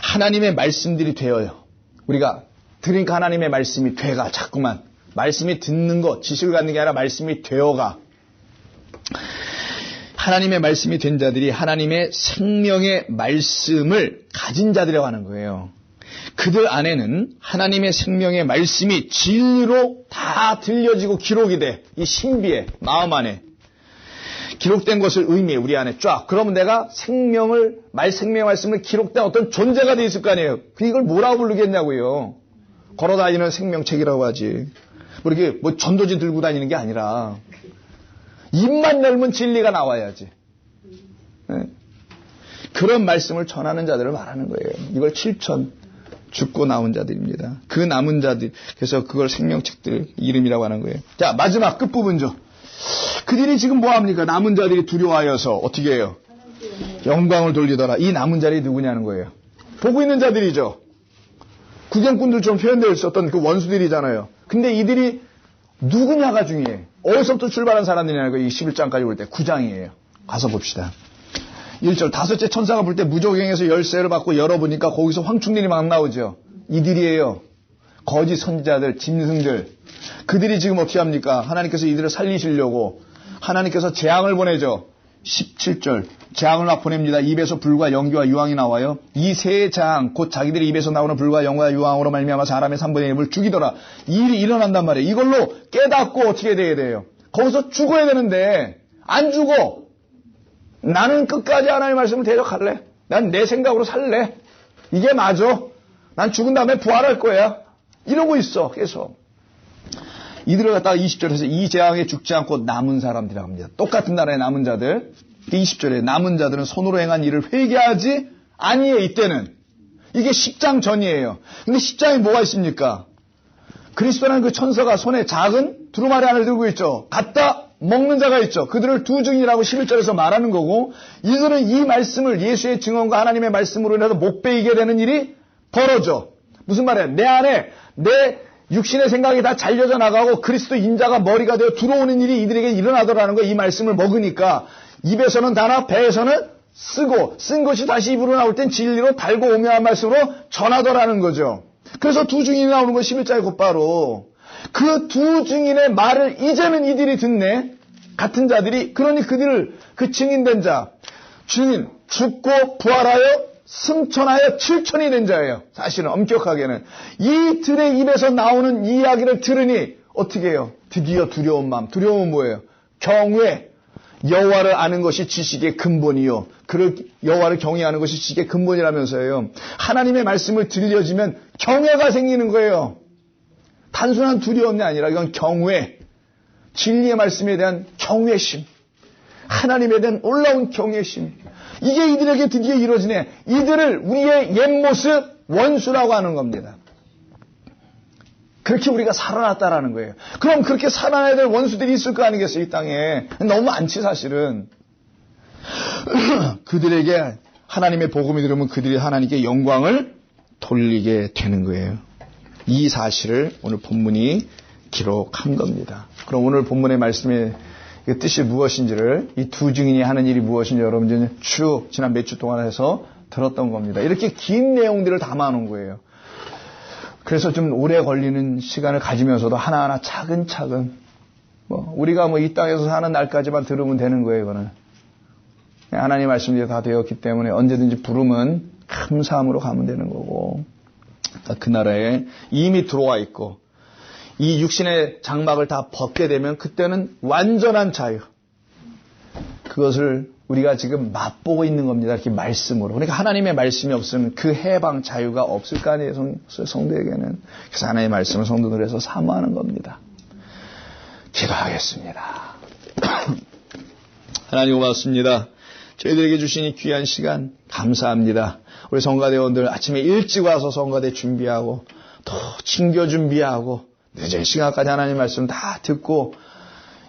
하나님의 말씀들이 되어요. 우리가 들으니까 하나님의 말씀이 돼가 자꾸만 말씀이 듣는 것, 지식을 갖는 게 아니라 말씀이 되어가. 하나님의 말씀이 된 자들이 하나님의 생명의 말씀을 가진 자들이라고 하는 거예요. 그들 안에는 하나님의 생명의 말씀이 진리로 다 들려지고 기록이 돼. 이 신비의 마음 안에 기록된 것을 의미해 우리 안에 쫙. 그러면 내가 생명의 말씀을 기록된 어떤 존재가 돼 있을 거 아니에요. 이걸 뭐라고 부르겠냐고요. 걸어다니는 생명책이라고 하지. 뭐 이렇게 뭐 전도지 들고 다니는 게 아니라 입만 열면 진리가 나와야지. 네? 그런 말씀을 전하는 자들을 말하는 거예요. 이걸 7천 죽고 나온 자들입니다. 그 남은 자들, 그래서 그걸 생명책들 이름이라고 하는 거예요. 자, 마지막 끝부분죠. 그들이 지금 뭐합니까? 남은 자들이 두려워하여서 어떻게 해요? 영광을 돌리더라. 이 남은 자들이 누구냐는 거예요. 보고 있는 자들이죠. 구경꾼들처럼 표현되어 있었던 그 원수들이잖아요. 근데 이들이 누구냐가 중요해. 어디서부터 출발한 사람들이냐는 거예요. 이 11장까지 올 때 9장이에요. 가서 봅시다. 1절 다섯째 천사가 불 때 무저갱에서 열쇠를 받고 열어보니까 거기서 황충들이 막 나오죠. 이들이에요. 거짓 선지자들, 짐승들. 그들이 지금 어떻게 합니까? 하나님께서 이들을 살리시려고 하나님께서 재앙을 보내죠. 17절 재앙을 막 보냅니다. 입에서 불과 연기와 유황이 나와요. 이 세 재앙 곧 자기들의 입에서 나오는 불과 연기와 유황으로 말미암아 사람의 3분의 1을 죽이더라. 이 일이 일어난단 말이에요. 이걸로 깨닫고 어떻게 돼야 돼요? 거기서 죽어야 되는데 안 죽어. 나는 끝까지 하나님의 말씀을 대적할래. 난 내 생각으로 살래. 이게 맞아. 난 죽은 다음에 부활할 거야. 이러고 있어. 계속. 이들을 갖다가 20절에서 이 재앙에 죽지 않고 남은 사람들이라고 합니다. 똑같은 나라의 남은 자들. 20절에 남은 자들은 손으로 행한 일을 회개하지 아니해. 이때는. 이게 10장 전이에요. 근데 10장에 뭐가 있습니까? 그리스도라는 그 천사가 손에 작은 두루마리 하나를 들고 있죠. 갖다 먹는 자가 있죠. 그들을 두 증인이라고 11절에서 말하는 거고 이들은 이 말씀을 예수의 증언과 하나님의 말씀으로 인해서 못 베이게 되는 일이 벌어져. 무슨 말이야? 내 안에 내 육신의 생각이 다 잘려져 나가고 그리스도 인자가 머리가 되어 들어오는 일이 이들에게 일어나더라는 거. 이 말씀을 먹으니까 입에서는 단어, 배에서는 쓰고 쓴 것이 다시 입으로 나올 땐 진리로 달고 오묘한 말씀으로 전하더라는 거죠. 그래서 두 증인이 나오는 건 11장에 곧바로 그 두 증인의 말을 이제는 이들이 듣네. 같은 자들이. 그러니 그들을 그 증인된 자 증인 죽고 부활하여 승천하여 7천이 된 자예요. 사실은 엄격하게는 이들의 입에서 나오는 이야기를 들으니 어떻게 해요? 드디어 두려운 마음. 두려움은 뭐예요? 경외. 여호와를 아는 것이 지식의 근본이요. 그를 여호와를 경외하는 것이 지식의 근본이라면서요. 하나님의 말씀을 들려지면 경외가 생기는 거예요. 단순한 두려움이 아니라 이건 경외. 진리의 말씀에 대한 경외심. 하나님에 대한 놀라운 경외심. 이게 이들에게 드디어 이루어지네. 이들을 우리의 옛모습 원수라고 하는 겁니다. 그렇게 우리가 살아났다라는 거예요. 그럼 그렇게 살아나야 될 원수들이 있을 거 아니겠어요, 이 땅에. 너무 많지, 사실은. 그들에게 하나님의 복음이 들으면 그들이 하나님께 영광을 돌리게 되는 거예요. 이 사실을 오늘 본문이 기록한 겁니다. 그럼 오늘 본문의 말씀의 뜻이 무엇인지를 이 두 증인이 하는 일이 무엇인지 여러분들은 쭉 지난 몇 주 동안 해서 들었던 겁니다. 이렇게 긴 내용들을 담아놓은 거예요. 그래서 좀 오래 걸리는 시간을 가지면서도 하나하나 차근차근 우리가 이 땅에서 사는 날까지만 들으면 되는 거예요. 이거는 하나님 말씀이 다 되었기 때문에 언제든지 부르면 감사함으로 가면 되는 거고, 그 나라에 이미 들어와 있고 이 육신의 장막을 다 벗게 되면 그때는 완전한 자유, 그것을 우리가 지금 맛보고 있는 겁니다. 이렇게 말씀으로. 그러니까 하나님의 말씀이 없으면 그 해방 자유가 없을 거 아니에요, 성도에게는. 그래서 하나님의 말씀을 성도들 해서 사모하는 겁니다. 기도하겠습니다. 하나님 고맙습니다. 저희들에게 주신 이 귀한 시간 감사합니다. 우리 성가대원들 아침에 일찍 와서 성가대 준비하고 또 친교 준비하고 늦은 시간까지 하나님 말씀 다 듣고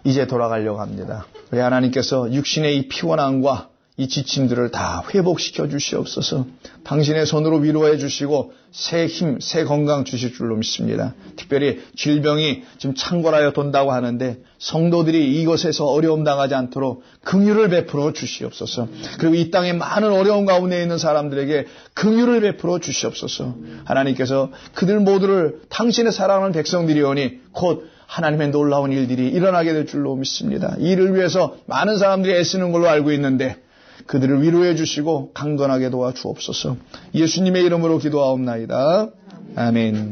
이제 돌아가려고 합니다. 우리 하나님께서 육신의 이 피곤함과 이 지침들을 다 회복시켜 주시옵소서. 당신의 손으로 위로해 주시고 새 힘, 새 건강 주실 줄로 믿습니다. 특별히 질병이 지금 창궐하여 돈다고 하는데 성도들이 이것에서 어려움 당하지 않도록 긍휼을 베풀어 주시옵소서. 그리고 이 땅에 많은 어려움 가운데 있는 사람들에게 긍휼을 베풀어 주시옵소서. 하나님께서 그들 모두를 당신의 사랑하는 백성들이오니 곧 하나님의 놀라운 일들이 일어나게 될 줄로 믿습니다. 이 일을 위해서 많은 사람들이 애쓰는 걸로 알고 있는데 그들을 위로해 주시고 강건하게 도와주옵소서. 예수님의 이름으로 기도하옵나이다. 아멘.